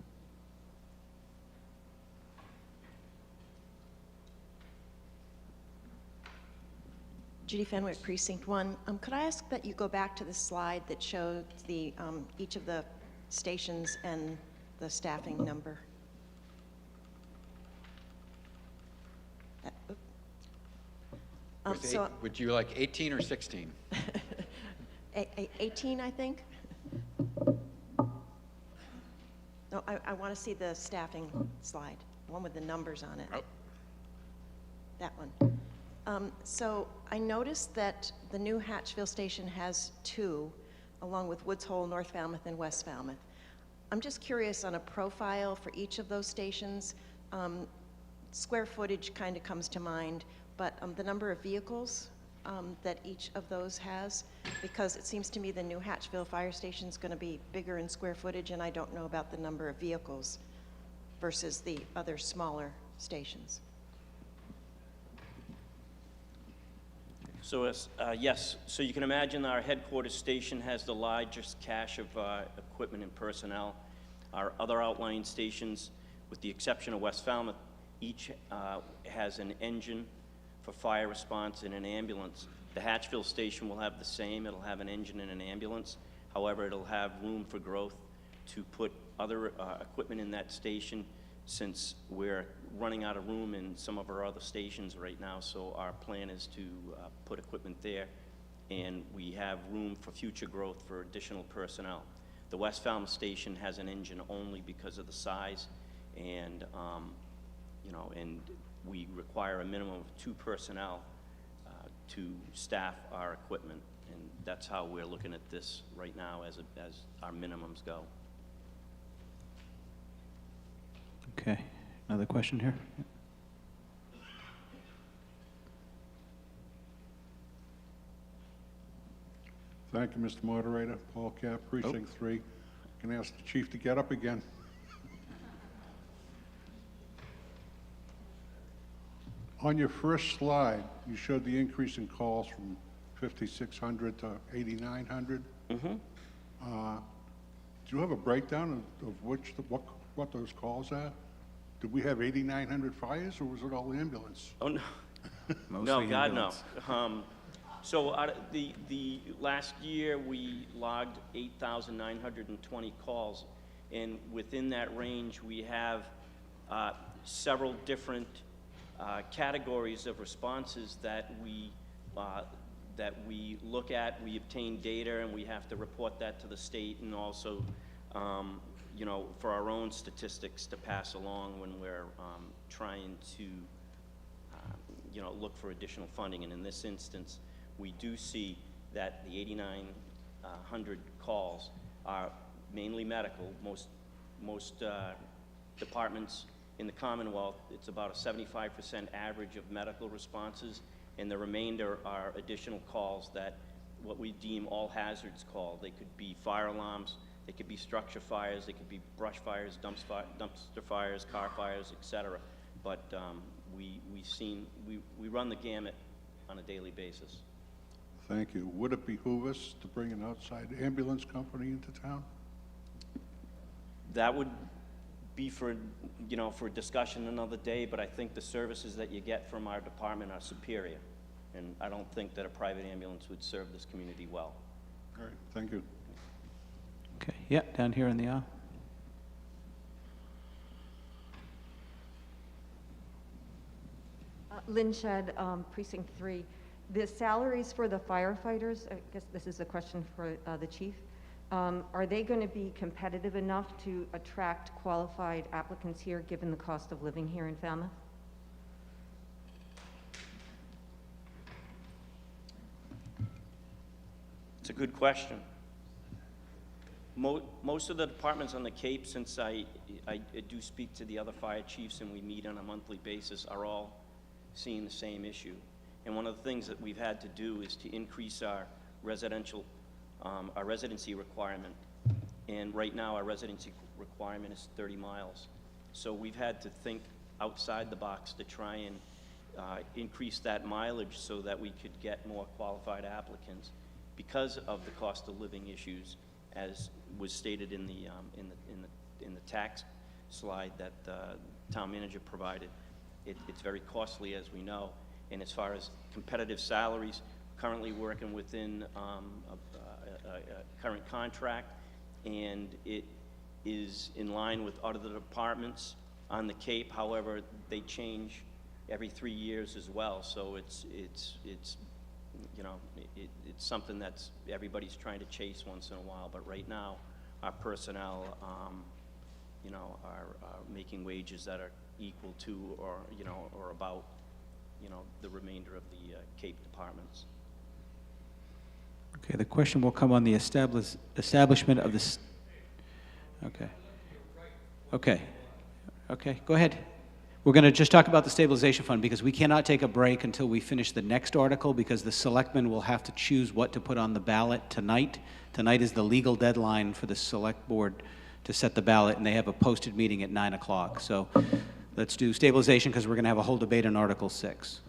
Judy Fenwick, Precinct 1. Could I ask that you go back to the slide that showed the each of the stations and the staffing number? Would you like 18 or 16? 18, I think. No, I want to see the staffing slide, the one with the numbers on it. Oh. That one. So I noticed that the new Hatchville station has 2, along with Woods Hole, North Falmouth, and West Falmouth. I'm just curious on a profile for each of those stations. Square footage kind of comes to mind, but the number of vehicles that each of those has, because it seems to me the new Hatchville fire station is going to be bigger in square footage, and I don't know about the number of vehicles versus the other smaller stations. So yes, so you can imagine our headquarters station has the largest cache of equipment and personnel. Our other outlying stations, with the exception of West Falmouth, each has an engine for fire response and an ambulance. The Hatchville station will have the same. It'll have an engine and an ambulance. However, it'll have room for growth to put other equipment in that station, since we're running out of room in some of our other stations right now. So our plan is to put equipment there, and we have room for future growth for additional personnel. The West Falmouth station has an engine only because of the size, and and we require a minimum of 2 personnel to staff our equipment, and that's how we're looking at this right now as our minimums go. Okay, another question here? Thank you, Mr. Moderator. Paul Cap, Precinct 3. Can I ask the chief to get up again? On your first slide, you showed the increase in calls from 5,600 to 8,900. Mm-hmm. Do you have a breakdown of what those calls are? Did we have 8,900 fires, or was it all ambulance? Oh, no. Mostly No, God, no. ambulance. So out of the last year, we logged 8,920 calls, and within that range, we have several different categories of responses that we look at. We obtain data, and we have to report that to the state, and also, you know, for our own statistics to pass along when we're trying to, you know, look for additional funding. And in this instance, we do see that the 8,900 calls are mainly medical. Most departments in the Commonwealth, it's about a 75% average of medical responses, and the remainder are additional calls that what we deem all hazards call. They could be fire alarms, they could be structure fires, they could be brush fires, dumpster fires, car fires, etc. But we run the gamut on a daily basis. Thank you. Would it behoove us to bring an outside ambulance company into town? That would be for, you know, for discussion another day, but I think the services that you get from our department are superior, and I don't think that a private ambulance would serve this community well. All right, thank you. Okay, yeah, down here in the aisle. Lynn Shedd, Precinct 3. The salaries for the firefighters, I guess this is a question for the chief, are they going to be competitive enough to attract qualified applicants here, given the cost of living here in Falmouth? It's a good question. Most of the departments on the Cape, since I do speak to the other fire chiefs and we meet on a monthly basis, are all seeing the same issue. And one of the things that we've had to do is to increase our residency requirement. And right now, our residency requirement is 30 miles. So we've had to think outside the box to try and increase that mileage so that we could get more qualified applicants because of the cost of living issues, as was stated in the tax slide that the town manager provided. It's very costly, as we know. And as far as competitive salaries, currently working within a current contract, and it is in line with other departments on the Cape. However, they change every 3 years as well. So it's you know, it's something that's everybody's trying to chase once in a while. But right now, our personnel, you know, are making wages that are equal to, or you know, or about, you know, the remainder of the Cape departments. Okay, the question will come on the establishment of this. Okay. Okay, go ahead. We're going to just talk about the stabilization fund because we cannot take a break until we finish the next article, because the selectmen will have to choose what to put on the ballot tonight. Tonight is the legal deadline for the select board to set the ballot, and they have a posted meeting at 9 o'clock. So let's do stabilization because we're going to have a whole debate on Article 6.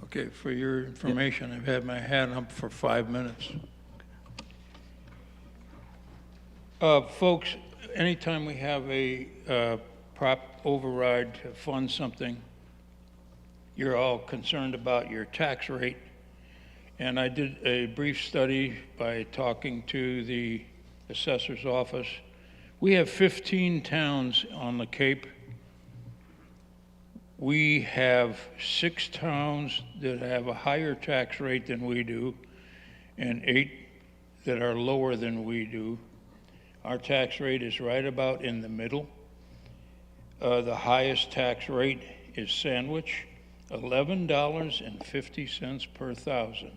Okay, for your information, I've had my hand up for 5 minutes. Folks, anytime we have a prop override to fund something, you're all concerned about your tax rate. And I did a brief study by talking to the assessor's office. We have 15 towns on the Cape. We have 6 towns that have a higher tax rate than we do, and 8 that are lower than we do. Our tax rate is right about in the middle. The highest tax rate is Sandwich, $11.50 per thousand.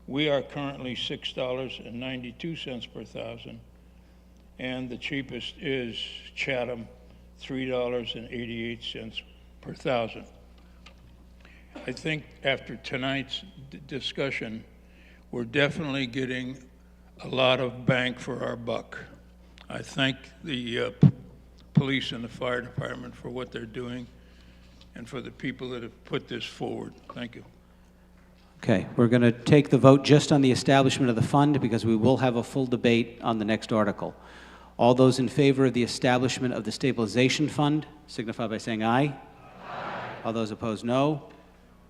We are currently $6.92 per thousand, and the cheapest is Chatham, $3.88 per thousand. I think after tonight's discussion, we're definitely getting a lot of bang for our buck. I thank the police and the fire department for what they're doing and for the people that have put this forward. Thank you. Okay, we're going to take the vote just on the establishment of the fund because we will have a full debate on the next article. All those in favor of the establishment of the stabilization fund signify by saying aye. All those opposed, no.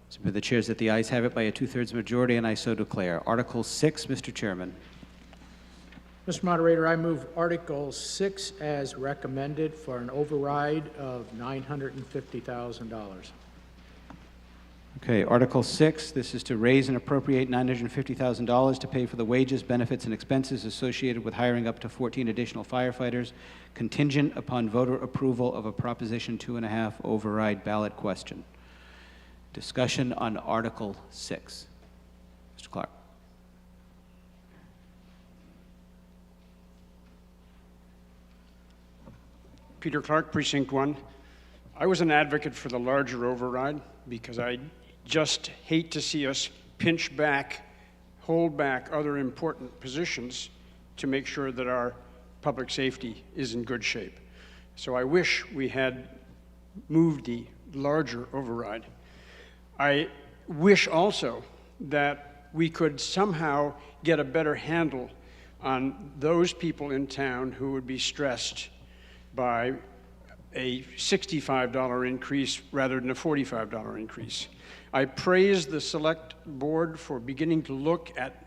So the chairs that the ayes have it by a 2/3 majority, and I so declare. Article 6, Mr. Chairman. Mr. Moderator, I move Article 6 as recommended for an override of $950,000. Okay, Article 6, this is to raise and appropriate $950,000 to pay for the wages, benefits, and expenses associated with hiring up to 14 additional firefighters, contingent upon voter approval of a Proposition 2.5 override ballot question. Discussion on Article 6. Mr. Clark. Peter Clark, Precinct 1. I was an advocate for the larger override because I just hate to see us pinch back, hold back other important positions to make sure that our public safety is in good shape. So I wish we had moved the larger override. I wish also that we could somehow get a better handle on those people in town who would be stressed by a $65 increase rather than a $45 increase. I praise the Select Board for beginning to look at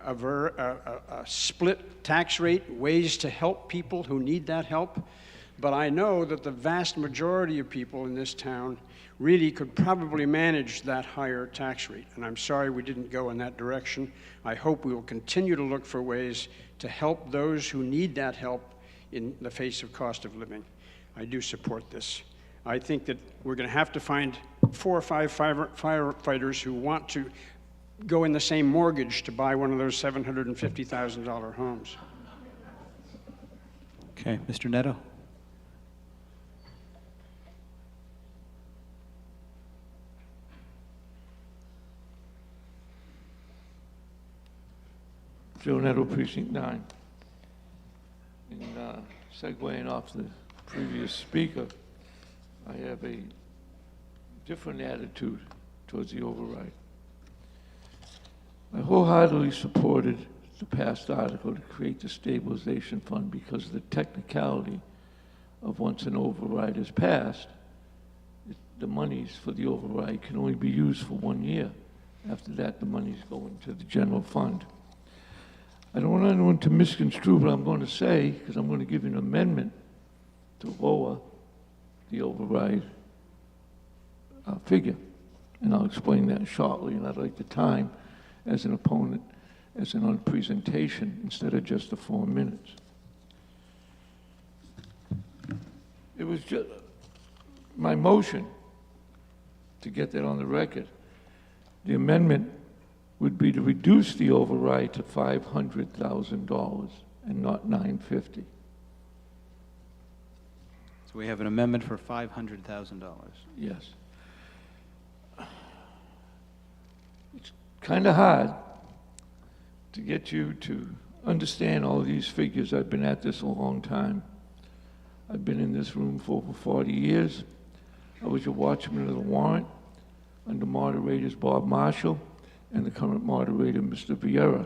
a split tax rate, ways to help people who need that help, but I know that the vast majority of people in this town really could probably manage that higher tax rate, and I'm sorry we didn't go in that direction. I hope we will continue to look for ways to help those who need that help in the face of cost of living. I do support this. I think that we're going to have to find 4 or 5 firefighters who want to go in the same mortgage to buy one of those $750,000 homes. Okay, Mr. Neto. Joe Neto, Precinct 9. In segueing off the previous speaker, I have a different attitude towards the override. I wholeheartedly supported the past article to create the stabilization fund because of the technicality of once an override is passed, the monies for the override can only be used for 1 year. After that, the monies go into the general fund. I don't want anyone to misconstrue what I'm going to say, because I'm going to give you an amendment to lower the override figure. And I'll explain that shortly, and I'd like the time as an opponent, as an on presentation, instead of just the 4 minutes. It was just my motion to get that on the record. The amendment would be to reduce the override to $500,000 and not $950,000. So we have an amendment for $500,000. Yes. It's kind of hard to get you to understand all these figures. I've been at this a long time. I've been in this room for over 40 years. I was a watchman of the warrant under moderators Bob Marshall and the current moderator, Mr. Vieira,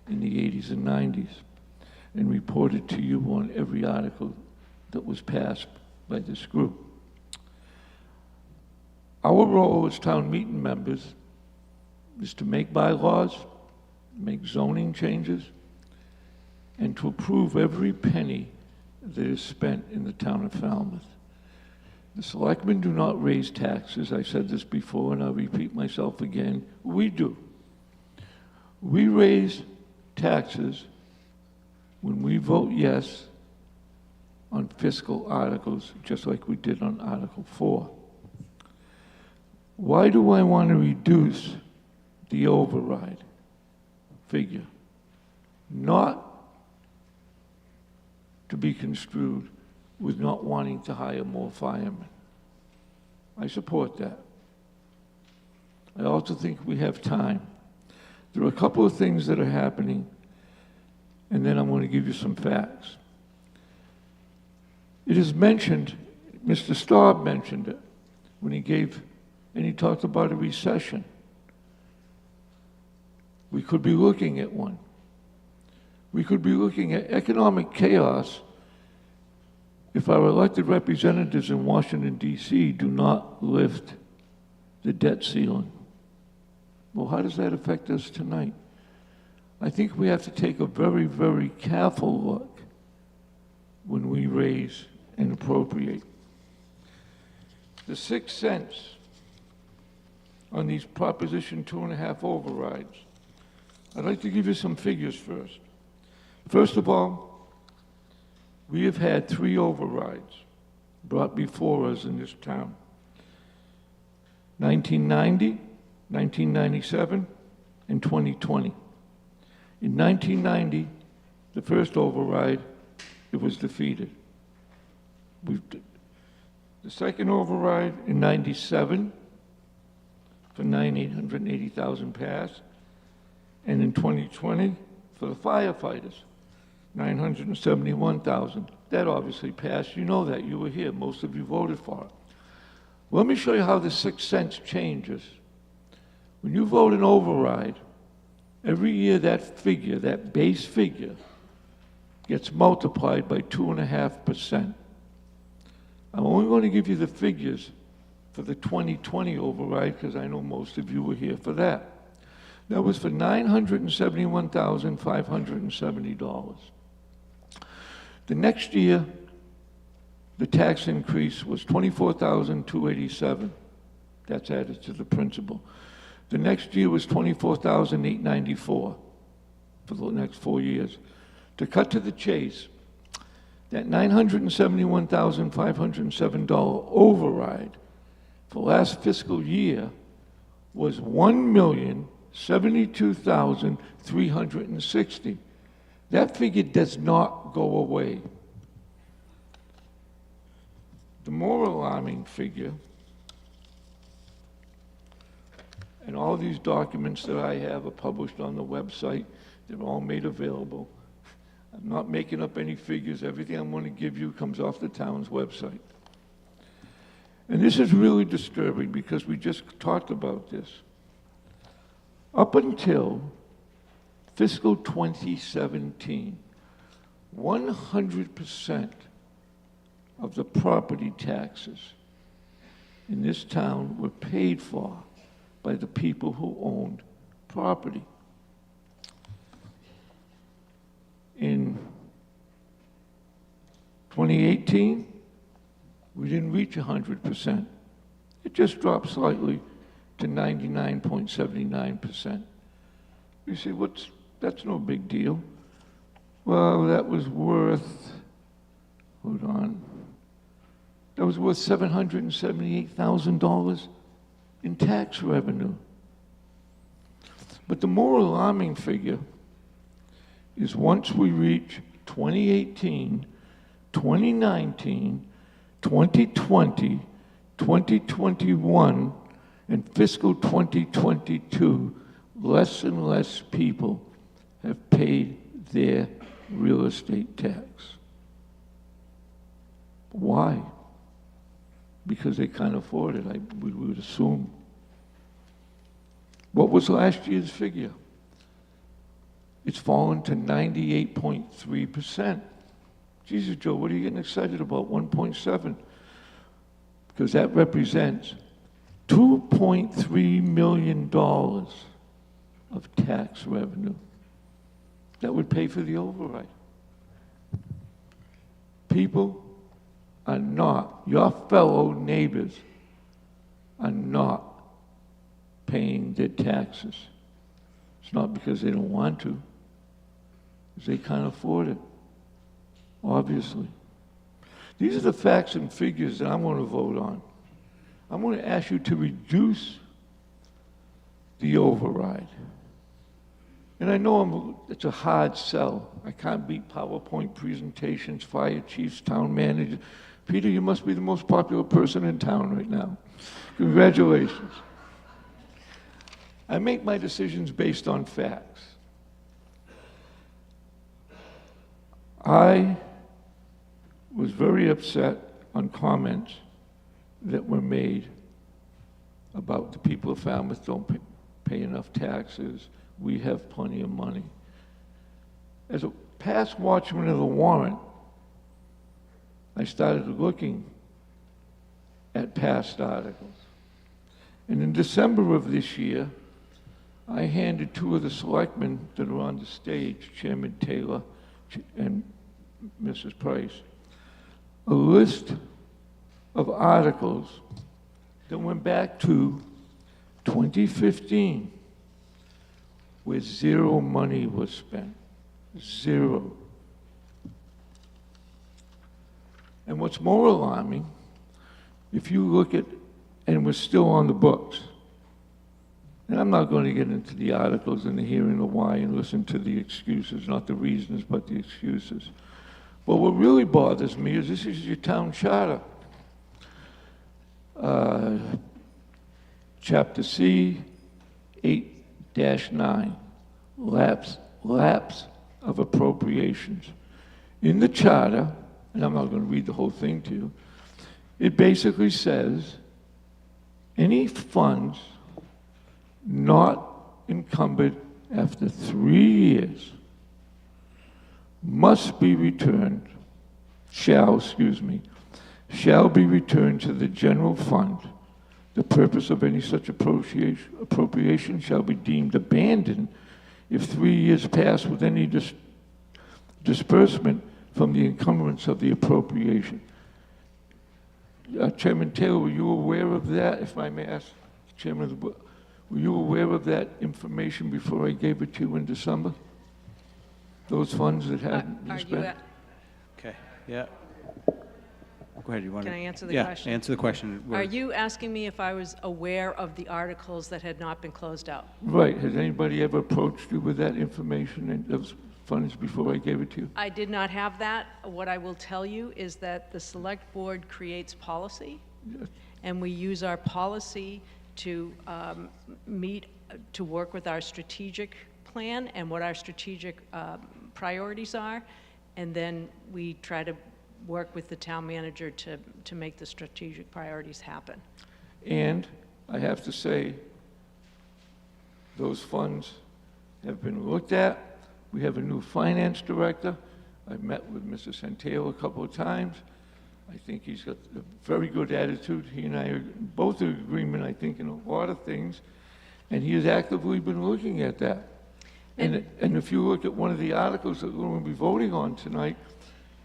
in the 80s and 90s, and reported to you on every article that was passed by this group. Our role as town meeting members is to make bylaws, make zoning changes, and to approve every penny that is spent in the town of Falmouth. The selectmen do not raise taxes. I said this before, and I'll repeat myself again. We do. We raise taxes when we vote yes on fiscal articles, just like we did on Article 4. Why do I want to reduce the override figure? Not to be construed with not wanting to hire more firemen. I support that. I also think we have time. There are a couple of things that are happening, and then I'm going to give you some facts. It is mentioned, Mr. Staub mentioned it, when he talked about a recession. We could be looking at one. We could be looking at economic chaos if our elected representatives in Washington, D.C. do not lift the debt ceiling, well, how does that affect us tonight? I think we have to take a very, very careful look when we raise and appropriate. The 6 cents on these Proposition 2.5 overrides, I'd like to give you some figures first. First of all, we have had 3 overrides brought before us in this town. 1990, 1997, and 2020. In 1990, the first override, it was defeated. The second override in 97 for $980,000 passed, and in 2020 for the firefighters, $971,000. That obviously passed. You know that. You were here. Most of you voted for it. Let me show you how the 6 cents changes. When you vote an override, every year that figure, that base figure, gets multiplied by 2.5%. I'm only going to give you the figures for the 2020 override because I know most of you were here for that. That was for $971,570. The next year, the tax increase was $24,287. That's added to the principal. The next year was $24,894 for the next 4 years. To cut to the chase, that $971,507 override for last fiscal year was $1,072,360. That figure does not go away. The more alarming figure, and all these documents that I have are published on the website, they're all made available. I'm not making up any figures. Everything I'm going to give you comes off the town's website. And this is really disturbing because we just talked about this. Up until fiscal 2017, 100% of the property taxes in this town were paid for by the people who owned property. In 2018, we didn't reach 100%. It just dropped slightly to 99.79%. You say, that's no big deal. Well, that was worth, hold on, that was worth $778,000 in tax revenue. But the more alarming figure is once we reach 2018, 2019, 2020, 2021, and fiscal 2022, less and less people have paid their real estate tax. Why? Because they can't afford it, we would assume. What was last year's figure? It's fallen to 98.3%. Jesus, Joe, what are you getting excited about? 1.7. Because that represents $2.3 million of tax revenue that would pay for the override. People are not, your fellow neighbors are not paying their taxes. It's not because they don't want to, because they can't afford it, obviously. These are the facts and figures that I'm going to vote on. I'm going to ask you to reduce the override. And I know it's a hard sell. I can't beat PowerPoint presentations, fire chiefs, town managers. Peter, you must be the most popular person in town right now. Congratulations. I make my decisions based on facts. I was very upset on comments that were made about the people of Falmouth don't pay enough taxes. We have plenty of money. As a past watchman of the warrant, I started looking at past articles. And in December of this year, I handed two of the selectmen that are on the stage, Chairman Taylor and Mrs. Price, a list of articles that went back to 2015, where zero money was spent. Zero. And what's more alarming, if you look at, and we're still on the books, and I'm not going to get into the articles and the hearing of why and listen to the excuses, not the reasons, but the excuses. But what really bothers me is this is your town charter. Chapter C, 8-9, lapse of appropriations. In the charter, and I'm not going to read the whole thing to you, it basically says any funds not encumbered after 3 years must be returned, shall be returned to the general fund. The purpose of any such appropriation shall be deemed abandoned if 3 years pass with any disbursement from the encumbrance of the appropriation. Chairman Taylor, were you aware of that, if I may ask, Chairman of the Board? Were you aware of that information before I gave it to you in December? Those funds that hadn't been spent? Okay, yeah. Go ahead, you want to? Can I answer the yeah, question? Answer the question. Are you asking me if I was aware of the articles that had not been closed out? Right. Has anybody ever approached you with that information and those funds before I gave it to you? I did not have that. What I will tell you is that the Select Board creates policy, and we use our policy to to work with our strategic plan and what our strategic priorities are, and then we try to work with the town manager to make the strategic priorities happen. And I have to say, those funds have been looked at. We have a new finance director. I've met with Mr. Santillo a couple of times. I think he's got a very good attitude. He and I are both in agreement, I think, in a lot of things. And he has actively been looking at that. And if you look at one of the articles that we're going to be voting on tonight,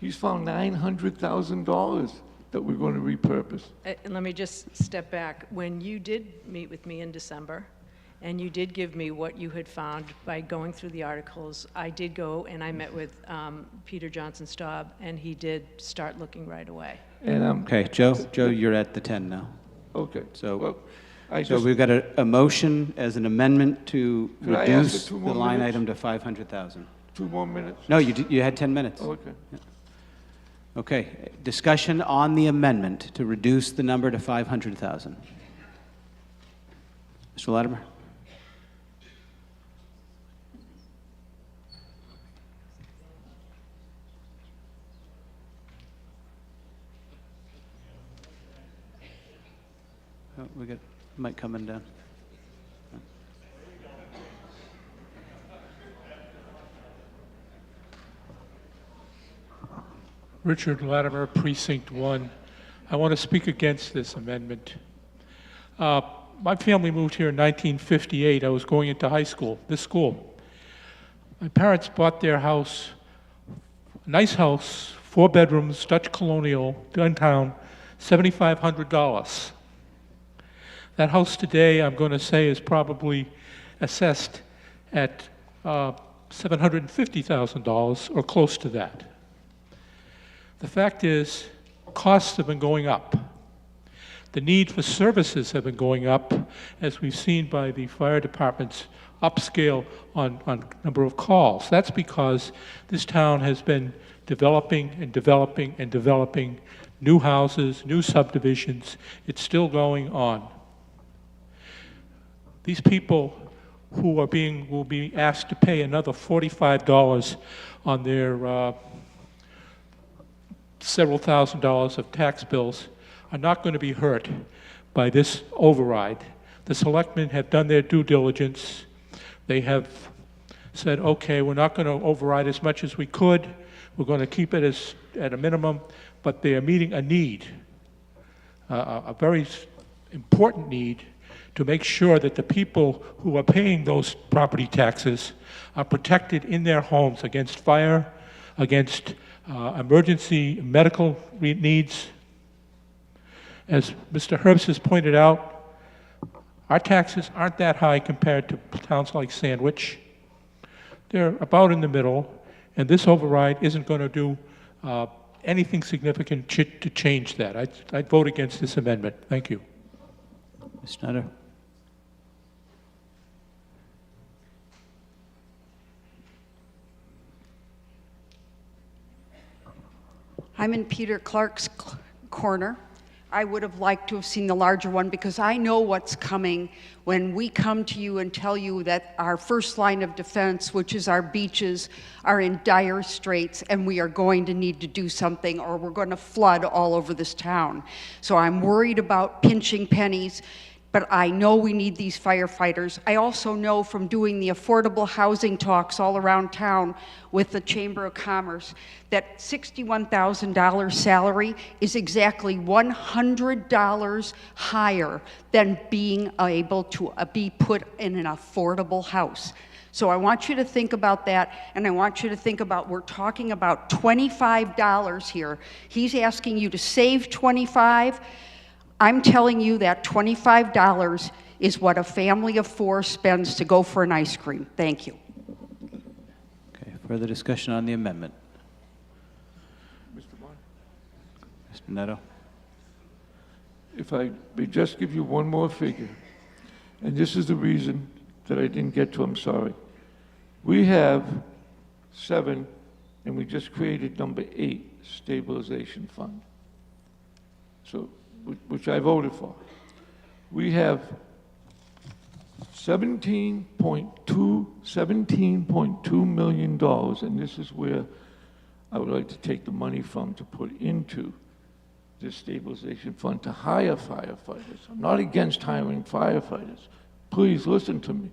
he's found $900,000 that we're going to repurpose. And let me just step back. When you did meet with me in December, and you did give me what you had found by going through the articles, I did go and I met with Peter Johnson-Staub, and he did start looking right away. And okay, Joe, you're at the 10 now. Okay. So, well, so we've got a motion as an amendment to Could I ask reduce for 2 the more line minutes? item to 500,000. 2 more minutes? No, you had 10 minutes. Oh, okay. Yeah. Okay, discussion on the amendment to reduce the number to 500,000. Mr. Latimer? Oh, we got mic coming down. Richard Latimer, Precinct 1. I want to speak against this amendment. My family moved here in 1958. I was going into high school, this school. My parents bought their house, nice house, 4 bedrooms, Dutch colonial, downtown, $7,500. That house today, I'm going to say, is probably assessed at $750,000 or close to that. The fact is, costs have been going up. The need for services have been going up, as we've seen by the fire department's upscale on number of calls. That's because this town has been developing and developing and developing new houses, new subdivisions. It's still going on. These people who are will be asked to pay another $45 on their several $1,000s of tax bills are not going to be hurt by this override. The selectmen have done their due diligence. They have said, okay, we're not going to override as much as we could. We're going to keep it at a minimum, but they are meeting a need, a very important need, to make sure that the people who are paying those property taxes are protected in their homes against fire, against emergency medical needs. As Mr. Herbst has pointed out, our taxes aren't that high compared to towns like Sandwich. They're about in the middle, and this override isn't going to do anything significant to change that. I'd vote against this amendment. Thank you. Ms. Schneider? I'm in Peter Clark's corner. I would have liked to have seen the larger one because I know what's coming when we come to you and tell you that our first line of defense, which is our beaches, are in dire straits and we are going to need to do something or we're going to flood all over this town. So I'm worried about pinching pennies, but I know we need these firefighters. I also know from doing the affordable housing talks all around town with the Chamber of Commerce that $61,000 salary is exactly $100 higher than being able to be put in an affordable house. So I want you to think about that, and I want you to think about, we're talking about $25 here. He's asking you to save $25. I'm telling you that $25 is what a family of 4 spends to go for an ice cream. Thank you. Okay, further discussion on the amendment. Mr. Neto? If I may just give you one more figure, and this is the reason that I didn't get to, I'm sorry. We have 7, and we just created number 8, stabilization fund. So, which I voted for. We have $17.2 million, and this is where I would like to take the money from to put into this stabilization fund to hire firefighters. I'm not against hiring firefighters. Please listen to me.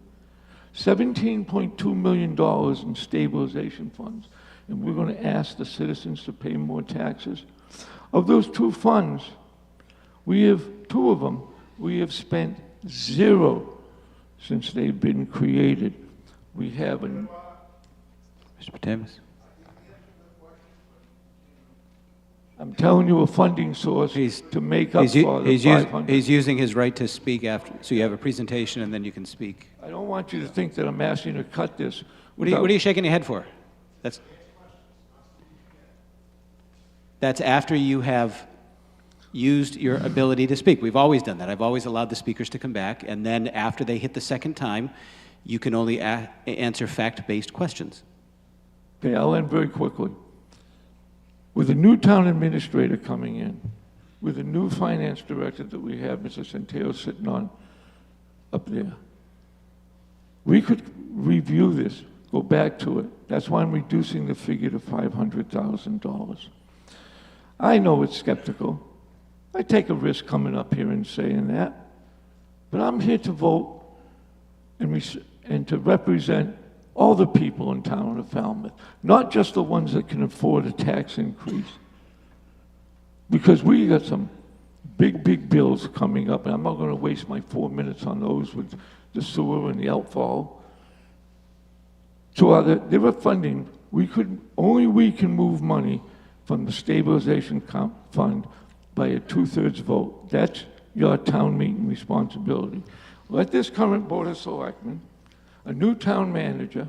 $17.2 million in stabilization funds, and we're going to ask the citizens to pay more taxes. Of those 2 funds, we have 2 of them. We have spent 0 since they've been created. We have an... Mr. Patamas? I'm telling you a funding source to make up for the 500. He's using his right to speak after, so you have a presentation and then you can speak. I don't want you to think that I'm asking you to cut this. What are you shaking your head for? That's after you have used your ability to speak. We've always done that. I've always allowed the speakers to come back, and then after they hit the second time, you can only answer fact-based questions. Okay, I'll end very quickly. With a new town administrator coming in, with a new finance director that we have, Mr. Centeo, sitting on up there, we could review this, go back to it. That's why I'm reducing the figure to $500,000. I know it's skeptical. I take a risk coming up here and saying that, but I'm here to vote and to represent all the people in town of Falmouth, not just the ones that can afford a tax increase. Because we got some big, big bills coming up, and I'm not going to waste my 4 minutes on those with the sewer and the outfall. So there are funding. Only we can move money from the stabilization fund by a 2/3 vote. That's your town meeting responsibility. Let this current Board of Selectmen, a new town manager,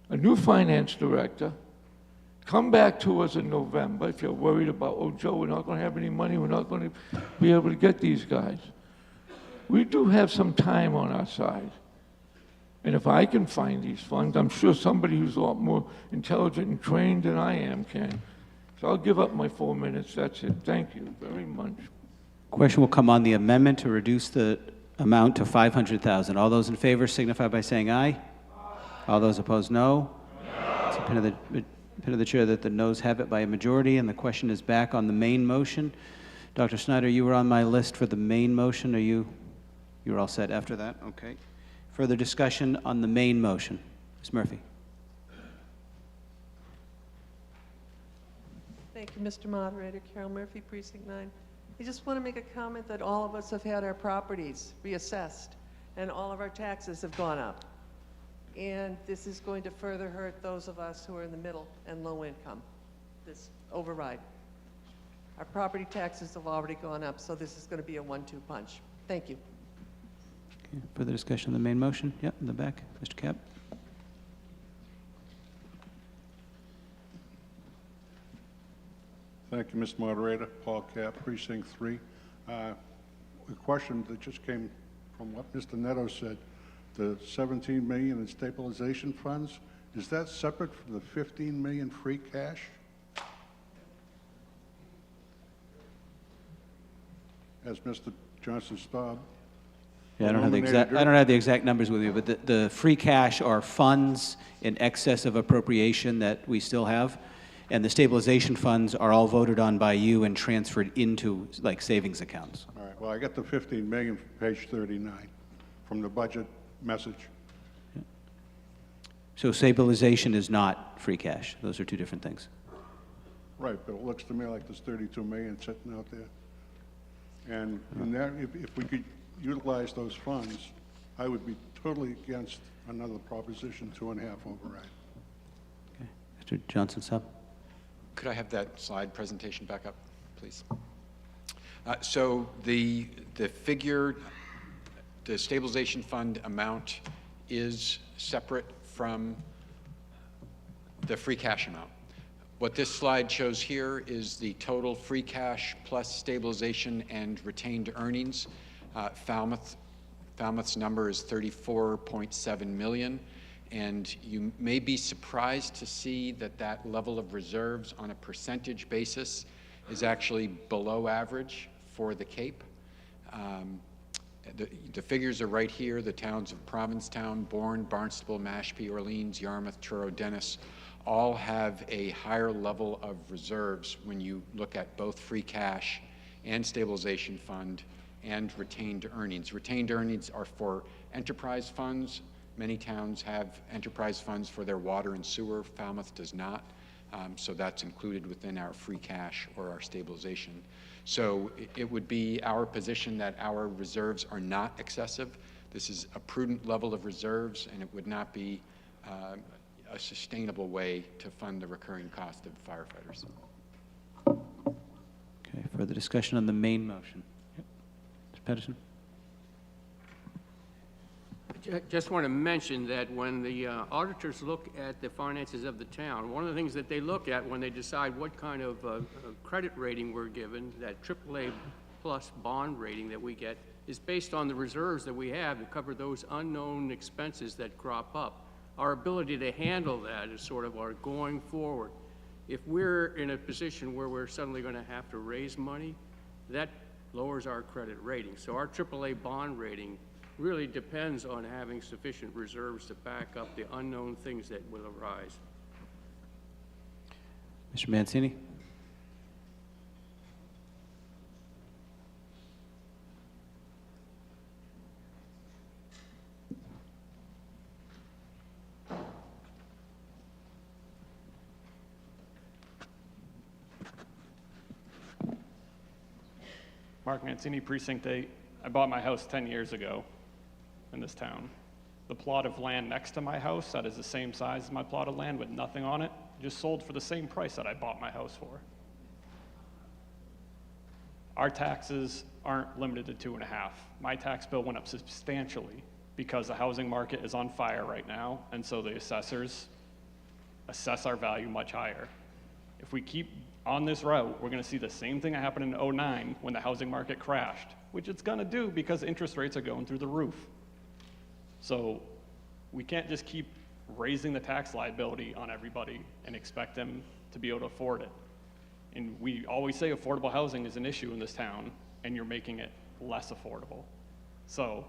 a new finance director, come back to us in November if you're worried about, oh, Joe, we're not going to have any money, we're not going to be able to get these guys. We do have some time on our side. And if I can find these funds, I'm sure somebody who's a lot more intelligent and trained than I am can. So I'll give up my 4 minutes. That's it. Thank you very much. Question will come on the amendment to reduce the amount to $500,000. All those in favor signify by saying aye. All those opposed, no. It's a pin of the chair that the noes have it by a majority, and the question is back on the main motion. Dr. Snyder, you were on my list for the main motion. You're all set after that? Okay. Further discussion on the main motion. Ms. Murphy. Thank you, Mr. Moderator. Carol Murphy, Precinct 9. I just want to make a comment that all of us have had our properties reassessed, and all of our taxes have gone up. And this is going to further hurt those of us who are in the middle and low income, this override. Our property taxes have already gone up, so this is going to be a 1-2 punch. Thank you. Okay, further discussion on the main motion? Yep, in the back. Mr. Cap? Thank you, Mr. Moderator. Paul Cap, Precinct 3. A question that just came from what Mr. Neto said, the $17 million in stabilization funds, is that separate from the $15 million free cash? As Mr. Johnson-Staub. Yeah, I don't have the exact numbers with me, but the free cash are funds in excess of appropriation that we still have, and the stabilization funds are all voted on by you and transferred into like savings accounts. All right, well, I got the 15 million from page 39 from the budget message. So stabilization is not free cash. Those are two different things. Right, but it looks to me like there's 32 million sitting out there. And in that, if we could utilize those funds, I would be totally against another Proposition 2.5 override. Okay. Mr. Johnson-Staub? Could I have that slide presentation back up, please? So the figure, the stabilization fund amount is separate from the free cash amount. What this slide shows here is the total free cash plus stabilization and retained earnings. Falmouth's number is 34.7 million. And you may be surprised to see that that level of reserves on a percentage basis is actually below average for the Cape. The figures are right here. The towns of Provincetown, Bourne, Barnstable, Mashpee, Orleans, Yarmouth, Truro, Dennis all have a higher level of reserves when you look at both free cash and stabilization fund and retained earnings. Retained earnings are for enterprise funds. Many towns have enterprise funds for their water and sewer. Falmouth does not. So that's included within our free cash or our stabilization. So it would be our position that our reserves are not excessive. This is a prudent level of reserves, and it would not be a sustainable way to fund the recurring cost of firefighters. Okay, further discussion on the main motion. Yep. Mr. Pedersen? Just want to mention that when the auditors look at the finances of the town, one of the things that they look at when they decide what kind of credit rating we're given, that AAA plus bond rating that we get, is based on the reserves that we have to cover those unknown expenses that crop up. Our ability to handle that is sort of our going forward. If we're in a position where we're suddenly going to have to raise money, that lowers our credit rating. So our AAA bond rating really depends on having sufficient reserves to back up the unknown things that will arise. Mr. Mancini? Mark Mancini, Precinct 8. I bought my house 10 years ago in this town. The plot of land next to my house that is the same size as my plot of land with nothing on it just sold for the same price that I bought my house for. Our taxes aren't limited to 2.5. My tax bill went up substantially because the housing market is on fire right now, and so the assessors assess our value much higher. If we keep on this route, we're going to see the same thing that happened in '09 when the housing market crashed, which it's going to do because interest rates are going through the roof. So we can't just keep raising the tax liability on everybody and expect them to be able to afford it. And we always say affordable housing is an issue in this town, and you're making it less affordable. So,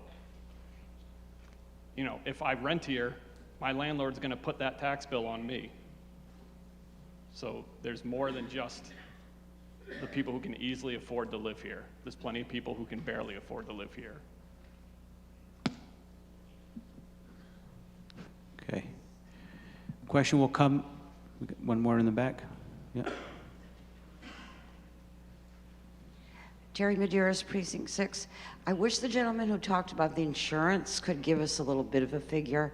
you know, if I rent here, my landlord's going to put that tax bill on me. So there's more than just the people who can easily afford to live here. There's plenty of people who can barely afford to live here. Okay. Question will come. We got one more in the back. Yeah. Carrie Medeiros, Precinct 6. I wish the gentleman who talked about the insurance could give us a little bit of a figure,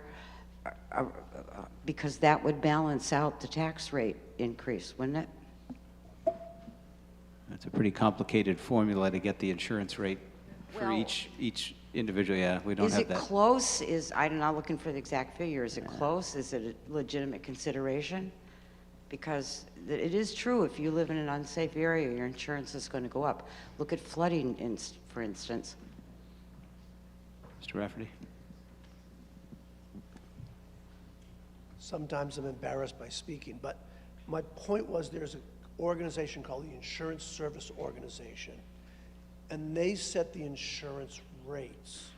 because that would balance out the tax rate increase, wouldn't it? It's a pretty complicated formula to get the insurance rate for Well, each individual. Yeah, we don't Is have it that. close? I'm not looking for the exact figure. Is it close? Is it a legitimate consideration? Because it is true, if you live in an unsafe area, your insurance is going to go up. Look at flooding, for instance. Mr. Rafferty? Sometimes I'm embarrassed by speaking, but my point was there's an organization called the Insurance Service Organization, and they set the insurance rates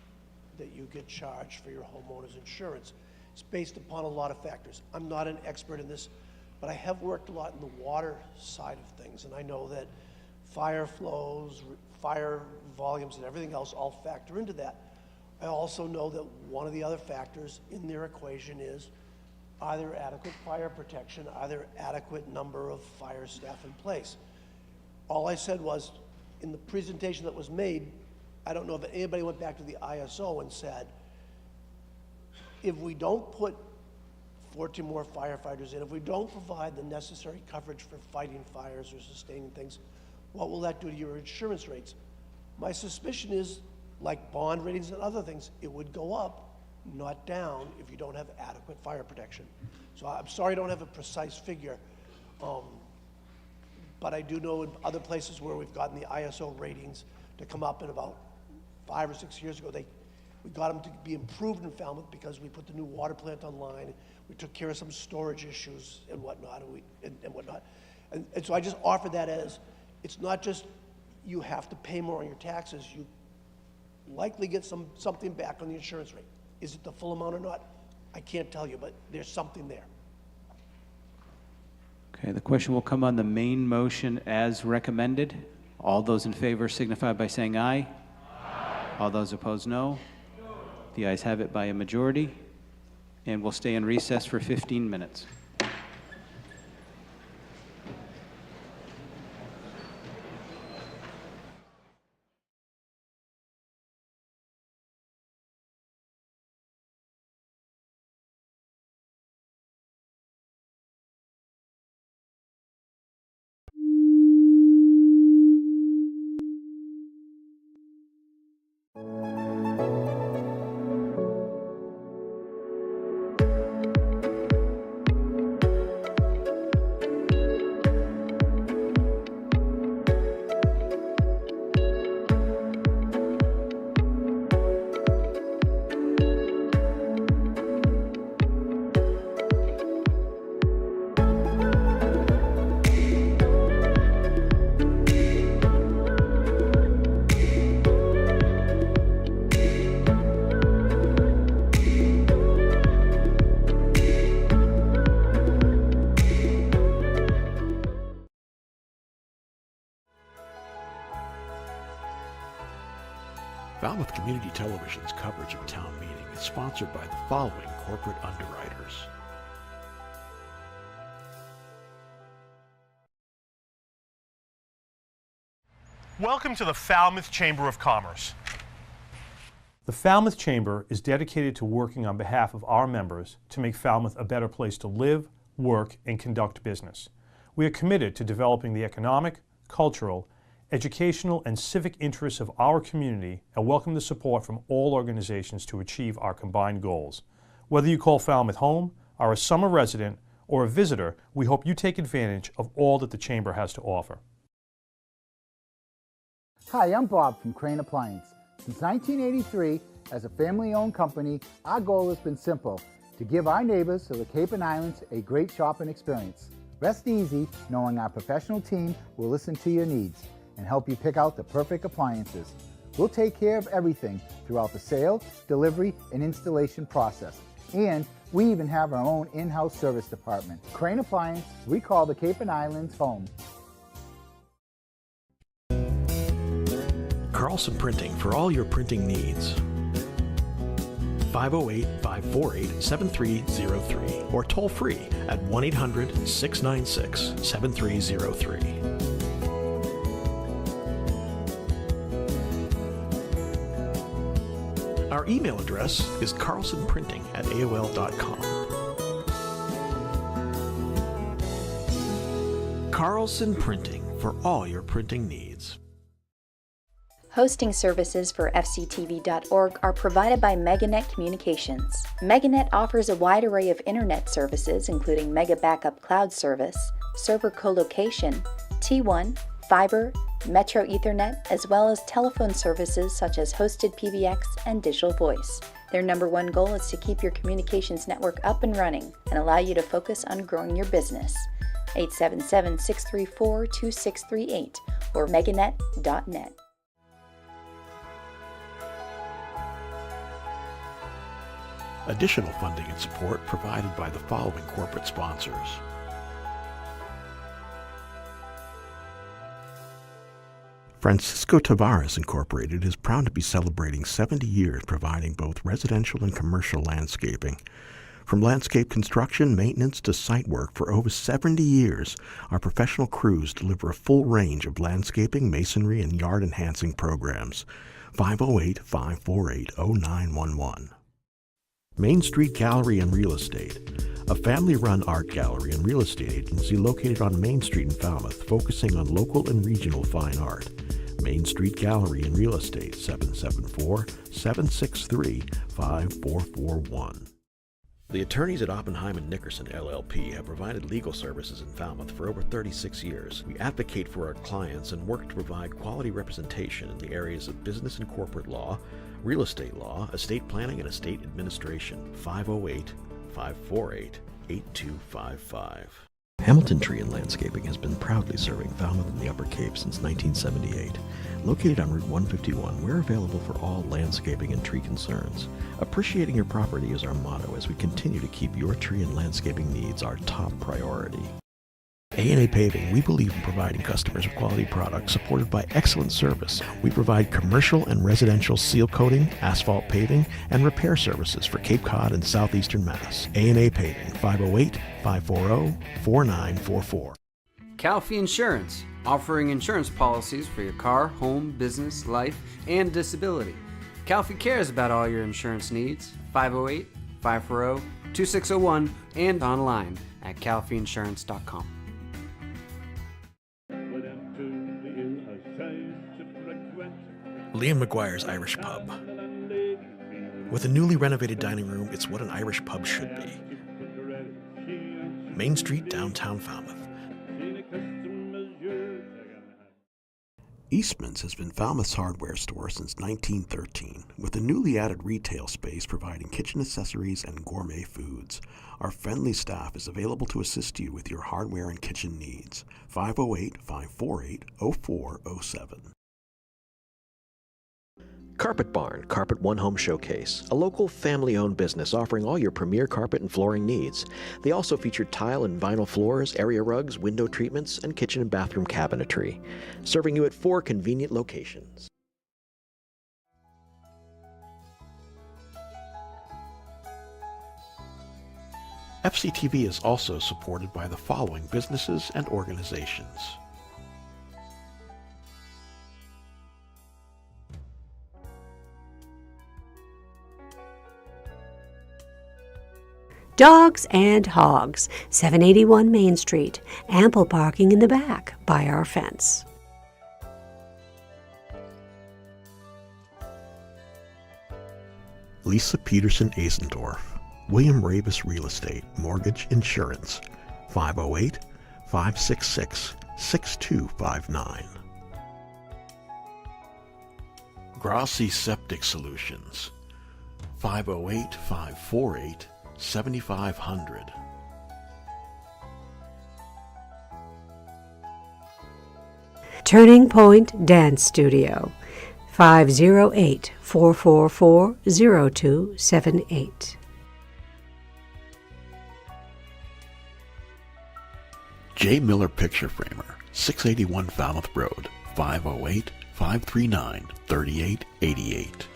that you get charged for your homeowner's insurance. It's based upon a lot of factors. I'm not an expert in this, but I have worked a lot in the water side of things, and I know that fire flows, fire volumes, and everything else all factor into that. I also know that one of the other factors in their equation is, are there adequate fire protection? Are there adequate number of fire staff in place? All I said was, in the presentation that was made, I don't know if anybody went back to the ISO and said, if we don't put 14 more firefighters in, if we don't provide the necessary coverage for fighting fires or sustaining things, what will that do to your insurance rates? My suspicion is, like bond ratings and other things, it would go up, not down, if you don't have adequate fire protection. So I'm sorry I don't have a precise figure, but I do know in other places where we've gotten the ISO ratings to come up, in about 5 or 6 years ago, we got them to be improved in Falmouth because we put the new water plant online. We took care of some storage issues and whatnot, and so I just offer that as, it's not just you have to pay more on your taxes, you likely get something back on the insurance rate. Is it the full amount or not? I can't tell you, but there's something there. Okay, the question will come on the main motion as recommended. All those in favor signify by saying aye. Aye. All those opposed, no. The ayes have it by a majority, and we'll stay in recess for 15 minutes. Falmouth Community Television's coverage of town meeting is sponsored by the following corporate underwriters. Welcome to the Falmouth Chamber of Commerce. The Falmouth Chamber is dedicated to working on behalf of our members to make Falmouth a better place to live, work, and conduct business. We are committed to developing the economic, cultural, educational, and civic interests of our community and welcome the support from all organizations to achieve our combined goals. Whether you call Falmouth home, are a summer resident, or a visitor, we hope you take advantage of all that the Chamber has to offer. Hi, I'm Bob from Crane Appliance. Since 1983, as a family-owned company, our goal has been simple: to give our neighbors of the Cape and Islands a great shopping experience. Rest easy knowing our professional team will listen to your needs and help you pick out the perfect appliances. We'll take care of everything throughout the sale, delivery, and installation process. And we even have our own in-house service department. Crane Appliance, we call the Cape and Islands home. Carlson Printing for all your printing needs. 508-548-7303 or toll free at 1-800-696-7303. Our email address is carlsonprinting@aol.com. Carlson Printing, for all your printing needs. Hosting services for fctv.org are provided by Meganet Communications. Meganet offers a wide array of internet services including Mega Backup Cloud Service, server colocation, T1, fiber, Metro Ethernet, as well as telephone services such as hosted PBX and digital voice. Their #1 goal is to keep your communications network up and running and allow you to focus on growing your business. 877-634-2638 or meganet.net. Additional funding and support provided by the following corporate sponsors. Francisco Tavares Incorporated is proud to be celebrating 70 years providing both residential and commercial landscaping. From landscape construction, maintenance to site work for over 70 years, our professional crews deliver a full range of landscaping, masonry, and yard enhancing programs. 508-548-0911. Main Street Gallery and Real Estate, a family-run art gallery and real estate agency located on Main Street in Falmouth, focusing on local and regional fine art. Main Street Gallery and Real Estate, 774-763-5441. The attorneys at Oppenheim & Nickerson LLP have provided legal services in Falmouth for over 36 years. We advocate for our clients and work to provide quality representation in the areas of business and corporate law, real estate law, estate planning, and estate administration. 508-548-8255. Hamilton Tree and Landscaping has been proudly serving Falmouth and the Upper Cape since 1978. Located on Route 151, we're available for all landscaping and tree concerns. Appreciating your property is our motto as we continue to keep your tree and landscaping needs our top priority. A&A Paving, we believe in providing customers with quality products supported by excellent service. We provide commercial and residential seal coating, asphalt paving, and repair services for Cape Cod and southeastern Mass. A&A Paving, 508-540-4944. Calfee Insurance, offering insurance policies for your car, home, business, life, and disability. Calfee cares about all your insurance needs. 508-540-2601 and online at calfeeinsurance.com. Liam McGuire's Irish Pub. With a newly renovated dining room, it's what an Irish pub should be. Main Street, downtown Falmouth. Eastman's has been Falmouth's hardware store since 1913, with a newly added retail space providing kitchen accessories and gourmet foods. Our friendly staff is available to assist you with your hardware and kitchen needs. 508-548-0407. Carpet Barn, Carpet One Home Showcase, a local family-owned business offering all your premier carpet and flooring needs. They also feature tile and vinyl floors, area rugs, window treatments, and kitchen and bathroom cabinetry, serving you at 4 convenient locations. FCTV is also supported by the following businesses and organizations. Dogs and Hogs, 781 Main Street. Ample parking in the back by our fence. Lisa Peterson Asendorf, William Ravis Real Estate, Mortgage Insurance, 508-566-6259. Grassi Septic Solutions, 508-548-7500. Turning Point Dance Studio, 508-444-0278. J. Miller Picture Framer, 681 Falmouth Road, 508-539-3888.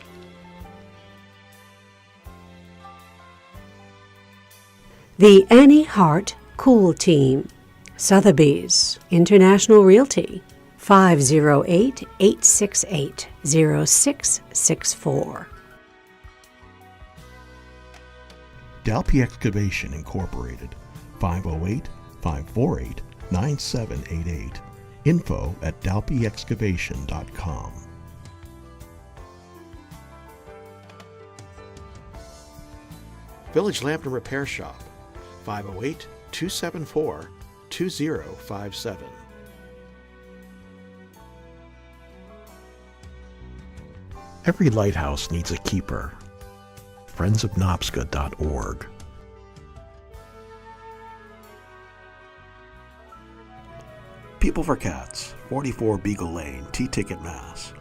The Annie Hart Cool Team, Sotheby's International Realty, 508-868-0664. Dalpy Excavation Incorporated, 508-548-9788. info@dalpyexcavation.com. Village Lamp and Repair Shop, 508-274-2057. Every lighthouse needs a keeper. friendsofnobska.org. People for Cats, 44 Beagle Lane, T-Ticket, Mass.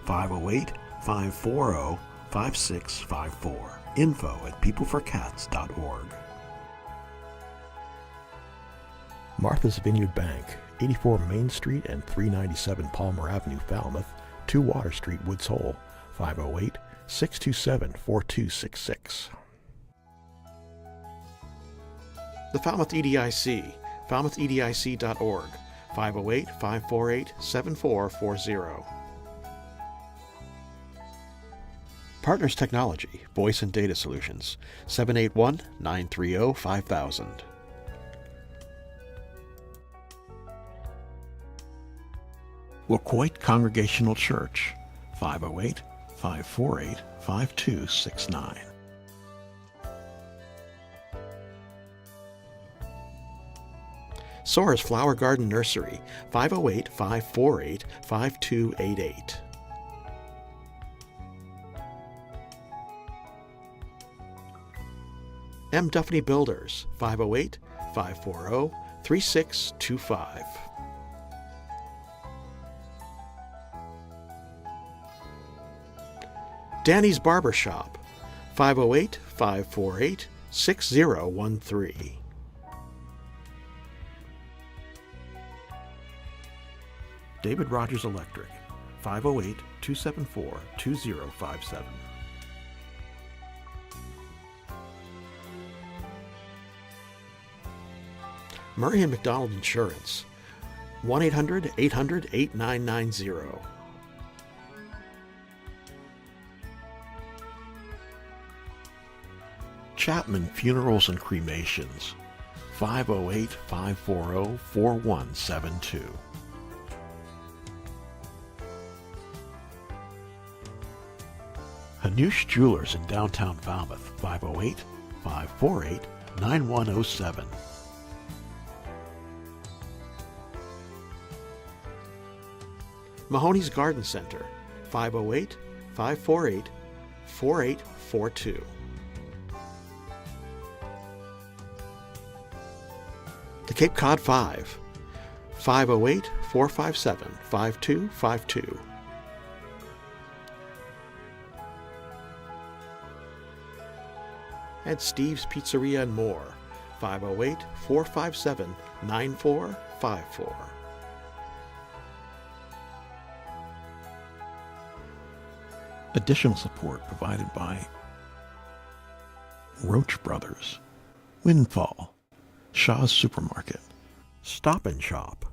508-540-5654. info@peopleforcats.org. Martha's Vineyard Bank, 84 Main Street and 397 Palmer Avenue, Falmouth, 2 Water Street, Woods Hole, 508-627-4266. The Falmouth EDIC, falmouthedic.org, 508-548-7440. Partners Technology, Voice and Data Solutions, 781-930-5000. Waquoit Congregational Church, 508-548-5269. Soares Flower Garden Nursery, 508-548-5288. M. Duffney Builders, 508-540-3625. Danny's Barber Shop, 508-548-6013. David Rogers Electric, 508-274-2057. Murray and McDonald Insurance, 1-800-800-8990. Chapman Funerals and Cremations, 508-540-4172. Hanush Jewelers in downtown Falmouth, 508-548-9107. Mahoney's Garden Center, 508-548-4842. The Cape Cod 5, 508-457-5252. And Steve's Pizzeria and More, 508-457-9454. Additional support provided by Roach Brothers, Windfall, Shaw's Supermarket, Stop and Shop,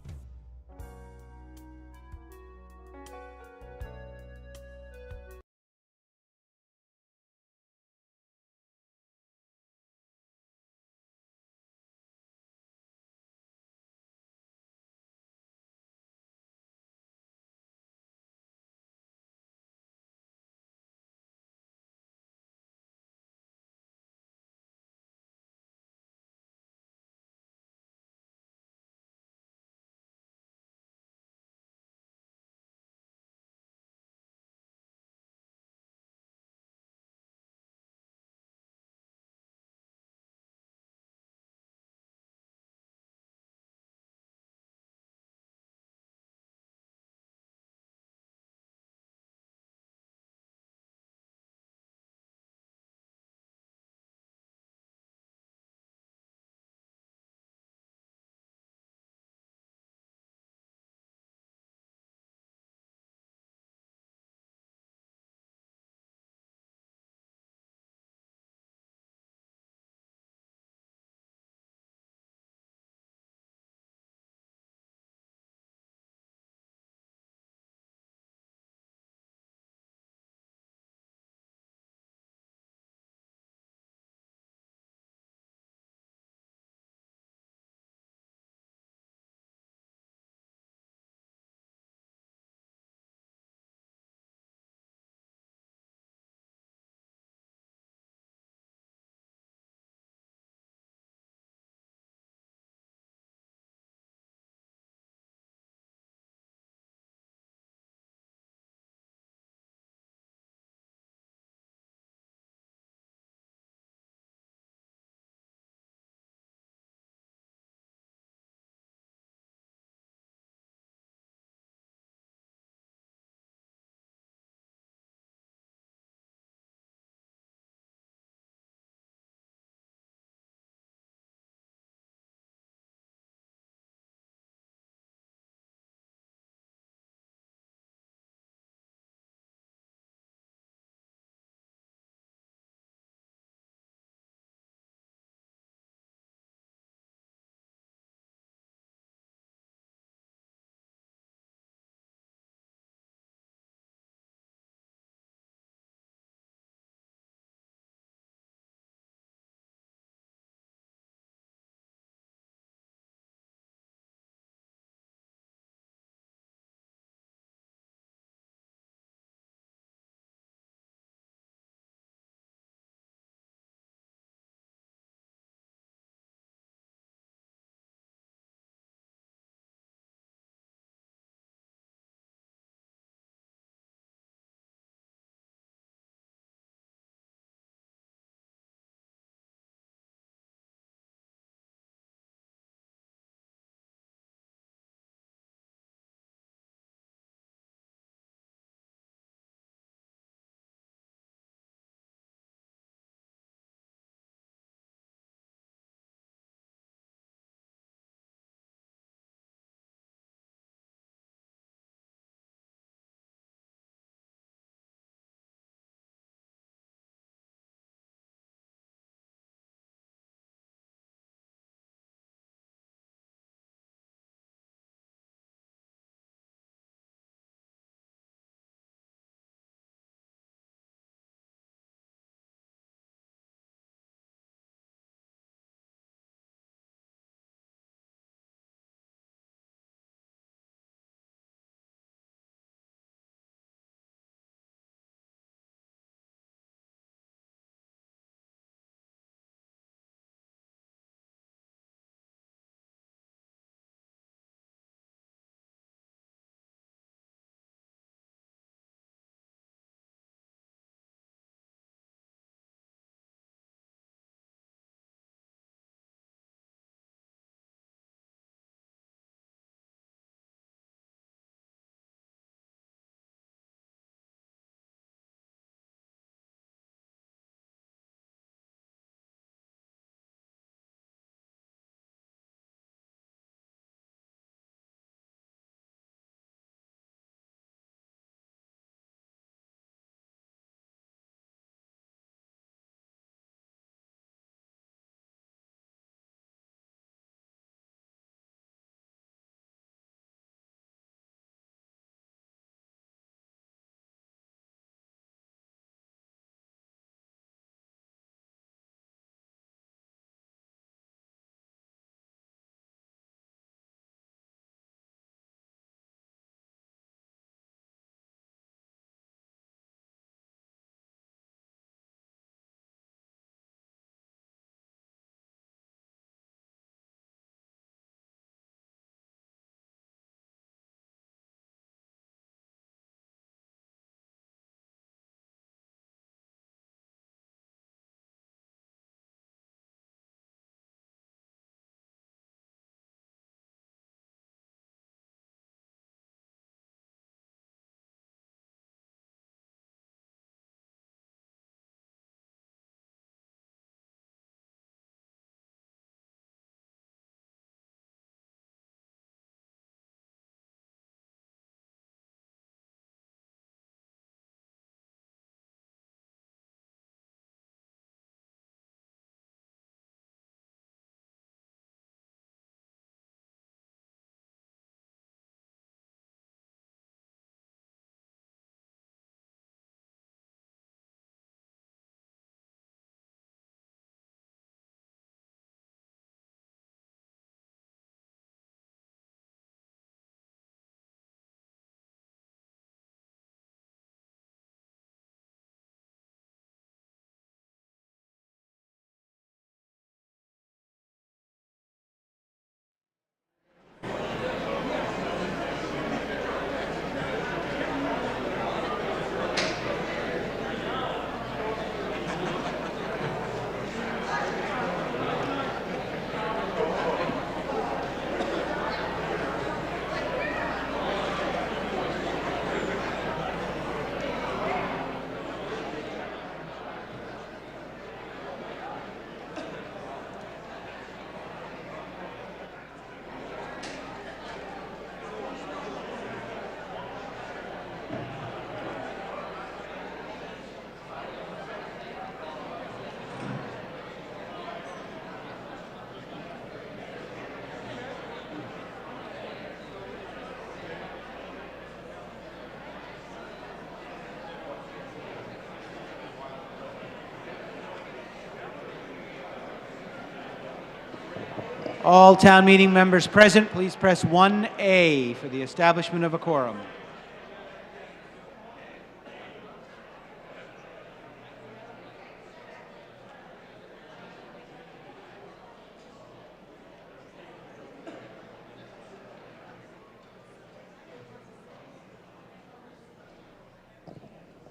All town meeting members present, please press 1A for the establishment of a quorum.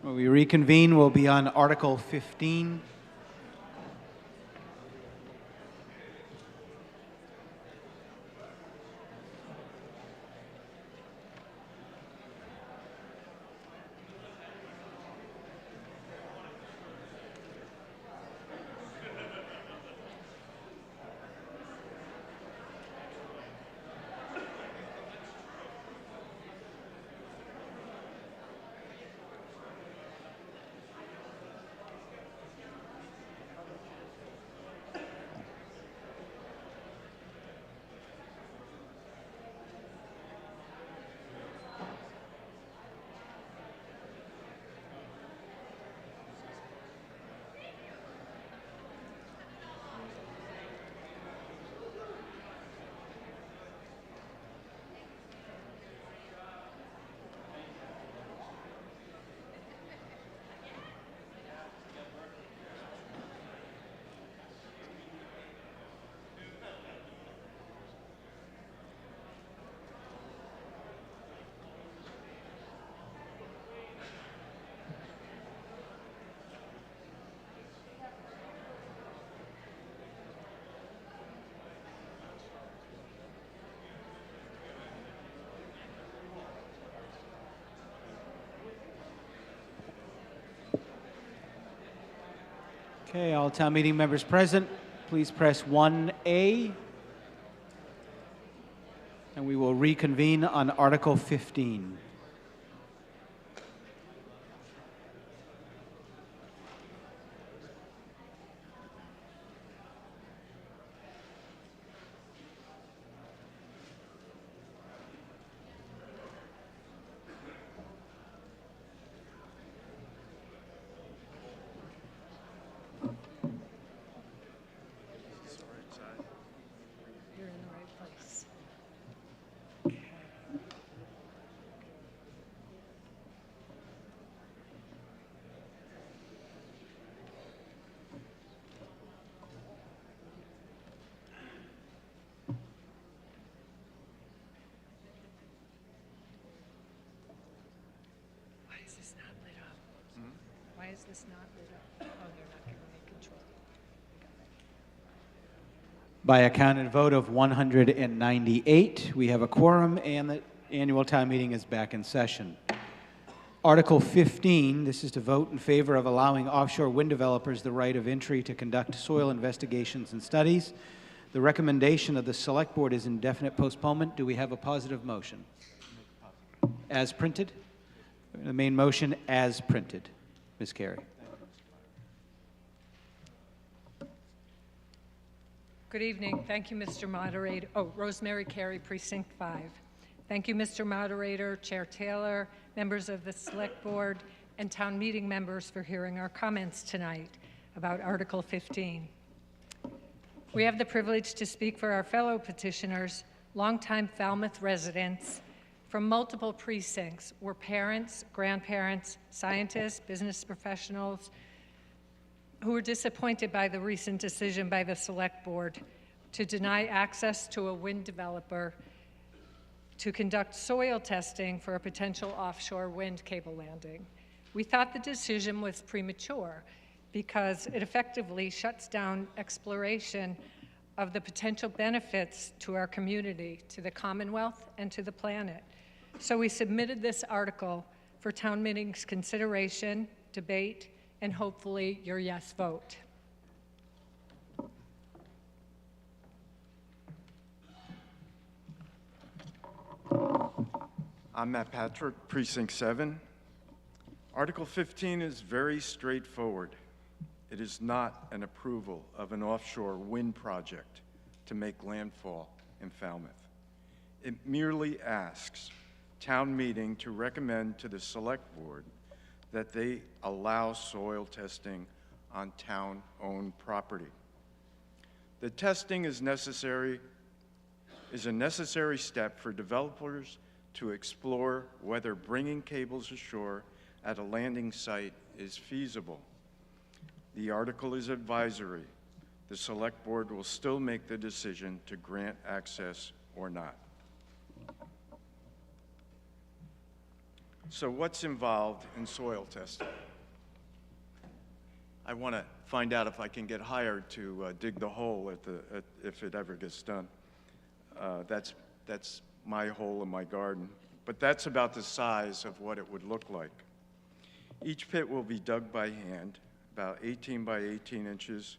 When we reconvene, we'll be on Article 15. Okay, all town meeting members present, please press 1A. And we will reconvene on Article 15. You're in the right place. Why is this not lit up? Why is this not lit up? Oh, they're not giving me control. By a counted vote of 198, we have a quorum and the annual town meeting is back in session. Article 15, this is to vote in favor of allowing offshore wind developers the right of entry to conduct soil investigations and studies. The recommendation of the Select Board is indefinite postponement. Do we have a positive motion? As printed? The main motion as printed. Ms. Carey. Good evening. Thank you, Mr. Moderator. Oh, Rosemary Carey, Precinct 5. Thank you, Mr. Moderator, Chair Taylor, members of the Select Board, and town meeting members for hearing our comments tonight about Article 15. We have the privilege to speak for our fellow petitioners, longtime Falmouth residents from multiple precincts. We're parents, grandparents, scientists, business professionals, who were disappointed by the recent decision by the Select Board to deny access to a wind developer to conduct soil testing for a potential offshore wind cable landing. We thought the decision was premature because it effectively shuts down exploration of the potential benefits to our community, to the Commonwealth, and to the planet. So we submitted this article for town meeting's consideration, debate, and hopefully your yes vote. I'm Matt Patrick, Precinct 7. Article 15 is very straightforward. It is not an approval of an offshore wind project to make landfall in Falmouth. It merely asks town meeting to recommend to the Select Board that they allow soil testing on town-owned property. The testing is necessary is a necessary step for developers to explore whether bringing cables ashore at a landing site is feasible. The article is advisory. The Select Board will still make the decision to grant access or not. So what's involved in soil testing? I want to find out if I can get hired to dig the hole if it ever gets done. That's my hole in my garden. But that's about the size of what it would look like. Each pit will be dug by hand, about 18 by 18 inches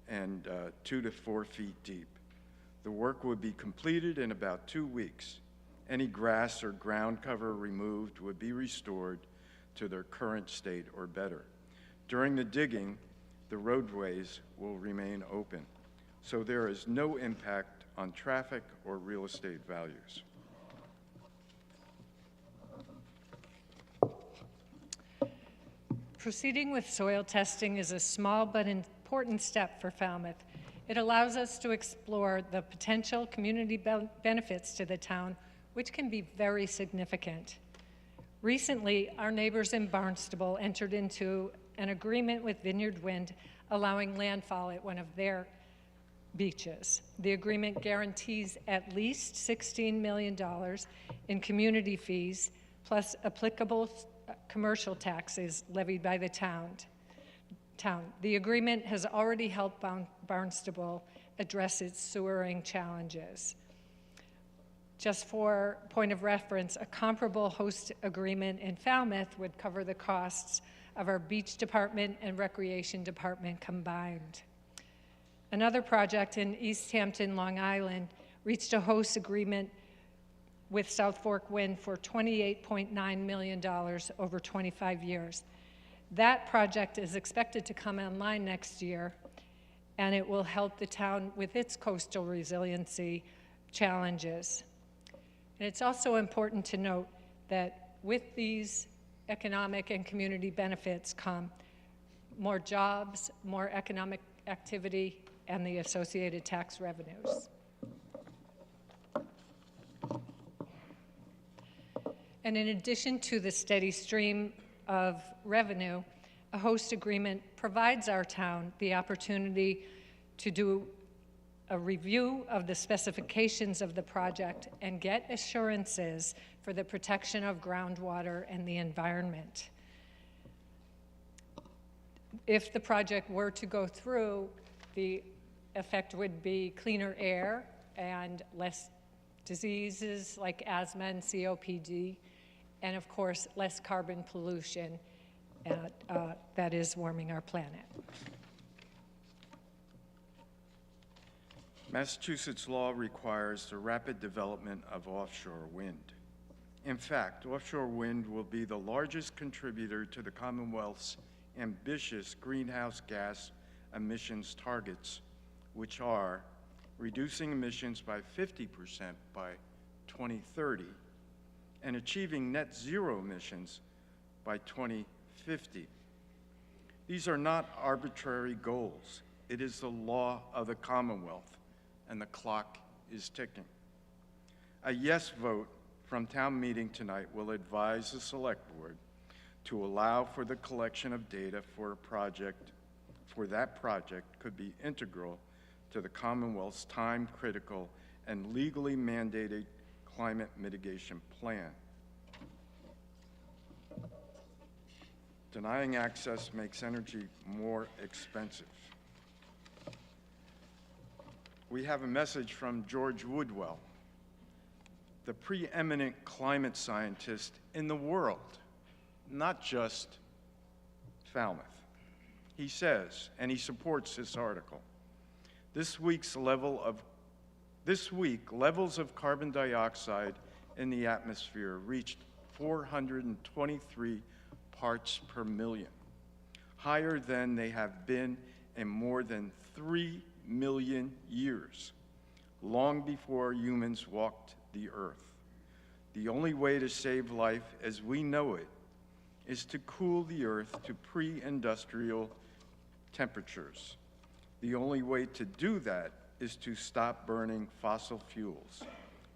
and 2 to 4 feet deep. The work would be completed in about 2 weeks. Any grass or ground cover removed would be restored to their current state or better. During the digging, the roadways will remain open, so there is no impact on traffic or real estate values. Proceeding with soil testing is a small but important step for Falmouth. It allows us to explore the potential community benefits to the town, which can be very significant. Recently, our neighbors in Barnstable entered into an agreement with Vineyard Wind allowing landfall at one of their beaches. The agreement guarantees at least $16 million in community fees plus applicable commercial taxes levied by the town. The agreement has already helped Barnstable address its sewering challenges. Just for point of reference, a comparable host agreement in Falmouth would cover the costs of our beach department and recreation department combined. Another project in East Hampton, Long Island, reached a host agreement with South Fork Wind for $28.9 million over 25 years. That project is expected to come online next year, and it will help the town with its coastal resiliency challenges. And it's also important to note that with these economic and community benefits come more jobs, more economic activity, and the associated tax revenues. And in addition to the steady stream of revenue, a host agreement provides our town the opportunity to do a review of the specifications of the project and get assurances for the protection of groundwater and the environment. If the project were to go through, the effect would be cleaner air and less diseases like asthma and COPD, and of course, less carbon pollution that is warming our planet. Massachusetts law requires the rapid development of offshore wind. In fact, offshore wind will be the largest contributor to the Commonwealth's ambitious greenhouse gas emissions targets, which are reducing emissions by 50% by 2030 and achieving net zero emissions by 2050. These are not arbitrary goals. It is the law of the Commonwealth, and the clock is ticking. A yes vote from town meeting tonight will advise the Select Board to allow for the collection of data for that project could be integral to the Commonwealth's time-critical and legally mandated climate mitigation plan. Denying access makes energy more expensive. We have a message from George Woodwell, the preeminent climate scientist in the world, not just Falmouth. He says, and he supports this article, this week, levels of carbon dioxide in the atmosphere reached 423 parts per million, higher than they have been in more than 3 million years, long before humans walked the earth. The only way to save life as we know it is to cool the earth to pre-industrial temperatures. The only way to do that is to stop burning fossil fuels,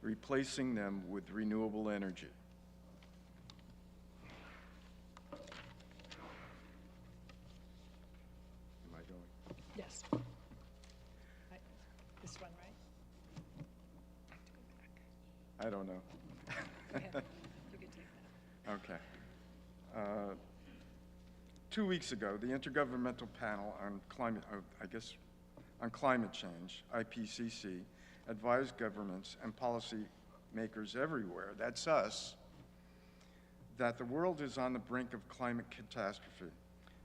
replacing them with renewable energy. Am I going? Yes. This one, right? I don't know. Go ahead. You can take that. Okay. 2 weeks ago, the Intergovernmental Panel on Climate Change, IPCC, advised governments and policy makers everywhere, that's us, that the world is on the brink of climate catastrophe.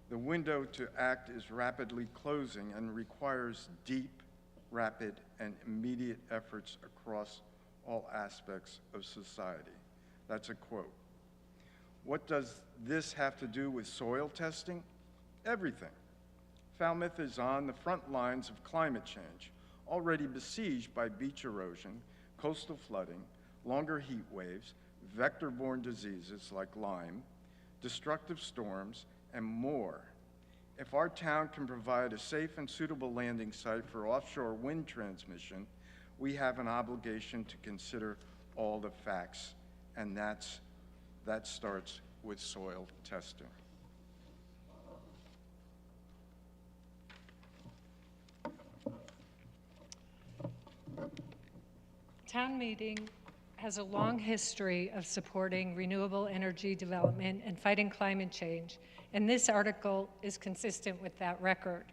The window to act is rapidly closing and requires deep, rapid, and immediate efforts across all aspects of society. That's a quote. What does this have to do with soil testing? Everything. Falmouth is on the front lines of climate change, already besieged by beach erosion, coastal flooding, longer heat waves, vector-borne diseases like Lyme, destructive storms, and more. If our town can provide a safe and suitable landing site for offshore wind transmission, we have an obligation to consider all the facts, and that starts with soil testing. Town meeting has a long history of supporting renewable energy development and fighting climate change, and this article is consistent with that record.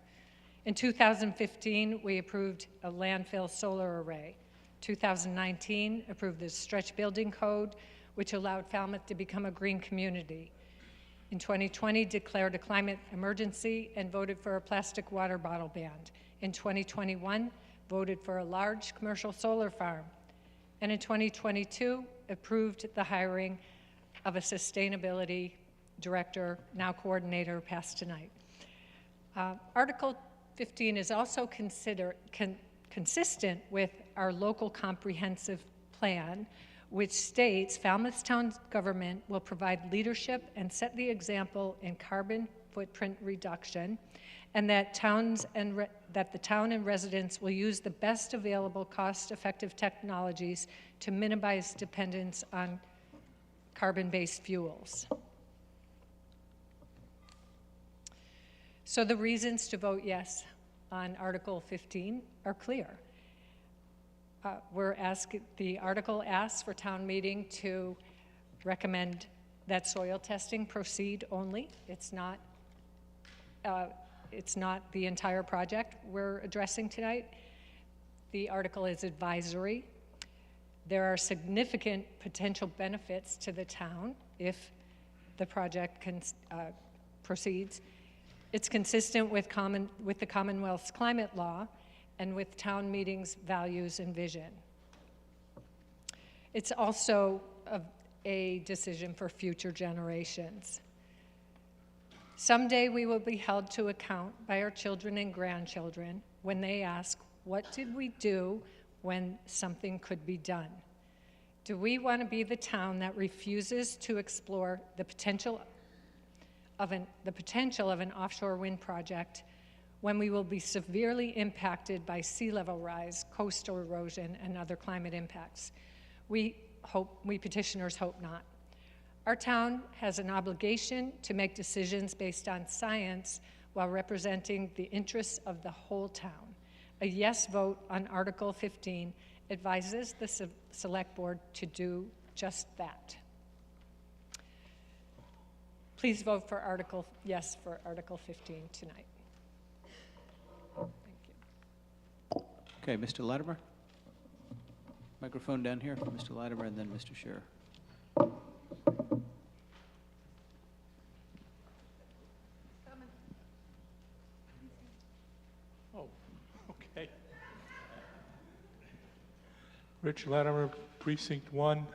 In 2015, we approved a landfill solar array. 2019 approved the stretch building code, which allowed Falmouth to become a green community. In 2020, declared a climate emergency and voted for a plastic water bottle ban. In 2021, voted for a large commercial solar farm. And in 2022, approved the hiring of a sustainability director, now coordinator, passed tonight. Article 15 is also consistent with our local comprehensive plan, which states Falmouth town government will provide leadership and set the example in carbon footprint reduction, and that the town and residents will use the best available cost-effective technologies to minimize dependence on carbon-based fuels. So the reasons to vote yes on Article 15 are clear. The article asks for town meeting to recommend that soil testing proceed only. It's not the entire project we're addressing tonight. The article is advisory. There are significant potential benefits to the town if the project proceeds. It's consistent with the Commonwealth's climate law and with town meeting's values and vision. It's also a decision for future generations. Someday we will be held to account by our children and grandchildren when they ask, what did we do when something could be done? Do we want to be the town that refuses to explore the potential of an offshore wind project when we will be severely impacted by sea level rise, coastal erosion, and other climate impacts? We petitioners hope not. Our town has an obligation to make decisions based on science while representing the interests of the whole town. A yes vote on Article 15 advises the Select Board to do just that. Please vote for yes for Article 15 tonight. Thank you. Okay, Mr. Latimer. Microphone down here for Mr. Latimer and then Mr. Scherer. Okay. Rich Latimer, Precinct 1.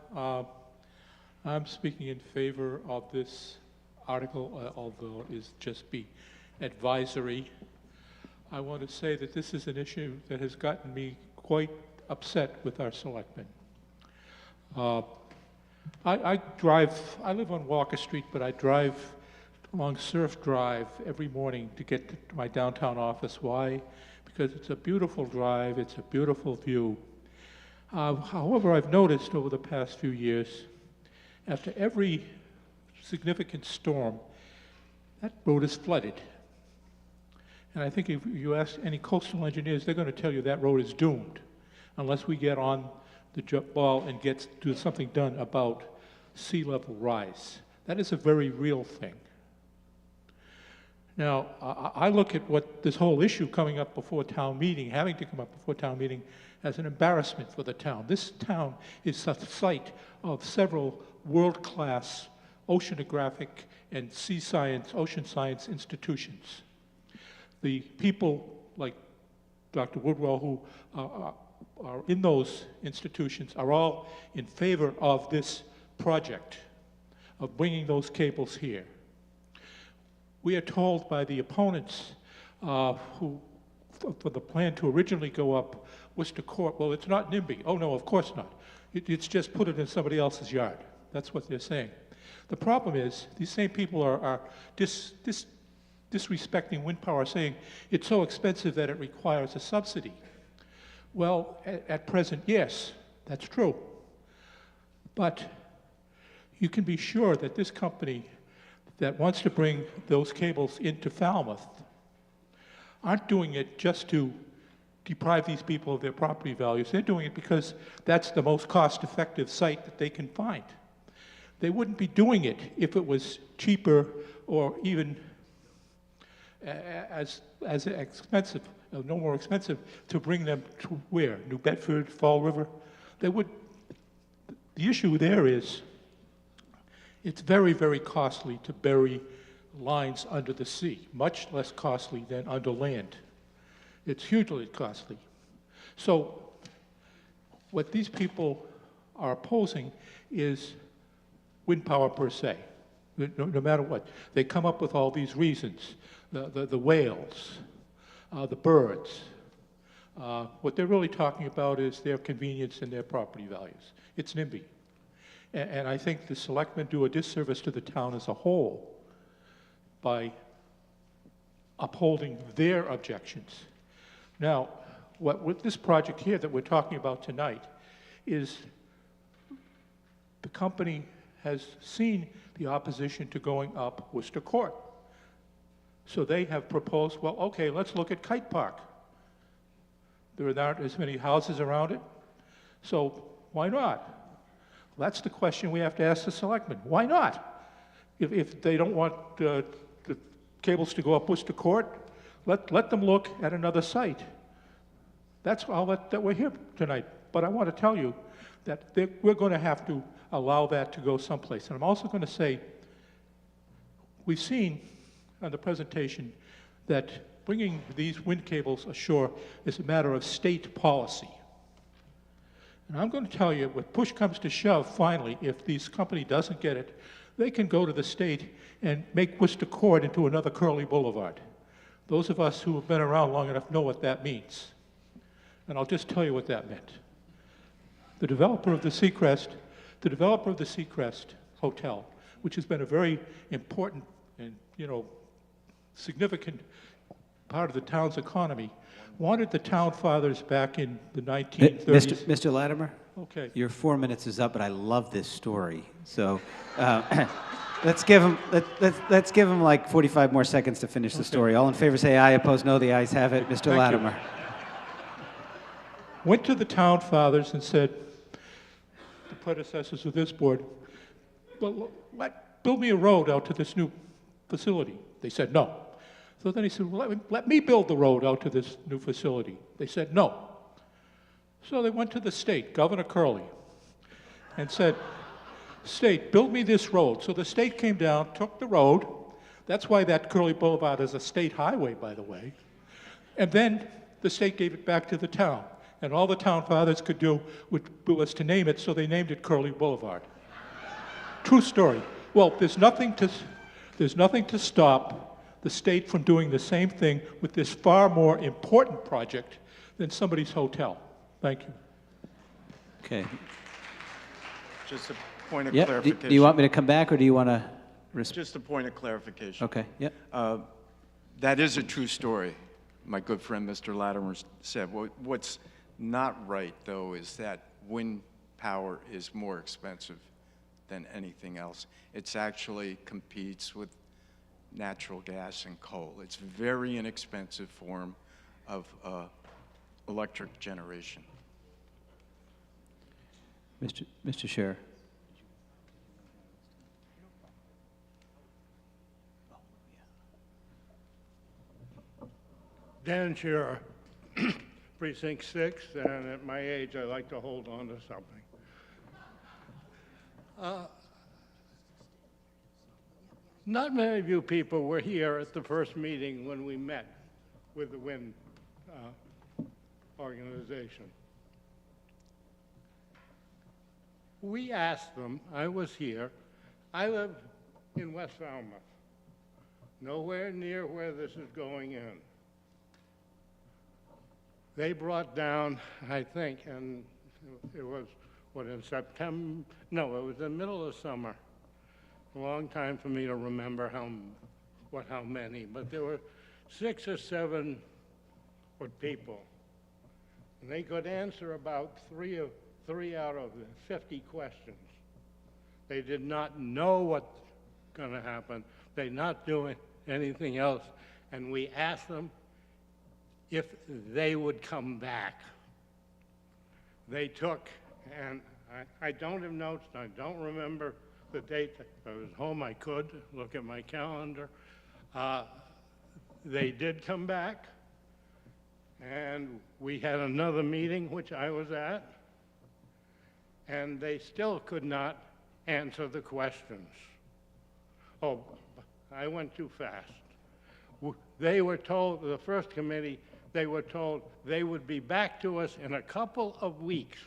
I'm speaking in favor of this article, although it is just be advisory. I want to say that this is an issue that has gotten me quite upset with our selectmen. I live on Walker Street, but I drive along Surf Drive every morning to get to my downtown office. Why? Because it's a beautiful drive, it's a beautiful view. However, I've noticed over the past few years, after every significant storm, that road is flooded. And I think if you ask any coastal engineers, they're going to tell you that road is doomed unless we get on the ball and do something done about sea level rise. That is a very real thing. Now, I look at what this whole issue coming up before town meeting, having to come up before town meeting, as an embarrassment for the town. This town is the site of several world-class oceanographic and sea science, ocean science institutions. The people like Dr. Woodwell who are in those institutions are all in favor of this project, of bringing those cables here. We are told by the opponents for the plan to originally go up Worcester Court, well, it's not NIMBY. Oh, no, of course not. It's just put it in somebody else's yard. That's what they're saying. The problem is, these same people are disrespecting wind power, saying it's so expensive that it requires a subsidy. Well, at present, yes, that's true. But you can be sure that this company that wants to bring those cables into Falmouth aren't doing it just to deprive these people of their property values. They're doing it because that's the most cost-effective site that they can find. They wouldn't be doing it if it was cheaper or even as expensive, no more expensive, to bring them to where? New Bedford, Fall River? They would. The issue there is it's very, very costly to bury lines under the sea, much less costly than under land. It's hugely costly. So what these people are opposing is wind power per se, no matter what. They come up with all these reasons, the whales, the birds. What they're really talking about is their convenience and their property values. It's NIMBY. And I think the selectmen do a disservice to the town as a whole by upholding their objections. Now, with this project here that we're talking about tonight is the company has seen the opposition to going up Worcester Court. So they have proposed, well, okay, let's look at Kite Park. There aren't as many houses around it, so why not? That's the question we have to ask the selectmen. Why not? If they don't want the cables to go up Worcester Court, let them look at another site. That's all that we're here tonight. But I want to tell you that we're going to have to allow that to go someplace. And I'm also going to say, we've seen on the presentation that bringing these wind cables ashore is a matter of state policy. And I'm going to tell you, when push comes to shove, finally, if this company doesn't get it, they can go to the state and make Worcester Court into another Curly Boulevard. Those of us who have been around long enough know what that means. And I'll just tell you what that meant. The developer of the Seacrest Hotel, which has been a very important and, significant part of the town's economy, wanted the town fathers back in the 1930s. Mr. Latimer? Okay. Your 4 minutes is up, but I love this story. So let's give him like 45 more seconds to finish the story. All in favor say aye, opposed no. The ayes have it. Mr. Latimer. Went to the town fathers and said, the predecessors of this board, well, build me a road out to this new facility. They said no. So then he said, well, let me build the road out to this new facility. They said no. So they went to the state, Governor Curley, and said, state, build me this road. So the state came down, took the road. That's why that Curly Boulevard is a state highway, by the way. And then the state gave it back to the town. And all the town fathers could do was to name it, so they named it Curly Boulevard. True story. Well, there's nothing to stop the state from doing the same thing with this far more important project than somebody's hotel. Thank you. Okay. Just a point of Yep. clarification. Do you want me to come back, or do you want to? Just a point of clarification. Okay, yep. That is a true story. My good friend, Mr. Latimer, said. What's not right, though, is that wind power is more expensive than anything else. It's actually competes with natural gas and coal. It's a very inexpensive form of electric generation. Mr. Scherer. Dan Scherer, Precinct 6, and at my age, I like to hold on to something. Not many of you people were here at the first meeting when we met with the wind organization. We asked them, I was here, I live in West Falmouth, nowhere near where this is going in. They brought down, I think, and it was, what, in September? No, it was the middle of summer. A long time for me to remember how many, but there were 6 or 7 people. And they could answer about 3 out of the 50 questions. They did not know what's going to happen. They're not doing anything else. And we asked them if they would come back. They took, and I don't have notes, I don't remember the date. I was home, I could look at my calendar. They did come back, and we had another meeting, which I was at, and they still could not answer the questions. Oh, I went too fast. They were told, the first committee, they were told they would be back to us in a couple of weeks,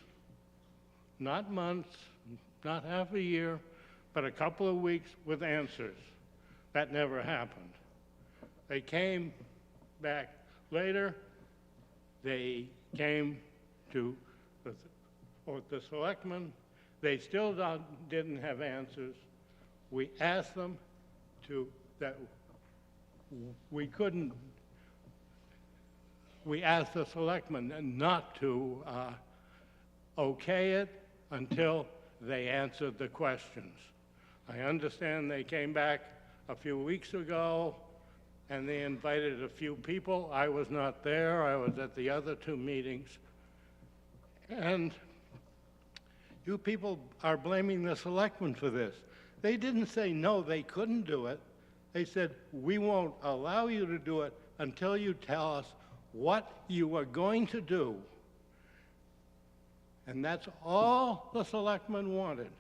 not months, not half a year, but a couple of weeks with answers. That never happened. They came back later. They came to the selectmen. They still didn't have answers. We asked them that we couldn't. We asked the selectmen not to okay it until they answered the questions. I understand they came back a few weeks ago and they invited a few people. I was not there. I was at the other 2 meetings. And you people are blaming the selectmen for this. They didn't say no, they couldn't do it. They said, we won't allow you to do it until you tell us what you are going to do. And that's all the selectmen wanted.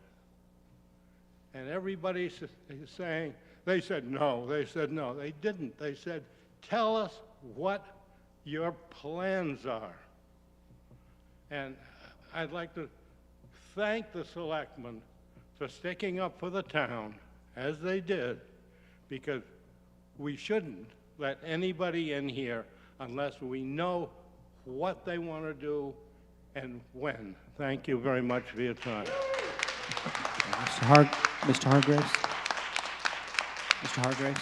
And everybody's saying, they said no, they said no. They didn't. They said, tell us what your plans are. And I'd like to thank the selectmen for sticking up for the town, as they did, because we shouldn't let anybody in here unless we know what they want to do and when. Thank you very much for your time. Mr. Hargraves? Mr. Hargraves?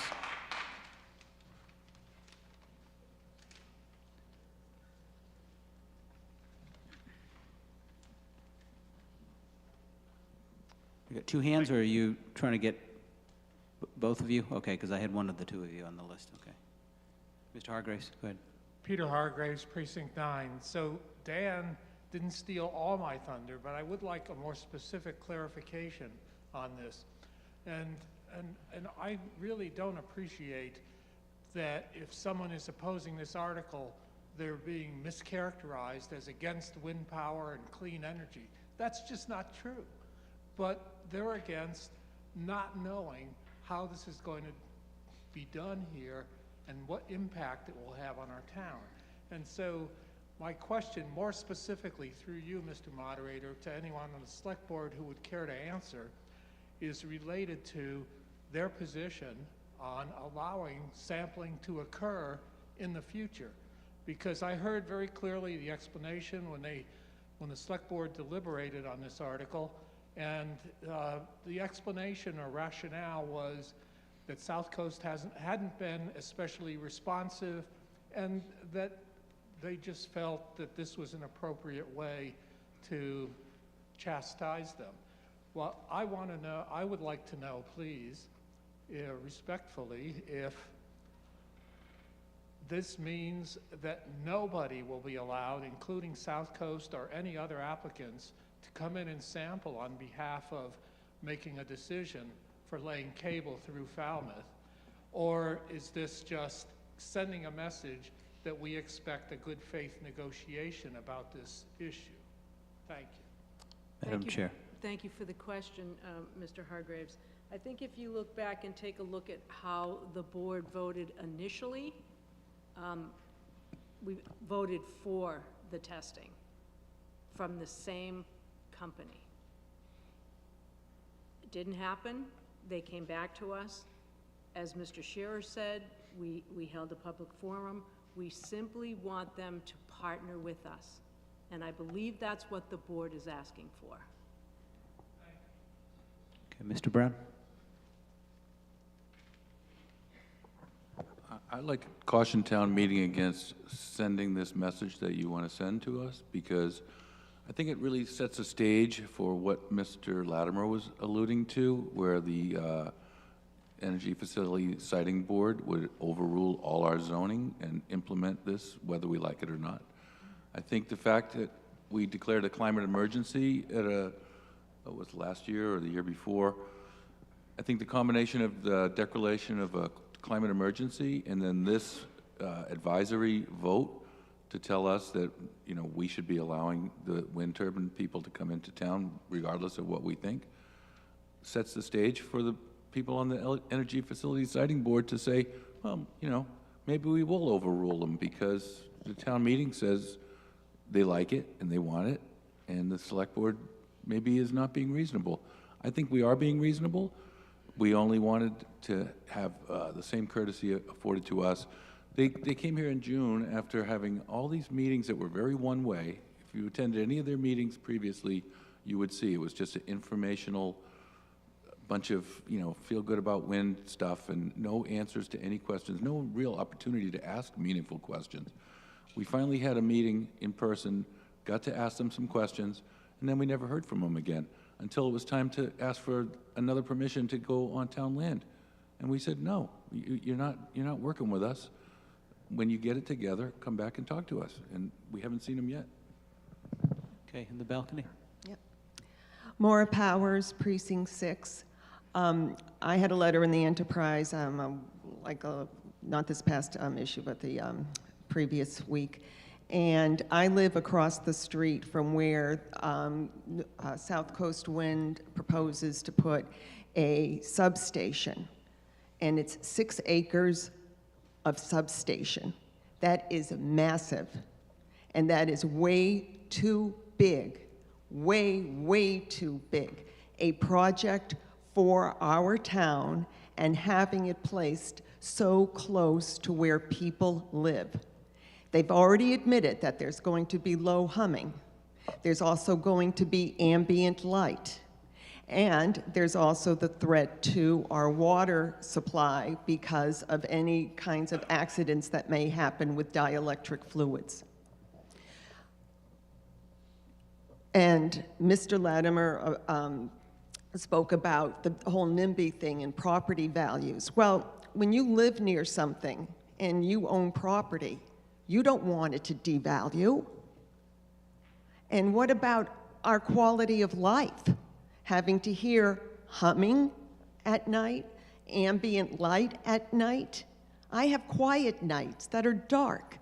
You got 2 hands, or are you trying to get both of you? Okay, because I had one of the 2 of you on the list. Okay. Mr. Hargraves, go ahead. Peter Hargraves, Precinct 9. So Dan didn't steal all my thunder, but I would like a more specific clarification on this. And I really don't appreciate that if someone is opposing this article, they're being mischaracterized as against wind power and clean energy. That's just not true. But they're against not knowing how this is going to be done here and what impact it will have on our town. And so my question, more specifically through you, Mr. Moderator, to anyone on the select board who would care to answer, is related to their position on allowing sampling to occur in the future. Because I heard very clearly the explanation when the select board deliberated on this article, And the explanation or rationale was that South Coast hadn't been especially responsive, and that they just felt that this was an appropriate way to chastise them. Well, I would like to know, please, respectfully, if this means that nobody will be allowed, including South Coast or any other applicants, to come in and sample on behalf of making a decision for laying cable through Falmouth? Or is this just sending a message that we expect a good faith negotiation about this issue? Thank you. Madam Chair. Thank you for the question, Mr. Hargraves. I think if you look back and take a look at how the board voted initially, we voted for the testing from the same company. It didn't happen. They came back to us. As Mr. Shearer said, we held a public forum. We simply want them to partner with us. And I believe that's what the board is asking for. Okay, Mr. Brown? I'd like to caution town meeting against sending this message that you want to send to us, because I think it really sets a stage for what Mr. Latimer was alluding to, where the Energy Facility Siting Board would overrule all our zoning and implement this, whether we like it or not. I think the fact that we declared a climate emergency at what was last year or the year before, I think the combination of the declaration of a climate emergency and then this advisory vote to tell us that, you know, we should be allowing the wind turbine people to come into town regardless of what we think, sets the stage for the people on the Energy Facility Siting Board to say, well, you know, maybe we will overrule them because the town meeting says they like it and they want it, and the select board maybe is not being reasonable. I think we are being reasonable. We only wanted to have the same courtesy afforded to us. They came here in June after having all these meetings that were very one-way. If you attended any of their meetings previously, you would see it was just an informational bunch of, you know, feel good about wind stuff and no answers to any questions, no real opportunity to ask meaningful questions. We finally had a meeting in person, got to ask them some questions, and then we never heard from them again until it was time to ask for another permission to go on town land. And we said, no, you're not working with us. When you get it together, come back and talk to us. And we haven't seen them yet. Okay, in the balcony. Yep. Maura Powers, Precinct 6. I had a letter in the Enterprise, not this past issue, but the previous week. And I live across the street from where South Coast Wind proposes to put a substation. And it's 6 acres of substation. That is massive. And that is way too big, way too big. A project for our town and having it placed so close to where people live. They've already admitted that there's going to be low humming. There's also going to be ambient light. And there's also the threat to our water supply because of any kinds of accidents that may happen with dielectric fluids. And Mr. Latimer spoke about the whole NIMBY thing and property values. Well, when you live near something and you own property, you don't want it to devalue. And what about our quality of life? Having to hear humming at night, ambient light at night. I have quiet nights that are dark.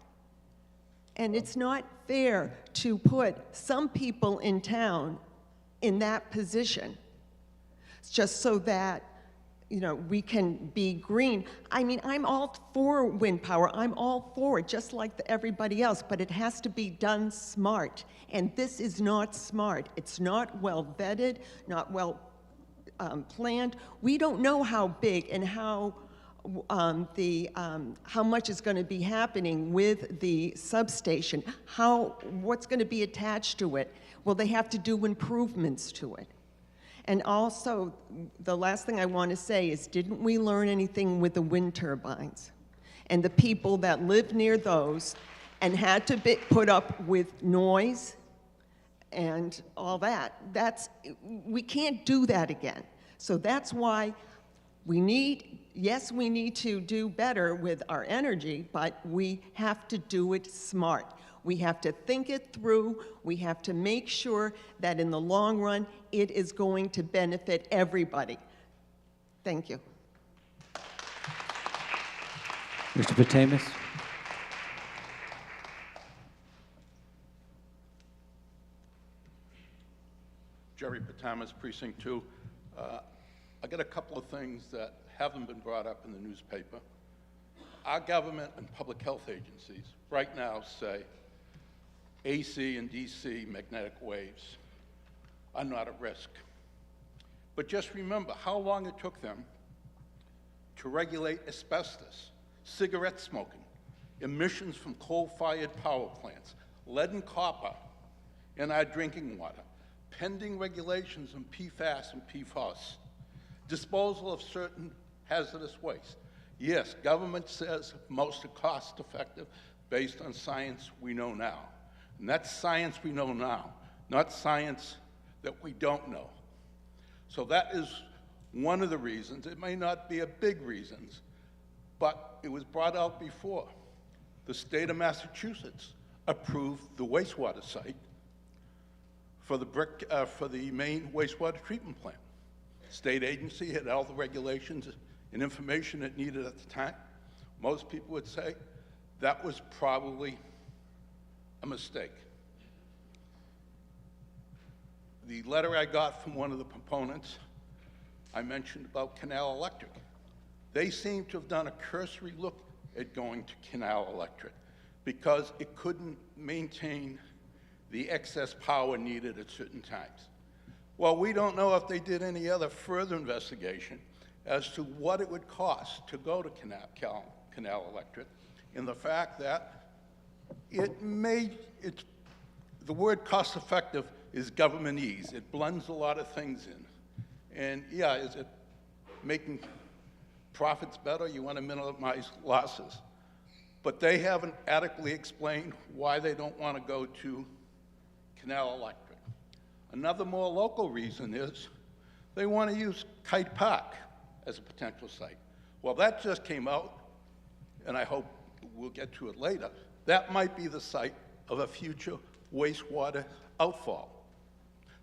And it's not fair to put some people in town in that position just so that, you know, we can be green. I mean, I'm all for wind power. I'm all for it, just like everybody else, but it has to be done smart. And this is not smart. It's not well vetted, not well planned. We don't know how big and how much is going to be happening with the substation, what's going to be attached to it. Well, they have to do improvements to it. And also, the last thing I want to say is, didn't we learn anything with the wind turbines? And the people that lived near those and had to put up with noise and all that, we can't do that again. So that's why we need to do better with our energy, but we have to do it smart. We have to think it through. We have to make sure that in the long run, it is going to benefit everybody. Thank you. Mr. Patamas? Jerry Patamas, Precinct 2. I got a couple of things that haven't been brought up in the newspaper. Our government and public health agencies right now say AC and DC magnetic waves are not at risk. But just remember how long it took them to regulate asbestos, cigarette smoking, emissions from coal-fired power plants, lead and copper in our drinking water, pending regulations on PFAS and PFOS, disposal of certain hazardous waste. Yes, government says most are cost-effective based on science we know now. And that's science we know now, not science that we don't know. So that is one of the reasons. It may not be a big reason, but it was brought out before. The state of Massachusetts approved the wastewater site for the main wastewater treatment plant. State agency had all the regulations and information it needed at the time. Most people would say that was probably a mistake. The letter I got from one of the proponents, I mentioned about Canal Electric. They seem to have done a cursory look at going to Canal Electric because it couldn't maintain the excess power needed at certain times. Well, we don't know if they did any other further investigation as to what it would cost to go to Canal Electric, and the fact that the word cost-effective is governmentese. It blends a lot of things in. And yeah, is it making profits better? You want to minimize losses. But they haven't adequately explained why they don't want to go to Canal Electric. Another more local reason is they want to use Kite Park as a potential site. Well, that just came out, and I hope we'll get to it later. That might be the site of a future wastewater outfall.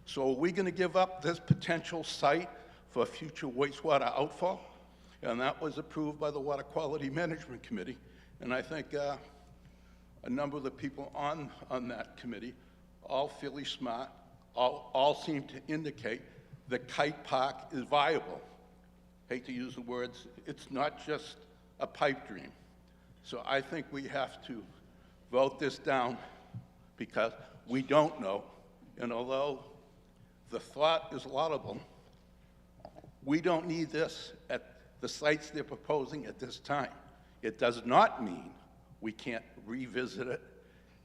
So are we going to give up this potential site for a future wastewater outfall? And that was approved by the Water Quality Management Committee. And I think a number of the people on that committee, all fairly smart, all seem to indicate that Kite Park is viable. Hate to use the words, it's not just a pipe dream. So I think we have to vote this down because we don't know. And although the thought is laudable, we don't need this at the sites they're proposing at this time. It does not mean we can't revisit it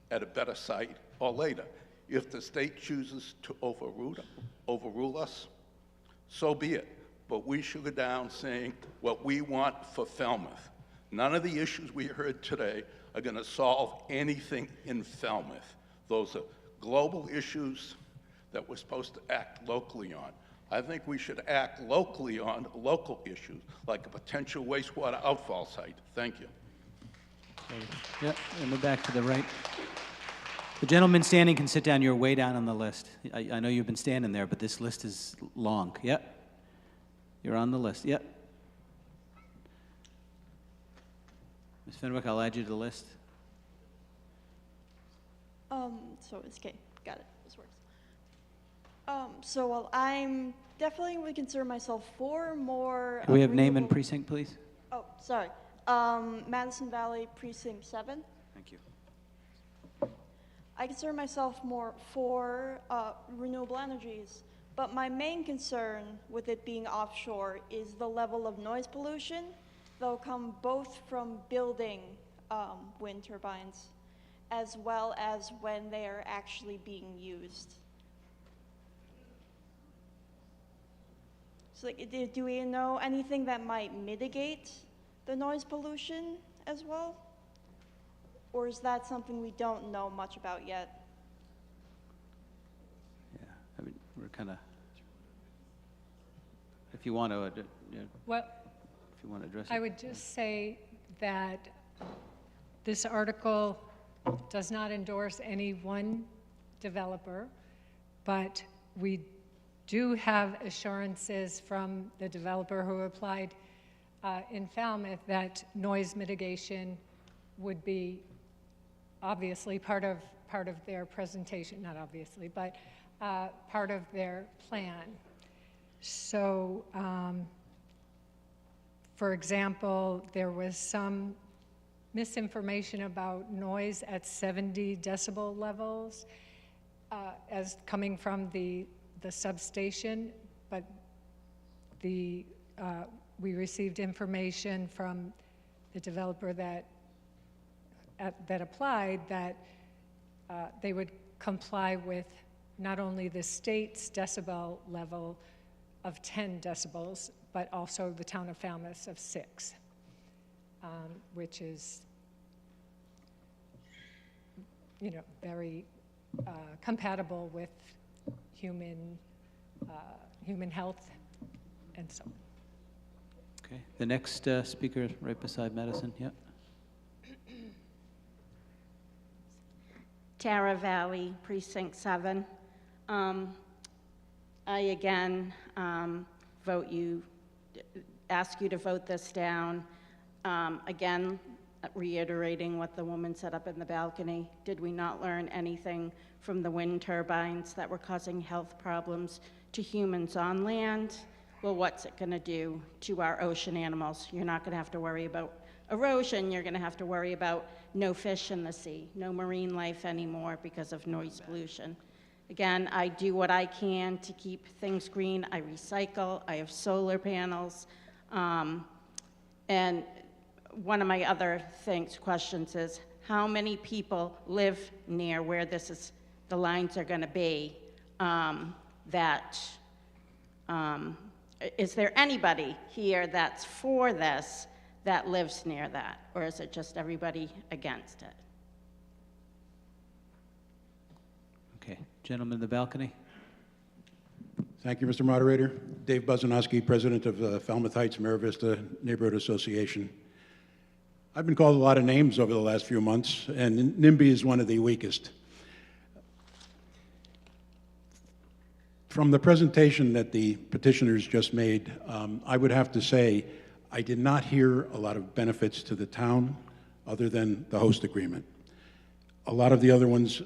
at a better site or later. If the state chooses to overrule us, so be it. But we should go down saying what we want for Falmouth. None of the issues we heard today are going to solve anything in Falmouth. Those are global issues that we're supposed to act locally on. I think we should act locally on local issues, like a potential wastewater outfall site. Thank you. Yep, in the back to the right. The gentleman standing can sit down. You're way down on the list. I know you've been standing there, but this list is long. Yep. You're on the list. Yep. Ms. Fenwick, I'll add you to the list. So it's okay. Got it. This works. So well, I'm definitely would consider myself for more. Do we have name and precinct, please? Oh, sorry. Madison Valley Precinct 7. Thank you. I consider myself more for renewable energies, but my main concern with it being offshore is the level of noise pollution that will come both from building wind turbines as well as when they are actually being used. So like, do we know anything that might mitigate the noise pollution as well? Or is that something we don't know much about yet? Yeah, I mean, we're kind of, if you want to, Well, if you want to address it. I would just say that this article does not endorse any one developer, but we do have assurances from the developer who applied in Falmouth that noise mitigation would be obviously part of their presentation, not obviously, but part of their plan. So, for example, there was some misinformation about noise at 70 decibel levels as coming from the substation, but we received information from the developer that applied that they would comply with not only the state's decibel level of 10 decibels, but also the town of Falmouth of 6, which is, very compatible with human health and so on. Okay, the next speaker is right beside Madison, yep. Tara Valley, Precinct 7. I again ask you to vote this down. Again, reiterating what the woman said up in the balcony. Did we not learn anything from the wind turbines that were causing health problems to humans on land? Well, what's it going to do to our ocean animals? You're not going to have to worry about erosion. You're going to have to worry about no fish in the sea, no marine life anymore because of noise pollution. Again, I do what I can to keep things green. I recycle. I have solar panels. And one of my other questions is, how many people live near where the lines are going to be? Is there anybody here that's for this that lives near that, or is it just everybody against it? Okay, gentleman in the balcony. Thank you, Mr. Moderator. Dave Buzanowski, president of the Falmouth Heights Mira Vista Neighborhood Association. I've been called a lot of names over the last few months, and NIMBY is one of the weakest. From the presentation that the petitioners just made, I would have to say I did not hear a lot of benefits to the town other than the host agreement. A lot of the other ones,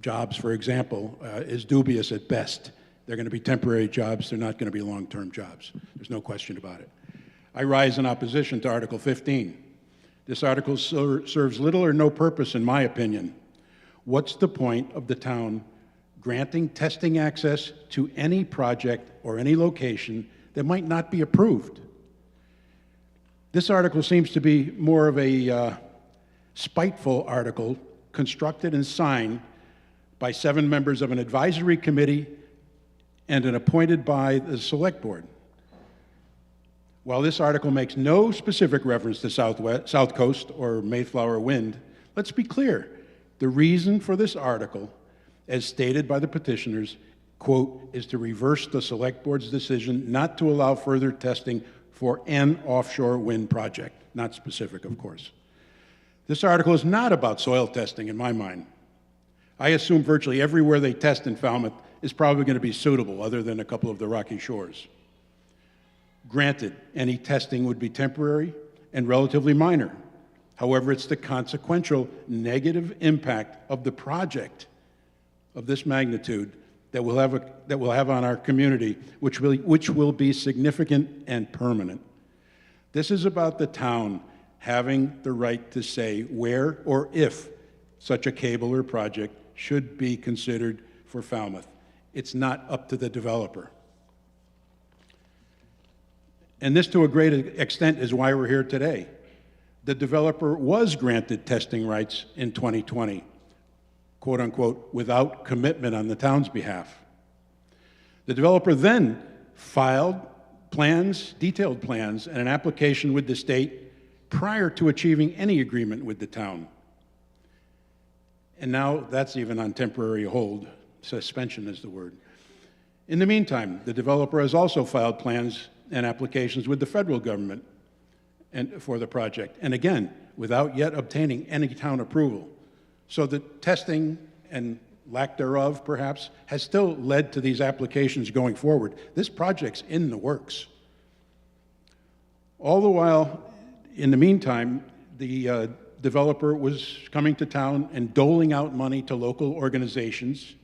jobs, for example, is dubious at best. They're going to be temporary jobs. They're not going to be long-term jobs. There's no question about it. I rise in opposition to Article 15. This article serves little or no purpose, in my opinion. What's the point of the town granting testing access to any project or any location that might not be approved? This article seems to be more of a spiteful article constructed and signed by 7 members of an advisory committee and appointed by the select board. While this article makes no specific reference to South Coast or Mayflower Wind, let's be clear. The reason for this article, as stated by the petitioners, quote, is to reverse the select board's decision not to allow further testing for an offshore wind project. Not specific, of course. This article is not about soil testing in my mind. I assume virtually everywhere they test in Falmouth is probably going to be suitable, other than a couple of the rocky shores. Granted, any testing would be temporary and relatively minor. However, it's the consequential negative impact of the project of this magnitude that will have on our community, which will be significant and permanent. This is about the town having the right to say where or if such a cable or project should be considered for Falmouth. It's not up to the developer. And this, to a great extent, is why we're here today. The developer was granted testing rights in 2020, quote unquote, without commitment on the town's behalf. The developer then filed plans, detailed plans, and an application with the state prior to achieving any agreement with the town. And now that's even on temporary hold. Suspension is the word. In the meantime, the developer has also filed plans and applications with the federal government for the project, and again, without yet obtaining any town approval. So the testing and lack thereof, perhaps, has still led to these applications going forward. This project's in the works. All the while, in the meantime, the developer was coming to town and doling out money to local organizations,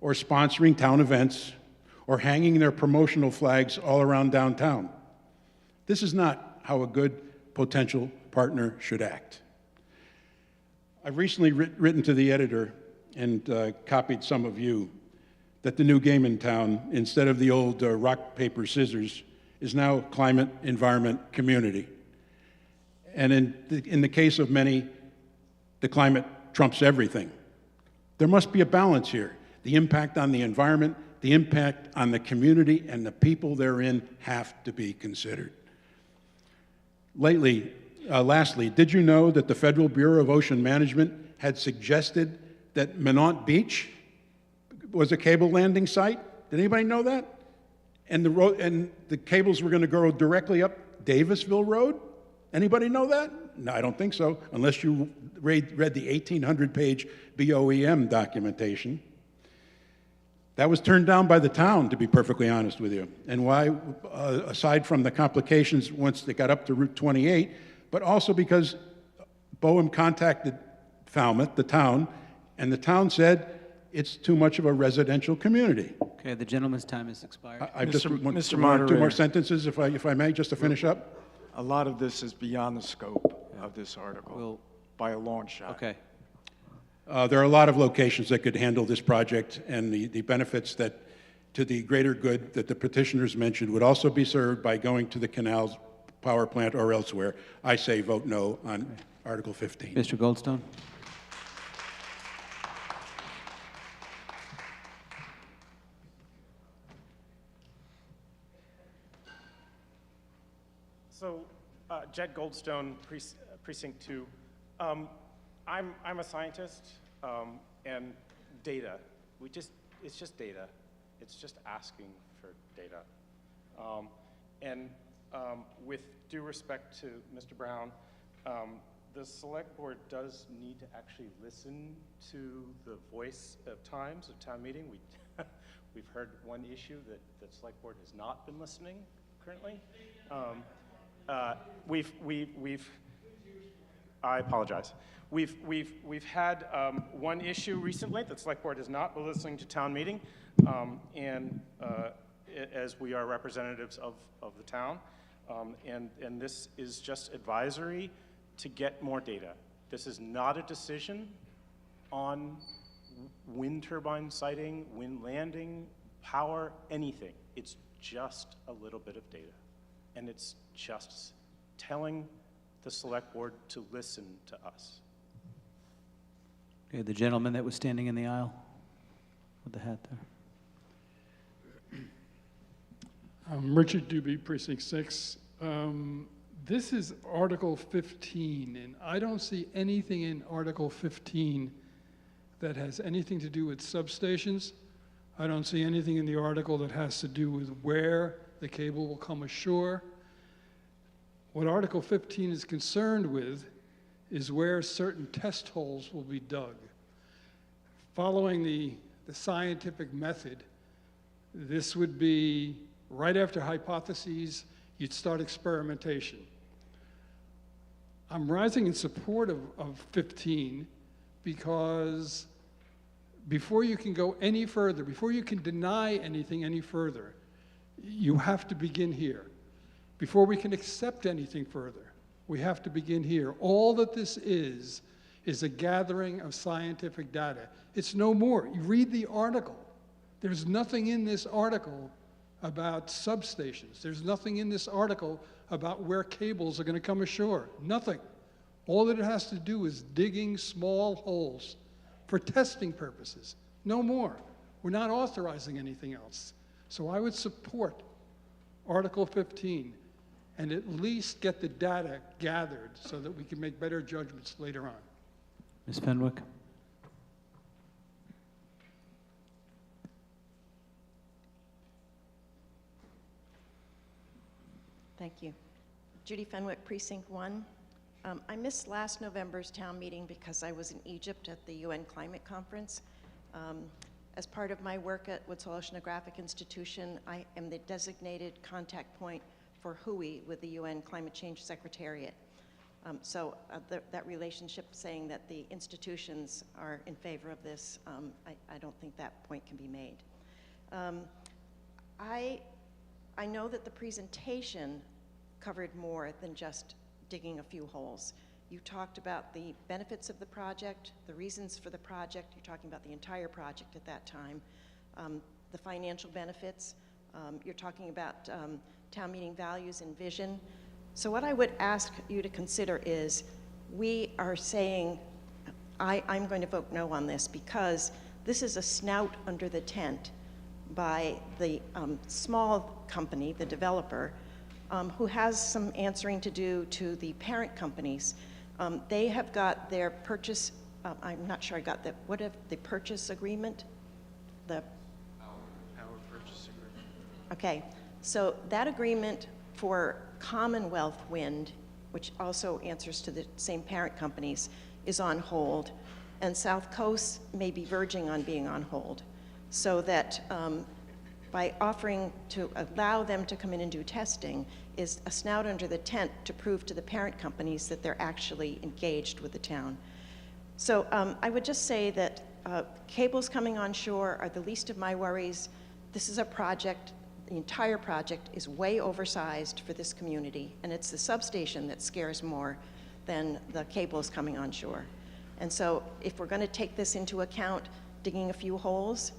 or sponsoring town events, or hanging their promotional flags all around downtown. This is not how a good potential partner should act. I've recently written to the editor and copied some of you that the new game in town, instead of the old rock, paper, scissors, is now climate, environment, community. And in the case of many, the climate trumps everything. There must be a balance here. The impact on the environment, the impact on the community, and the people therein have to be considered. Lastly, did you know that the Federal Bureau of Ocean Management had suggested that Minot Beach was a cable landing site? Did anybody know that? And the cables were going to go directly up Davisville Road? Anybody know that? No, I don't think so, unless you read the 1,800-page BOEM documentation. That was turned down by the town, to be perfectly honest with you. And why? Aside from the complications once they got up to Route 28, but also because BOEM contacted Falmouth, the town, and the town said it's too much of a residential community. Okay, the gentleman's time has expired. I just want Mr. one or two more Moderator. sentences, if I may, just to finish up. A lot of this is beyond the scope of this article, by a long shot. Okay. There are a lot of locations that could handle this project, and the benefits that, to the greater good that the petitioners mentioned, would also be served by going to the canals power plant or elsewhere. I say vote no on Article 15. Mr. Goldstone? So, Jed Goldstone, Precinct 2. I'm a scientist, and data. It's just data. It's just asking for data. With due respect to Mr. Brown, the select board does need to actually listen to the voice of times of town meeting. We've heard one issue that the select board has not been listening currently. I apologize. We've had one issue recently that the select board has not been listening to town meeting, as we are representatives of the town, and this is just advisory to get more data. This is not a decision on wind turbine siting, wind landing, power, anything. It's just a little bit of data, and it's just telling the select board to listen to us. Okay, the gentleman that was standing in the aisle with the hat there. I'm Richard Doobie, Precinct 6. This is Article 15, and I don't see anything in Article 15 that has anything to do with substations. I don't see anything in the article that has to do with where the cable will come ashore. What Article 15 is concerned with is where certain test holes will be dug. Following the scientific method, this would be right after hypotheses, you'd start experimentation. I'm rising in support of 15 because before you can go any further, before you can deny anything any further, you have to begin here. Before we can accept anything further, we have to begin here. All that this is a gathering of scientific data. It's no more. You read the article. There's nothing in this article about substations. There's nothing in this article about where cables are going to come ashore. Nothing. All that it has to do is digging small holes for testing purposes. No more. We're not authorizing anything else. So I would support Article 15, and at least get the data gathered so that we can make better judgments later on. Ms. Fenwick? Thank you. Judy Fenwick, Precinct 1. I missed last November's town meeting because I was in Egypt at the UN Climate Conference. As part of my work at Woods Hole Oceanographic Institution, I am the designated contact point for WHOI with the UN Climate Change Secretariat. That relationship saying that the institutions are in favor of this, I don't think that point can be made. I know that the presentation covered more than just digging a few holes. You talked about the benefits of the project, the reasons for the project. You're talking about the entire project at that time, the financial benefits. You're talking about town meeting values and vision. So what I would ask you to consider is, we are saying, I'm going to vote no on this because this is a snout under the tent by the small company, the developer, who has some answering to do to the parent companies. They have got their purchase, I'm not sure I got that, what if the purchase agreement? Our purchase agreement. Okay, so that agreement for Commonwealth Wind, which also answers to the same parent companies, is on hold, and South Coast may be verging on being on hold. So that by offering to allow them to come in and do testing is a snout under the tent to prove to the parent companies that they're actually engaged with the town. So I would just say that cables coming on shore are the least of my worries. This is a project, the entire project is way oversized for this community, and it's the substation that scares more than the cables coming on shore. And so if we're going to take this into account, digging a few holes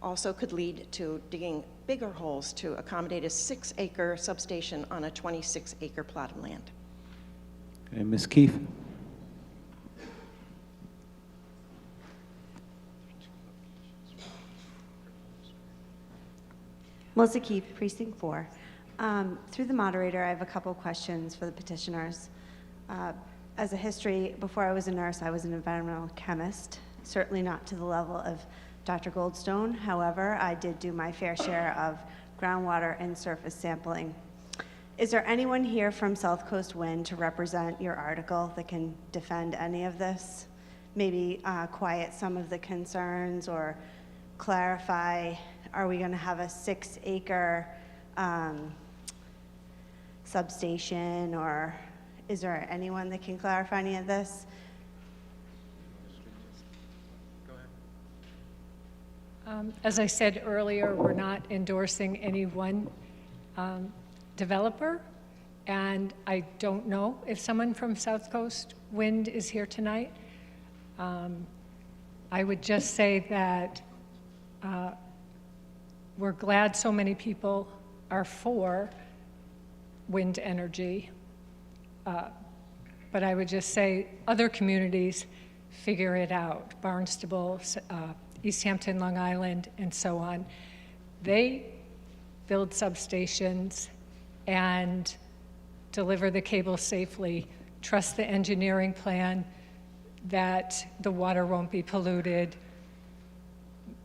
also could lead to digging bigger holes to accommodate a 6-acre substation on a 26-acre plot of land. Okay, Ms. Keefe? Melissa Keefe, Precinct 4. Through the moderator, I have a couple questions for the petitioners. As a history, before I was a nurse, I was an environmental chemist, certainly not to the level of Dr. Goldstone. However, I did do my fair share of groundwater and surface sampling. Is there anyone here from South Coast Wind to represent your article that can defend any of this? Maybe quiet some of the concerns or clarify, are we going to have a 6-acre substation, or is there anyone that can clarify any of this? As I said earlier, we're not endorsing any one developer, and I don't know if someone from South Coast Wind is here tonight. I would just say that we're glad so many people are for wind energy, but I would just say other communities figure it out. Barnstable, East Hampton, Long Island, and so on. They build substations and deliver the cable safely, trust the engineering plan that the water won't be polluted,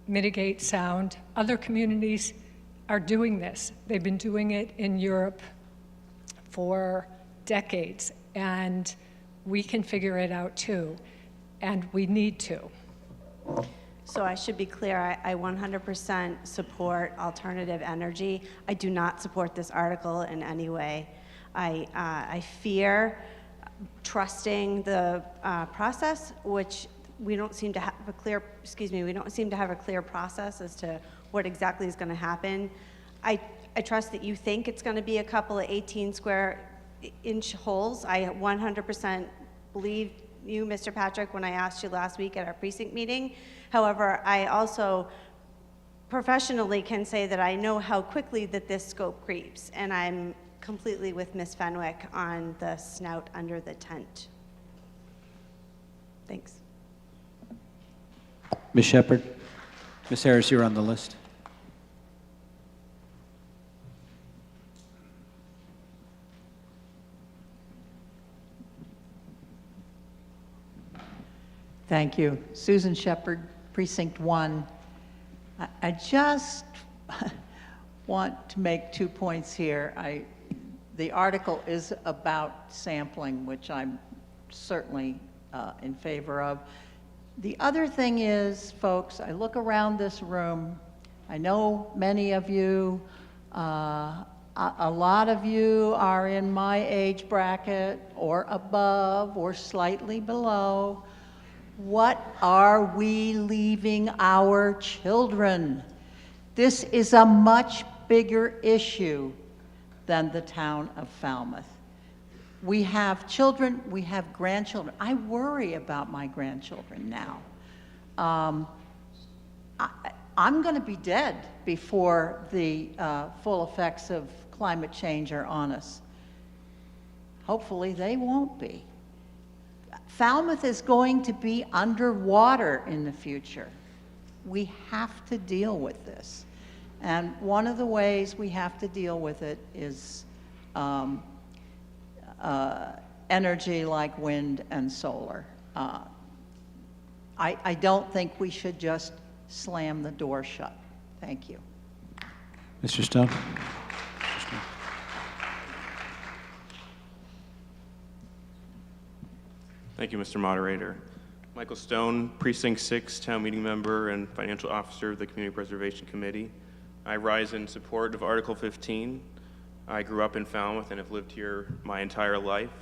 mitigate sound. Other communities are doing this. They've been doing it in Europe for decades, and we can figure it out too, and we need to. So I should be clear, I 100% support alternative energy. I do not support this article in any way. I fear trusting the process, which we don't seem to have a clear, we don't seem to have a clear process as to what exactly is going to happen. I trust that you think it's going to be a couple of 18-square-inch holes. I 100% believe you, Mr. Patrick, when I asked you last week at our precinct meeting. However, I also professionally can say that I know how quickly that this scope creeps, and I'm completely with Ms. Fenwick on the snout under the tent. Thanks. Ms. Shepherd? Ms. Harris, you're on the list. Thank you. Susan Shepherd, Precinct 1. I just want to make 2 points here. The article is about sampling, which I'm certainly in favor of. The other thing is, folks, I look around this room. I know many of you, a lot of you are in my age bracket or above or slightly below. What are we leaving our children? This is a much bigger issue than the town of Falmouth. We have children, we have grandchildren. I worry about my grandchildren now. I'm going to be dead before the full effects of climate change are on us. Hopefully they won't be. Falmouth is going to be underwater in the future. We have to deal with this. And one of the ways we have to deal with it is energy like wind and solar. I don't think we should just slam the door shut. Thank you. Mr. Stone. Thank you, Mr. Moderator. Michael Stone, Precinct 6, Town Meeting Member and Financial Officer of the Community Preservation Committee. I rise in support of Article 15. I grew up in Falmouth and have lived here my entire life.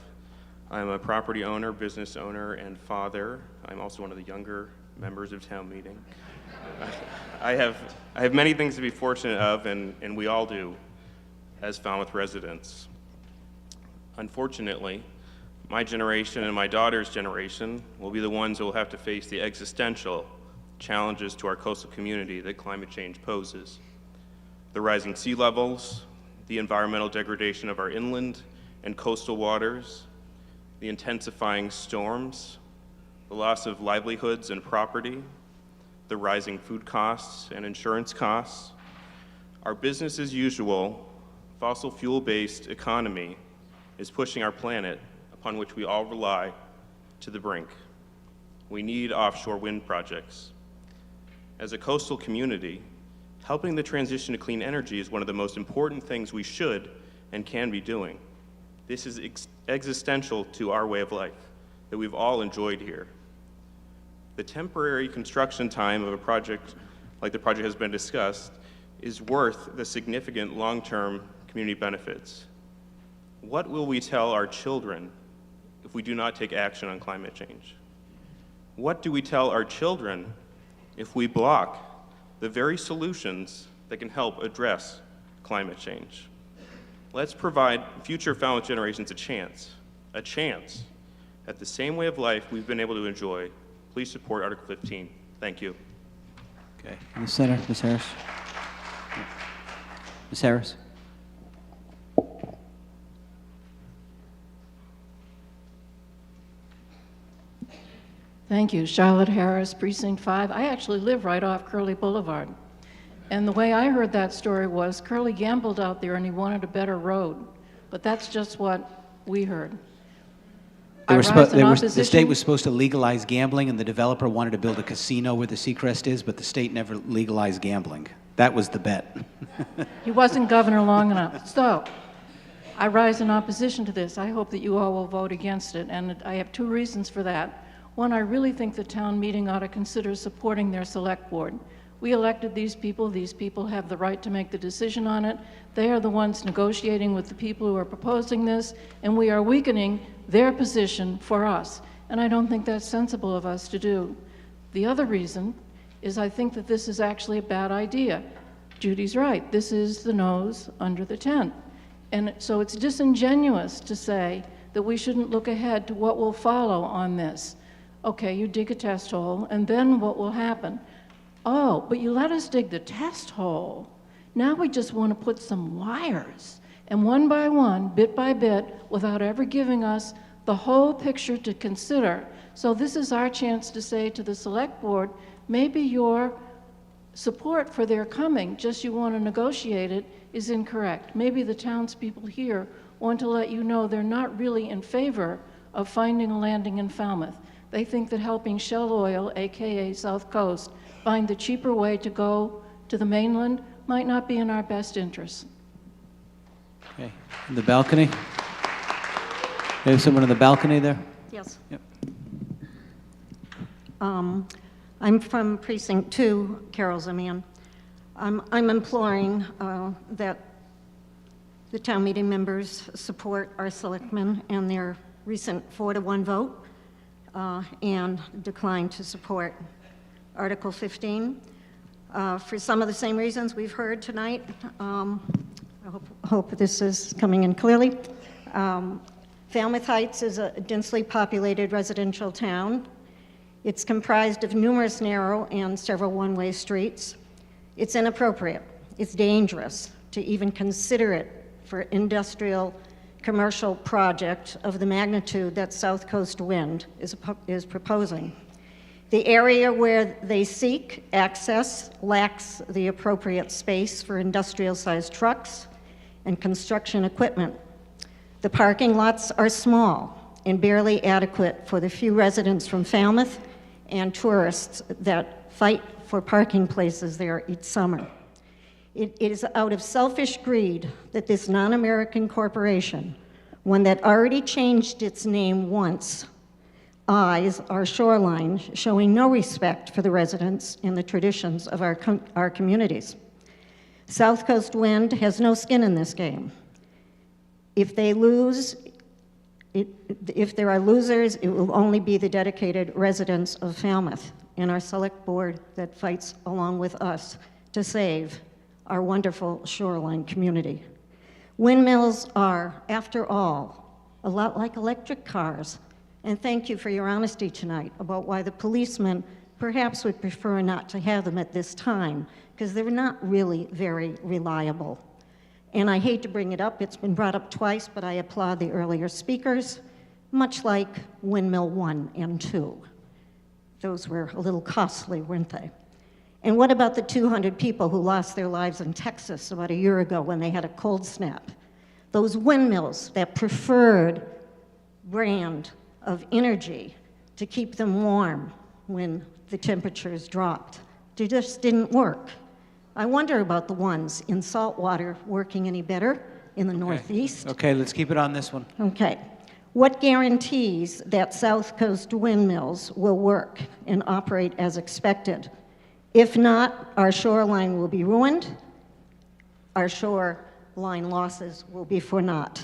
I'm a property owner, business owner, and father. I'm also one of the younger members of town meeting. I have many things to be fortunate of, and we all do, as Falmouth residents. Unfortunately, my generation and my daughter's generation will be the ones who will have to face the existential challenges to our coastal community that climate change poses. The rising sea levels, the environmental degradation of our inland and coastal waters, the intensifying storms, the loss of livelihoods and property, the rising food costs and insurance costs. Our business as usual, fossil fuel-based economy is pushing our planet, upon which we all rely, to the brink. We need offshore wind projects. As a coastal community, helping the transition to clean energy is one of the most important things we should and can be doing. This is existential to our way of life that we've all enjoyed here. The temporary construction time of a project like the project has been discussed is worth the significant long-term community benefits. What will we tell our children if we do not take action on climate change? What do we tell our children if we block the very solutions that can help address climate change? Let's provide future Falmouth generations a chance at the same way of life we've been able to enjoy. Please support Article 15. Thank you. Okay. In the center, Ms. Harris. Ms. Harris. Thank you. Charlotte Harris, Precinct 5. I actually live right off Curly Boulevard. And the way I heard that story was Curly gambled out there and he wanted a better road. But that's just what we heard. The state was supposed to legalize gambling, and the developer wanted to build a casino where the Seacrest is, but the state never legalized gambling. That was the bet. He wasn't governor long enough. So I rise in opposition to this. I hope that you all will vote against it. And I have 2 reasons for that. One, I really think the town meeting ought to consider supporting their select board. We elected these people have the right to make the decision on it. They are the ones negotiating with the people who are proposing this, and we are weakening their position for us. And I don't think that's sensible of us to do. The other reason is I think that this is actually a bad idea. Judy's right, this is the nose under the tent. And so it's disingenuous to say that we shouldn't look ahead to what will follow on this. Okay, you dig a test hole, and then what will happen? Oh, but you let us dig the test hole. Now we just want to put some wires. And one by one, bit by bit, without ever giving us the whole picture to consider. So this is our chance to say to the select board, maybe your support for their coming, just you want to negotiate it, is incorrect. Maybe the townspeople here want to let you know they're not really in favor of finding a landing in Falmouth. They think that helping Shell Oil, AKA South Coast, find the cheaper way to go to the mainland might not be in our best interest. Okay, in the balcony? We have someone in the balcony there? Yes. Yep. I'm from Precinct 2, Carol Zimian. I'm imploring that the town meeting members support our selectmen and their recent 4-to-1 vote and decline to support Article 15. For some of the same reasons we've heard tonight, I hope this is coming in clearly. Falmouth Heights is a densely populated residential town. It's comprised of numerous narrow and several one-way streets. It's inappropriate, it's dangerous to even consider it for industrial commercial project of the magnitude that South Coast Wind is proposing. The area where they seek access lacks the appropriate space for industrial-sized trucks and construction equipment. The parking lots are small and barely adequate for the few residents from Falmouth and tourists that fight for parking places there each summer. It is out of selfish greed that this non-American corporation, one that already changed its name once, eyes our shoreline, showing no respect for the residents and the traditions of our communities. South Coast Wind has no skin in this game. If they lose, if there are losers, it will only be the dedicated residents of Falmouth and our select board that fights along with us to save our wonderful shoreline community. Windmills are, after all, a lot like electric cars. And thank you for your honesty tonight about why the policemen perhaps would prefer not to have them at this time, because they're not really very reliable. And I hate to bring it up, it's been brought up twice, but I applaud the earlier speakers, much like Windmill 1 and 2. Those were a little costly, weren't they? And what about the 200 people who lost their lives in Texas about a year ago when they had a cold snap? Those windmills, that preferred brand of energy to keep them warm when the temperatures dropped, they just didn't work. I wonder about the ones in saltwater working any better in the Northeast. Okay, let's keep it on this one. Okay. What guarantees that South Coast windmills will work and operate as expected? If not, our shoreline will be ruined. Our shoreline losses will be for naught.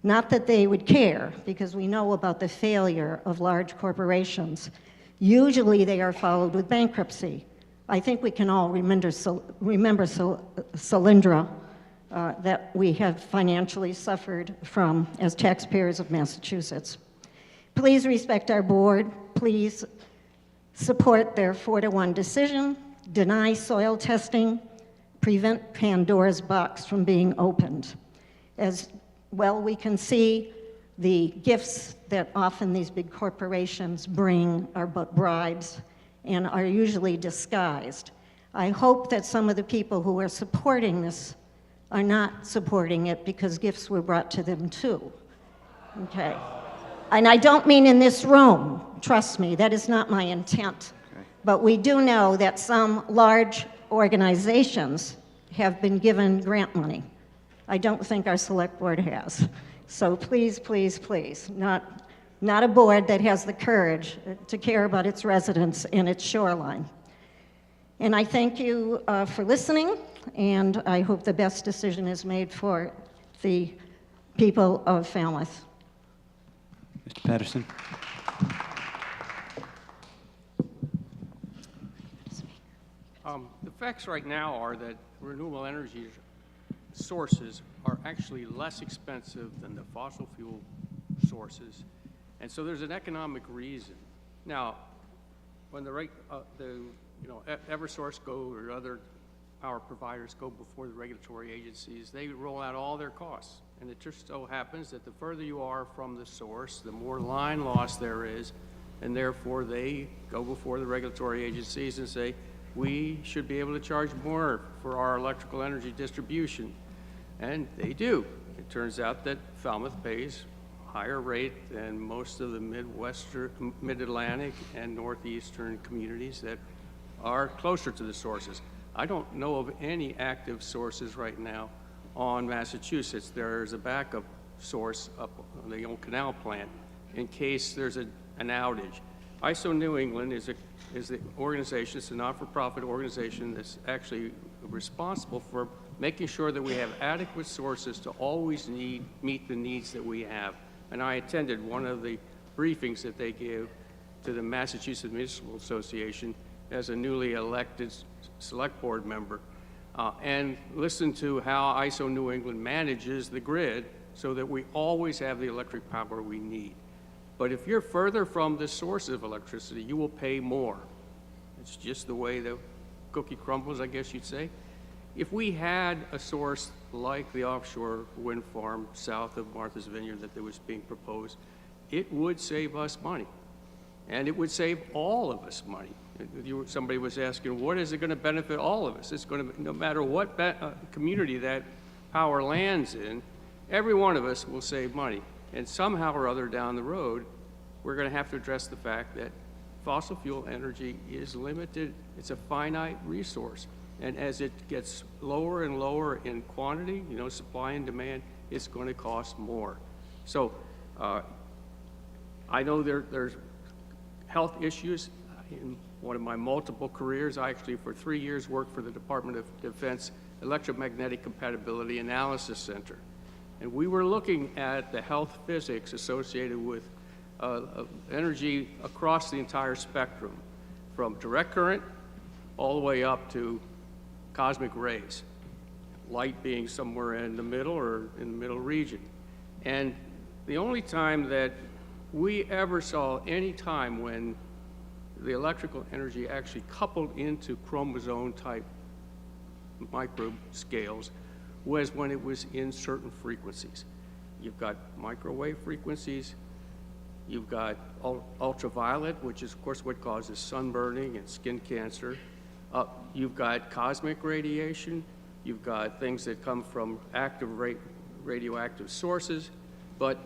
Not that they would care, because we know about the failure of large corporations. Usually they are followed with bankruptcy. I think we can all remember Solyndra that we have financially suffered from as taxpayers of Massachusetts. Please respect our board. Please support their 4-to-1 decision, deny soil testing, prevent Pandora's box from being opened. As well, we can see the gifts that often these big corporations bring are but bribes and are usually disguised. I hope that some of the people who are supporting this are not supporting it because gifts were brought to them too. Okay. And I don't mean in this room, trust me, that is not my intent. Okay. But we do know that some large organizations have been given grant money. I don't think our select board has. So please, please, please, not a board that has the courage to care about its residents and its shoreline. And I thank you for listening, and I hope the best decision is made for the people of Falmouth. Mr. Patterson. The facts right now are that renewable energy sources are actually less expensive than the fossil fuel sources. And so there's an economic reason. Now, when Eversource go or other power providers go before the regulatory agencies, they roll out all their costs. And it just so happens that the further you are from the source, the more line loss there is, and therefore they go before the regulatory agencies and say, we should be able to charge more for our electrical energy distribution. And they do. It turns out that Falmouth pays higher rate than most of the Mid-Atlantic and Northeastern communities that are closer to the sources. I don't know of any active sources right now on Massachusetts. There's a backup source up on the old canal plant in case there's an outage. ISO New England is the organization, it's a not-for-profit organization that's actually responsible for making sure that we have adequate sources to always meet the needs that we have. And I attended one of the briefings that they gave to the Massachusetts Municipal Association as a newly elected select board member, and listened to how ISO New England manages the grid so that we always have the electric power we need. But if you're further from the source of electricity, you will pay more. It's just the way the cookie crumbles, I guess you'd say. If we had a source like the offshore wind farm south of Martha's Vineyard that was being proposed, it would save us money. And it would save all of us money. Somebody was asking, what is it going to benefit all of us? It's going to, no matter what community that power lands in, every one of us will save money. And somehow or other down the road, we're going to have to address the fact that fossil fuel energy is limited. It's a finite resource. And as it gets lower and lower in quantity, supply and demand, it's going to cost more. So I know there's health issues. In one of my multiple careers, I actually for 3 years worked for the Department of Defense Electromagnetic Compatibility Analysis Center. And we were looking at the health physics associated with energy across the entire spectrum, from direct current all the way up to cosmic rays, light being somewhere in the middle or in the middle region. And the only time that we ever saw any time when the electrical energy actually coupled into chromosome type micro scales was when it was in certain frequencies. You've got microwave frequencies, you've got ultraviolet, which is of course what causes sunburning and skin cancer. You've got cosmic radiation, you've got things that come from active radioactive sources, but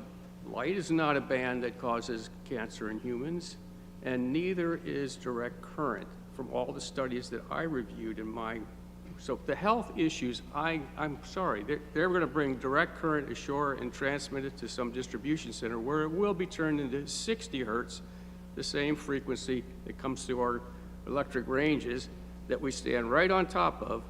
light is not a band that causes cancer in humans, and neither is direct current from all the studies that I reviewed in my. So the health issues, I'm sorry, they're going to bring direct current ashore and transmit it to some distribution center where it will be turned into 60 hertz, the same frequency that comes through our electric ranges that we stand right on top of,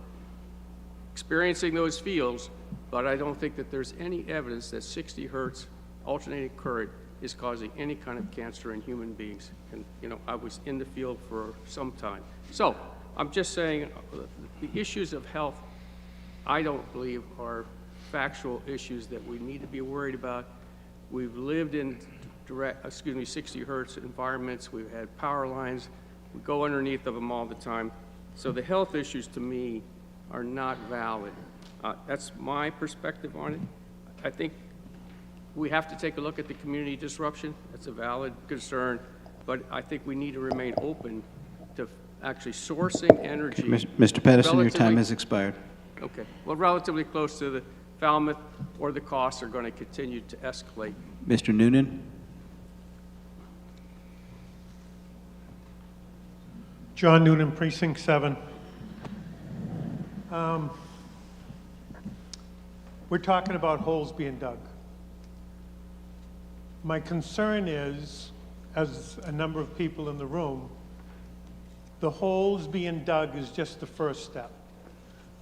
experiencing those fields, but I don't think that there's any evidence that 60 hertz alternating current is causing any kind of cancer in human beings. And, I was in the field for some time. So, I'm just saying the issues of health, I don't believe are factual issues that we need to be worried about. We've lived in 60 hertz environments. We've had power lines. We go underneath of them all the time. So the health issues to me are not valid. That's my perspective on it. I think we have to take a look at the community disruption. That's a valid concern, but I think we need to remain open to actually sourcing energy. Mr. Pedersen, your time has expired. Okay. Well, relatively close to the Falmouth, or the costs are going to continue to escalate. Mr. Noonan? John Noonan, Precinct 7. We're talking about holes being dug. My concern is, as a number of people in the room, the holes being dug is just the first step.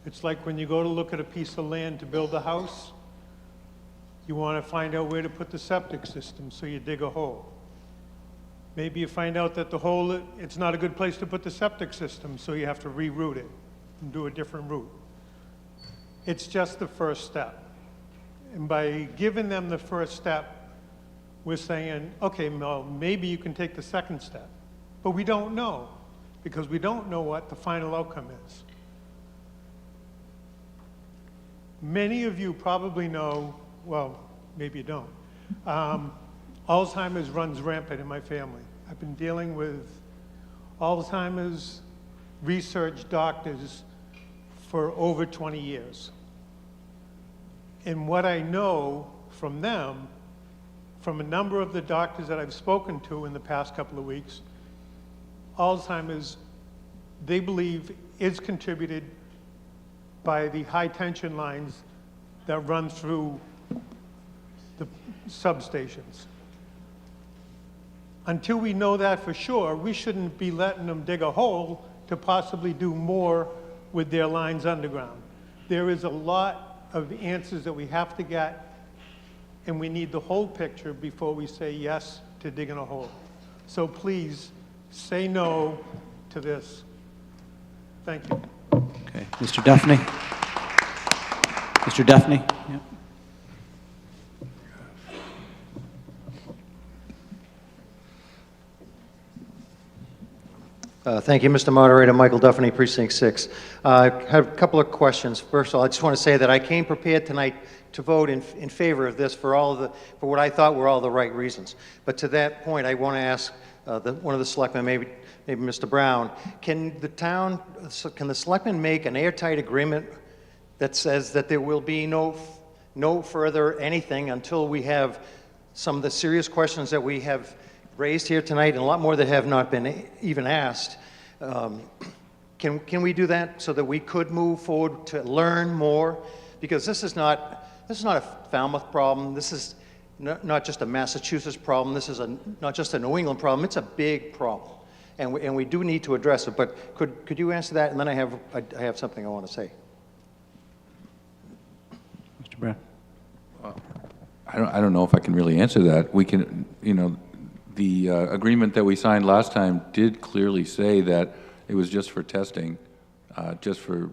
It's like when you go to look at a piece of land to build a house, you want to find out where to put the septic system, so you dig a hole. Maybe you find out that the hole, it's not a good place to put the septic system, so you have to reroute it and do a different route. It's just the first step. And by giving them the first step, we're saying, okay, well, maybe you can take the second step. But we don't know, because we don't know what the final outcome is. Many of you probably know, well, maybe you don't, Alzheimer's runs rampant in my family. I've been dealing with Alzheimer's research doctors for over 20 years. And what I know from them, from a number of the doctors that I've spoken to in the past couple of weeks, Alzheimer's, they believe, is contributed by the high tension lines that run through the substations. Until we know that for sure, we shouldn't be letting them dig a hole to possibly do more with their lines underground. There is a lot of answers that we have to get, and we need the whole picture before we say yes to digging a hole. So please, say no to this. Thank you. Okay, Mr. Duffney? Mr. Duffney? Yeah. Thank you, Mr. Moderator. Michael Duffney, Precinct 6. I have a couple of questions. First of all, I just want to say that I came prepared tonight to vote in favor of this for what I thought were all the right reasons. But to that point, I want to ask one of the selectmen, maybe Mr. Brown, can the selectmen make an airtight agreement that says that there will be no further anything until we have some of the serious questions that we have raised here tonight, and a lot more that have not been even asked? Can we do that so that we could move forward to learn more? Because this is not a Falmouth problem. This is not just a Massachusetts problem. This is not just a New England problem. It's a big problem, and we do need to address it. But could you answer that? And then I have something I want to say. Mr. Brown. I don't know if I can really answer that. We can, the agreement that we signed last time did clearly say that it was just for testing, just for,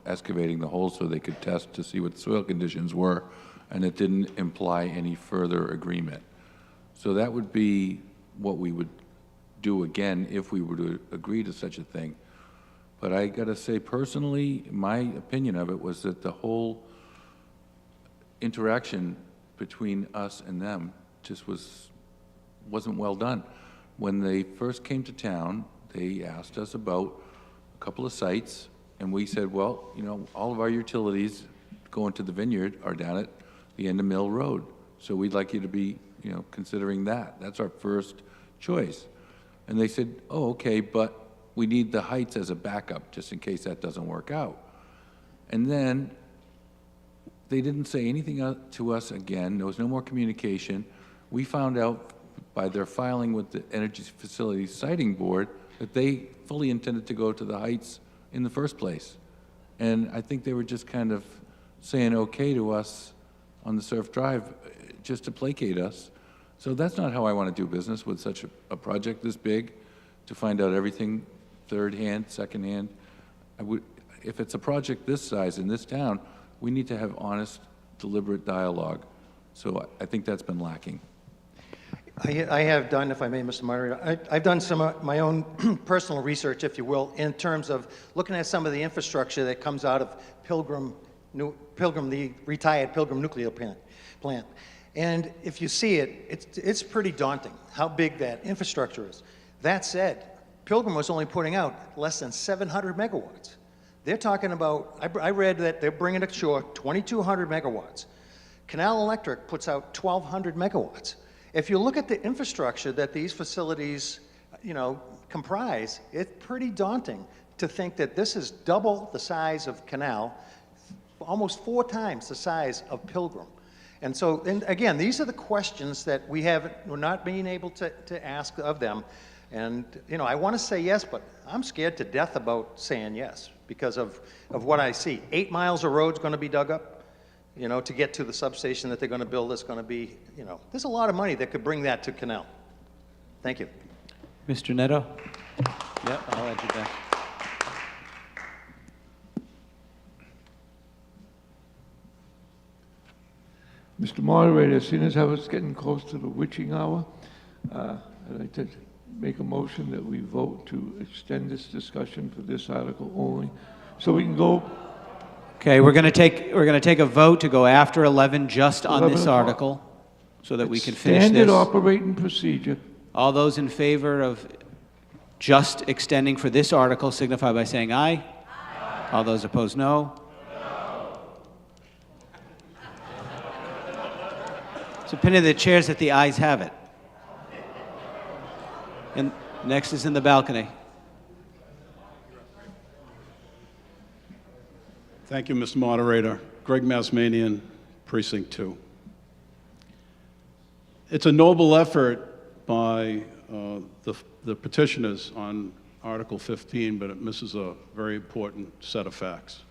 excavating the holes so they could test to see what the soil conditions were, and it didn't imply any further agreement. So that would be what we would do again if we were to agree to such a thing. But I got to say, personally, my opinion of it was that the whole interaction between us and them just wasn't well done. When they first came to town, they asked us about a couple of sites, and we said, well, all of our utilities going to the vineyard are down at the end of Mill Road, so we'd like you to be, considering that. That's our first choice. And they said, oh, okay, but we need the heights as a backup, just in case that doesn't work out. And then they didn't say anything to us again. There was no more communication. We found out by their filing with the Energy Facilities Siting Board that they fully intended to go to the heights in the first place. And I think they were just kind of saying okay to us on the Surf Drive just to placate us. So that's not how I want to do business with such a project this big, to find out everything third hand, second hand. If it's a project this size in this town, we need to have honest, deliberate dialogue. So I think that's been lacking. I have done, if I may, Mr. Moderator, I've done some of my own personal research, if you will, in terms of looking at some of the infrastructure that comes out of Pilgrim, the retired Pilgrim nuclear plant. And if you see it, it's pretty daunting how big that infrastructure is. That said, Pilgrim was only putting out less than 700 megawatts. They're talking about, I read that they're bringing ashore 2,200 megawatts. Canal Electric puts out 1,200 megawatts. If you look at the infrastructure that these facilities, comprise, it's pretty daunting to think that this is double the size of Canal, almost 4 times the size of Pilgrim. And so, and again, these are the questions that we're not being able to ask of them. And, I want to say yes, but I'm scared to death about saying yes because of what I see. 8 miles of road's going to be dug up, to get to the substation that they're going to build. Is going to be, there's a lot of money that could bring that to Canal. Thank you. Mr. Neto? Yep, I'll add you back. Mr. Moderator, seeing as how it's getting close to the witching hour, I'd like to make a motion that we vote to extend this discussion for this article only, so we can go. Okay, we're going to take a vote to go after 11 just on this article, so that we can finish this. Standard operating procedure. All those in favor of just extending for this article signify by saying aye. Aye. All those opposed, no. It's opinion of the chairs that the ayes have it. And next is in the balcony. Thank you, Mr. Moderator. Greg Masmanian, Precinct 2. It's a noble effort by the petitioners on Article 15, but it misses a very important set of facts.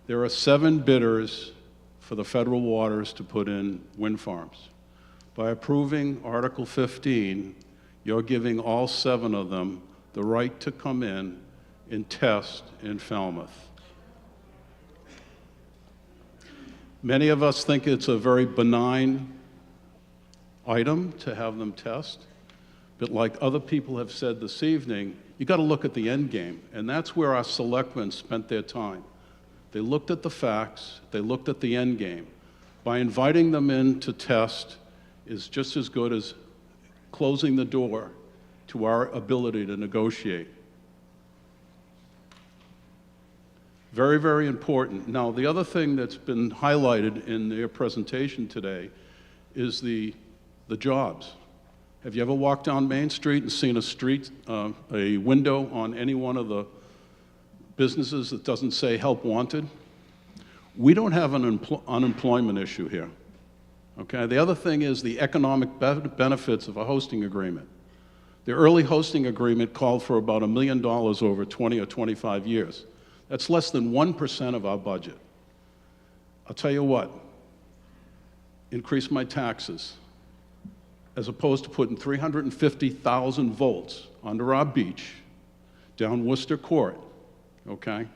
There are 7 bidders for the federal waters to put in wind farms. By approving Article 15, you're giving all 7 of them the right to come in and test in Falmouth. Many of us think it's a very benign item to have them test, but like other people have said this evening, you got to look at the end game, and that's where our selectmen spent their time. They looked at the facts, they looked at the end game. By inviting them in to test is just as good as closing the door to our ability to negotiate. Very, very important. Now, the other thing that's been highlighted in their presentation today is the jobs. Have you ever walked down Main Street and seen a window on any one of the businesses that doesn't say help wanted? We don't have an unemployment issue here. Okay? The other thing is the economic benefits of a hosting agreement. The early hosting agreement called for about $1 million over 20 or 25 years. That's less than 1% of our budget. I'll tell you what, increase my taxes, as opposed to putting 350,000 volts under our beach, down Worcester Court, okay?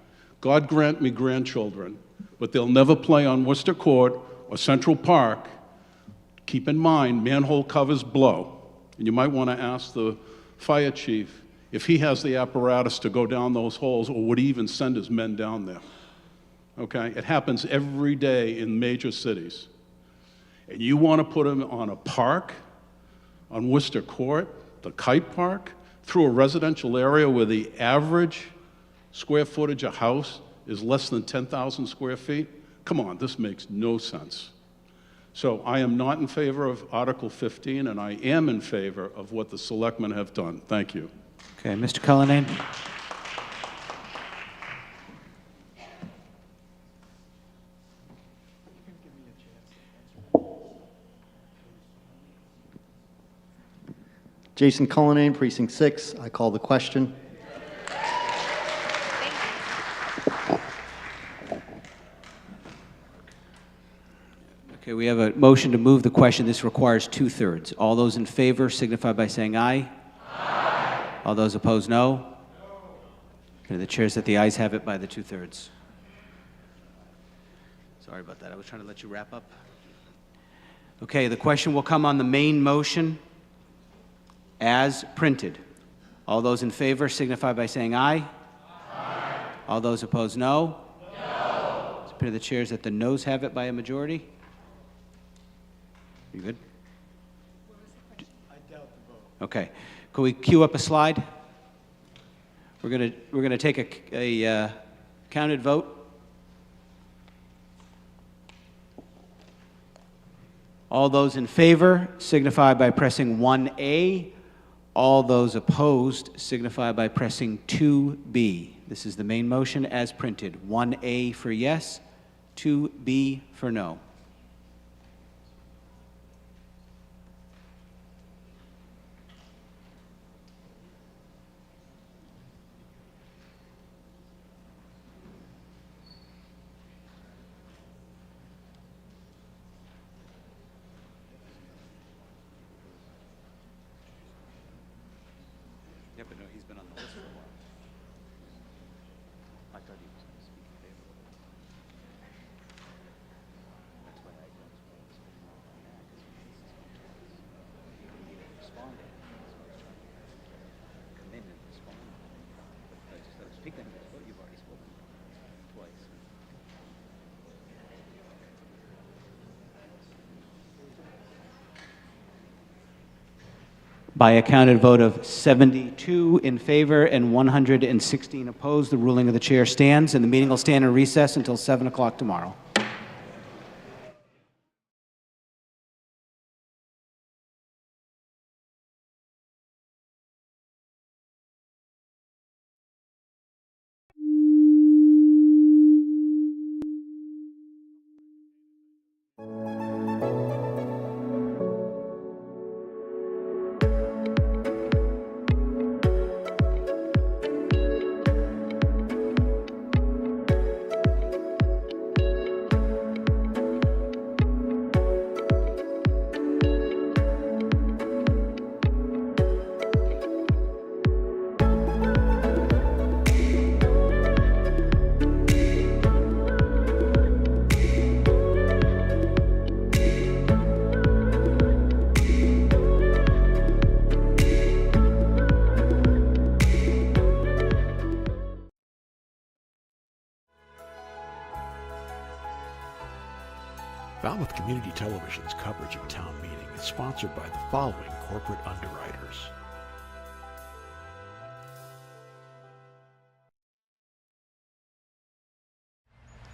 God grant me grandchildren, but they'll never play on Worcester Court or Central Park. Keep in mind, manhole covers blow. And you might want to ask the fire chief if he has the apparatus to go down those holes, or would he even send his men down there? Okay? It happens every day in major cities. And you want to put them on a park, on Worcester Court, the Kite Park, through a residential area where the average square footage of house is less than 10,000 square feet? Come on, this makes no sense. So I am not in favor of Article 15, and I am in favor of what the selectmen have done. Thank you. Okay, Mr. Cullinane. Jason Cullinane, Precinct 6. I call the question. Okay, we have a motion to move the question. This requires 2/3. All those in favor signify by saying aye. Aye. All those opposed, no. Okay, the chair said the ayes have it by the 2/3. Sorry about that. I was trying to let you wrap up. Okay, the question will come on the main motion as printed. All those in favor signify by saying aye. Aye. All those opposed, no. No. It's opinion of the chairs that the noes have it by a majority. You good? I doubt the vote. Okay. Can we queue up a slide? We're gonna take a counted vote. All those in favor signify by pressing 1A. All those opposed signify by pressing 2B. This is the main motion as printed. 1A for yes, 2B for no. Yeah, but no, he's been on the list for a while. I thought he was going to speak in favor. That's why I don't suppose. He didn't even respond to it. So I was trying to come in and respond. But I just thought, speaking of this, you've already spoken twice. By a counted vote of 72 in favor and 116 opposed, the ruling of the chair stands, and the meeting will stand in recess until 7 o'clock tomorrow. Falmouth Community Television's coverage of town meeting is sponsored by the following corporate underwriters.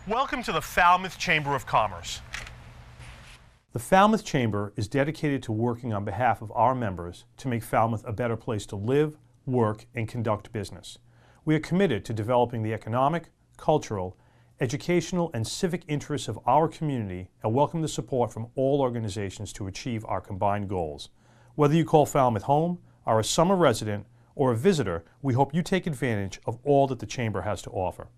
Welcome to the Falmouth Chamber of Commerce. The Falmouth Chamber is dedicated to working on behalf of our members to make Falmouth a better place to live, work, and conduct business. We are committed to developing the economic, cultural, educational, and civic interests of our community and welcome the support from all organizations to achieve our combined goals. Whether you call Falmouth home, are a summer resident, or a visitor, we hope you take advantage of all that the Chamber has to offer.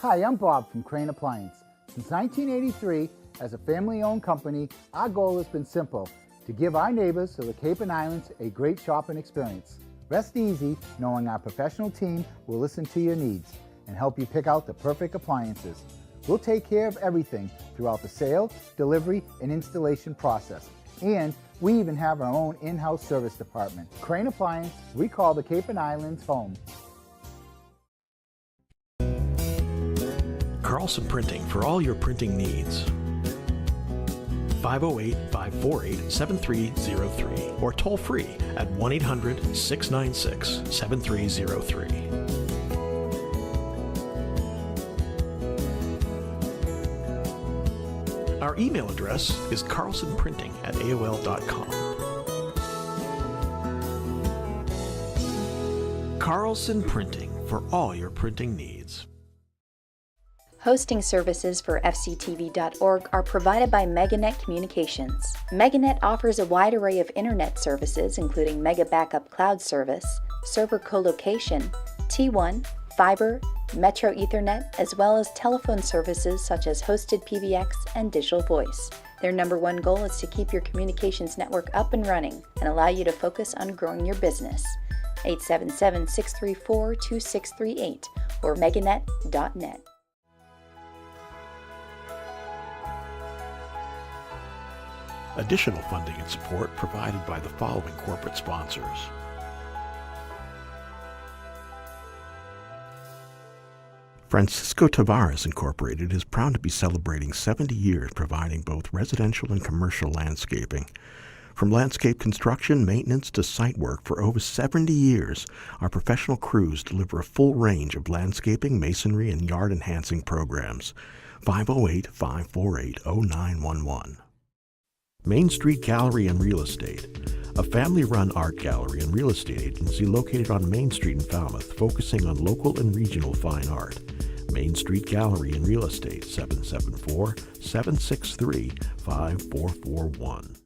Hi, I'm Bob from Crane Appliance. Since 1983, as a family-owned company, our goal has been simple: to give our neighbors of the Cape and Islands a great shopping experience. Rest easy knowing our professional team will listen to your needs and help you pick out the perfect appliances. We'll take care of everything throughout the sale, delivery, and installation process. And we even have our own in-house service department. Crane Appliance, we call the Cape and Islands home. Carlson Printing for all your printing needs. 508-548-7303 or toll free at 1-800-696-7303. Our email address is carlsonprinting@aol.com. Carlson Printing for all your printing needs. Hosting services for FCTV.org are provided by Meganet Communications. Meganet offers a wide array of internet services including Mega Backup Cloud Service, server colocation, T1, fiber, Metro Ethernet, as well as telephone services such as hosted PBX and digital voice. Their number one goal is to keep your communications network up and running and allow you to focus on growing your business. 877-634-2638 or meganet.net. Additional funding and support provided by the following corporate sponsors. Francisco Tavares Incorporated is proud to be celebrating 70 years providing both residential and commercial landscaping. From landscape construction, maintenance to site work for over 70 years, our professional crews deliver a full range of landscaping, masonry, and yard enhancing programs. 508-548-0911. Main Street Gallery and Real Estate, a family-run art gallery and real estate agency located on Main Street in Falmouth, focusing on local and regional fine art. Main Street Gallery and Real Estate, 774-763-5441.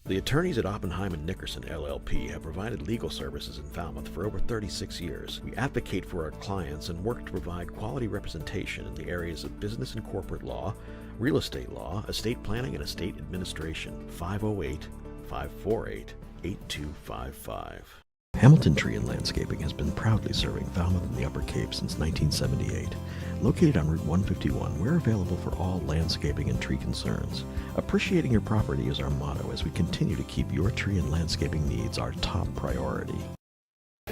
The attorneys at Oppenheim & Nickerson, LLP, have provided legal services in Falmouth for over 36 years. We advocate for our clients and work to provide quality representation in the areas of business and corporate law, real estate law, estate planning, and estate administration. 508-548-8255. Hamilton Tree and Landscaping has been proudly serving Falmouth and the Upper Cape since 1978. Located on Route 151, we're available for all landscaping and tree concerns. Appreciating your property is our motto as we continue to keep your tree and landscaping needs our top priority.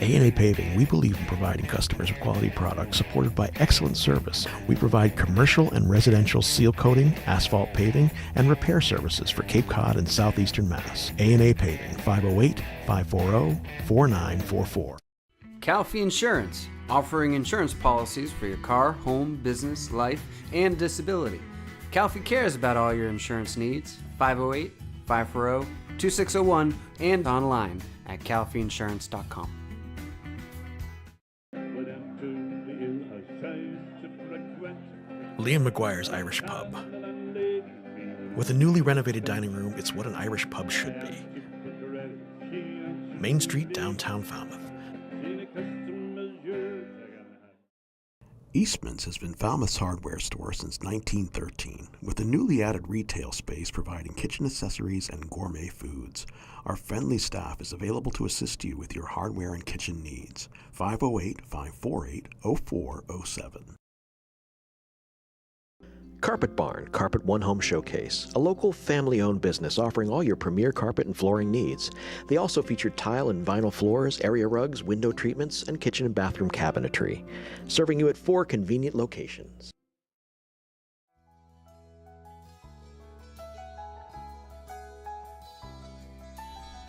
A&A Paving, we believe in providing customers with quality products supported by excellent service. We provide commercial and residential seal coating, asphalt paving, and repair services for Cape Cod and southeastern Mass. A&A Paving, 508-540-4944. Calfee Insurance, offering insurance policies for your car, home, business, life, and disability. Calfee cares about all your insurance needs. 508-540-2601 and online at calfeeinsurance.com. Liam McGuire's Irish Pub. With a newly renovated dining room, it's what an Irish pub should be. Main Street, downtown Falmouth. Eastman's has been Falmouth's hardware store since 1913, with a newly added retail space providing kitchen accessories and gourmet foods. Our friendly staff is available to assist you with your hardware and kitchen needs. 508-548-0407. Carpet Barn, Carpet One Home Showcase, a local family-owned business offering all your premier carpet and flooring needs. They also feature tile and vinyl floors, area rugs, window treatments, and kitchen and bathroom cabinetry, serving you at 4 convenient locations.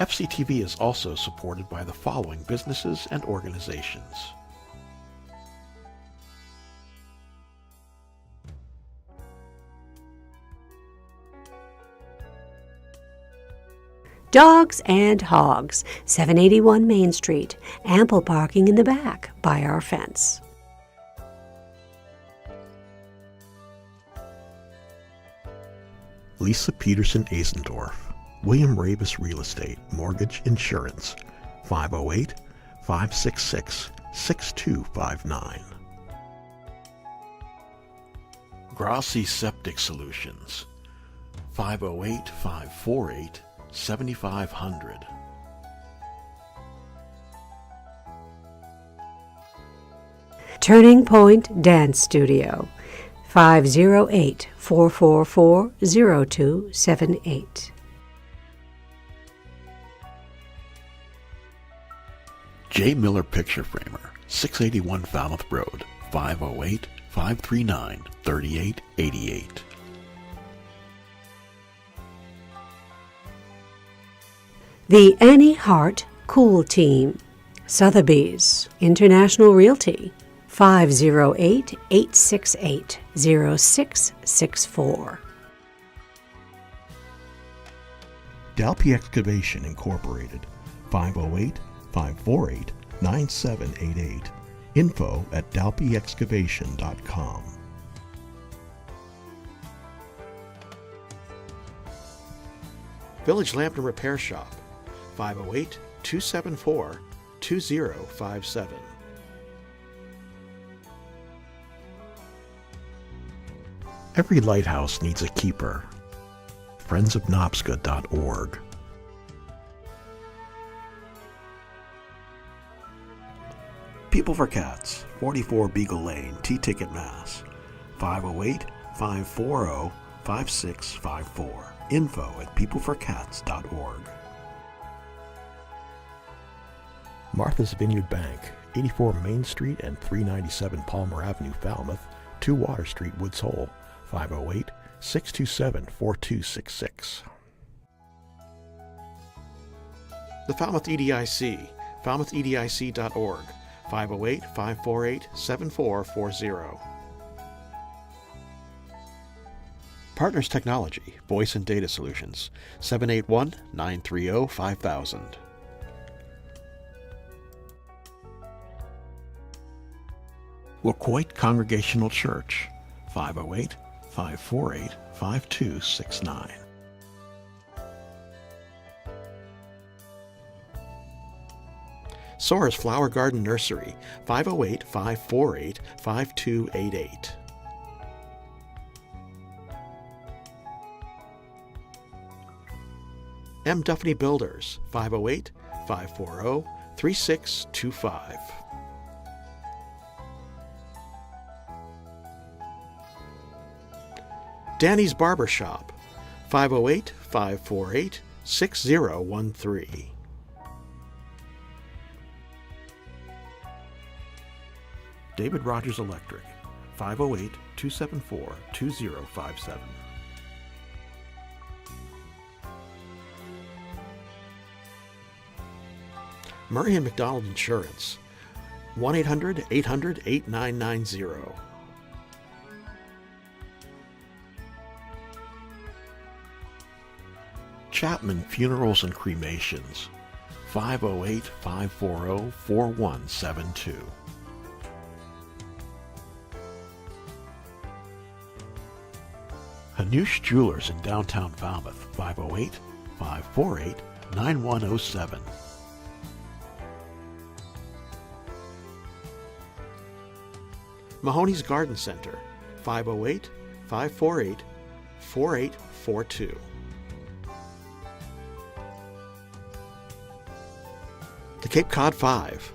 FCTV is also supported by the following businesses and organizations. Dogs and Hogs, 781 Main Street. Ample parking in the back by our fence. Lisa Peterson Asendorf, William Ravis Real Estate, Mortgage Insurance, 508-566-6259. Grassi Septic Solutions, 508-548-7500. Turning Point Dance Studio, 508-444-0278. J. Miller Picture Framer, 681 Falmouth Road, 508-539-3888. The Annie Hart Cool Team, Sotheby's International Realty, 508-868-0664. Dalpy Excavation Incorporated, 508-548-9788. info@dalpyexcavation.com. Village Lamp and Repair Shop, 508-274-2057. Every lighthouse needs a keeper. friendsofnobska.org. People for Cats, 44 Beagle Lane, T-Ticket, Mass. 508-540-5654. info@peopleforcats.org. Martha's Vineyard Bank, 84 Main Street and 397 Palmer Avenue, Falmouth, 2 Water Street, Woods Hole, 508-627-4266. The Falmouth EDIC, falmouthedic.org, 508-548-7440. Partners Technology, Voice and Data Solutions, 781-930-5000. Wacoit Congregational Church, 508-548-5269. Sora's Flower Garden Nursery, 508-548-5288. M. Duffney Builders, 508-540-3625. Danny's Barber Shop, 508-548-6013. David Rogers Electric, 508-274-2057. Murray and McDonald Insurance, 1-800-800-8990. Chapman Funerals and Cremations, 508-540-4172. Hanush Jewelers in downtown Falmouth, 508-548-9107. Mahoney's Garden Center, 508-548-4842. The Cape Cod 5,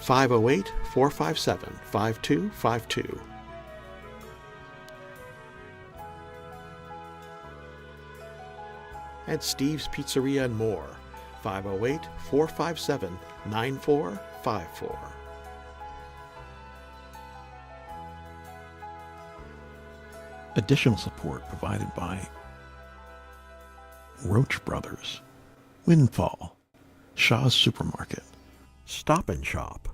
508-457-5252. And Steve's Pizzeria and More, 508-457-9454. Additional support provided by Roach Brothers, Windfall, Shaw's Supermarket, Stop and Shop,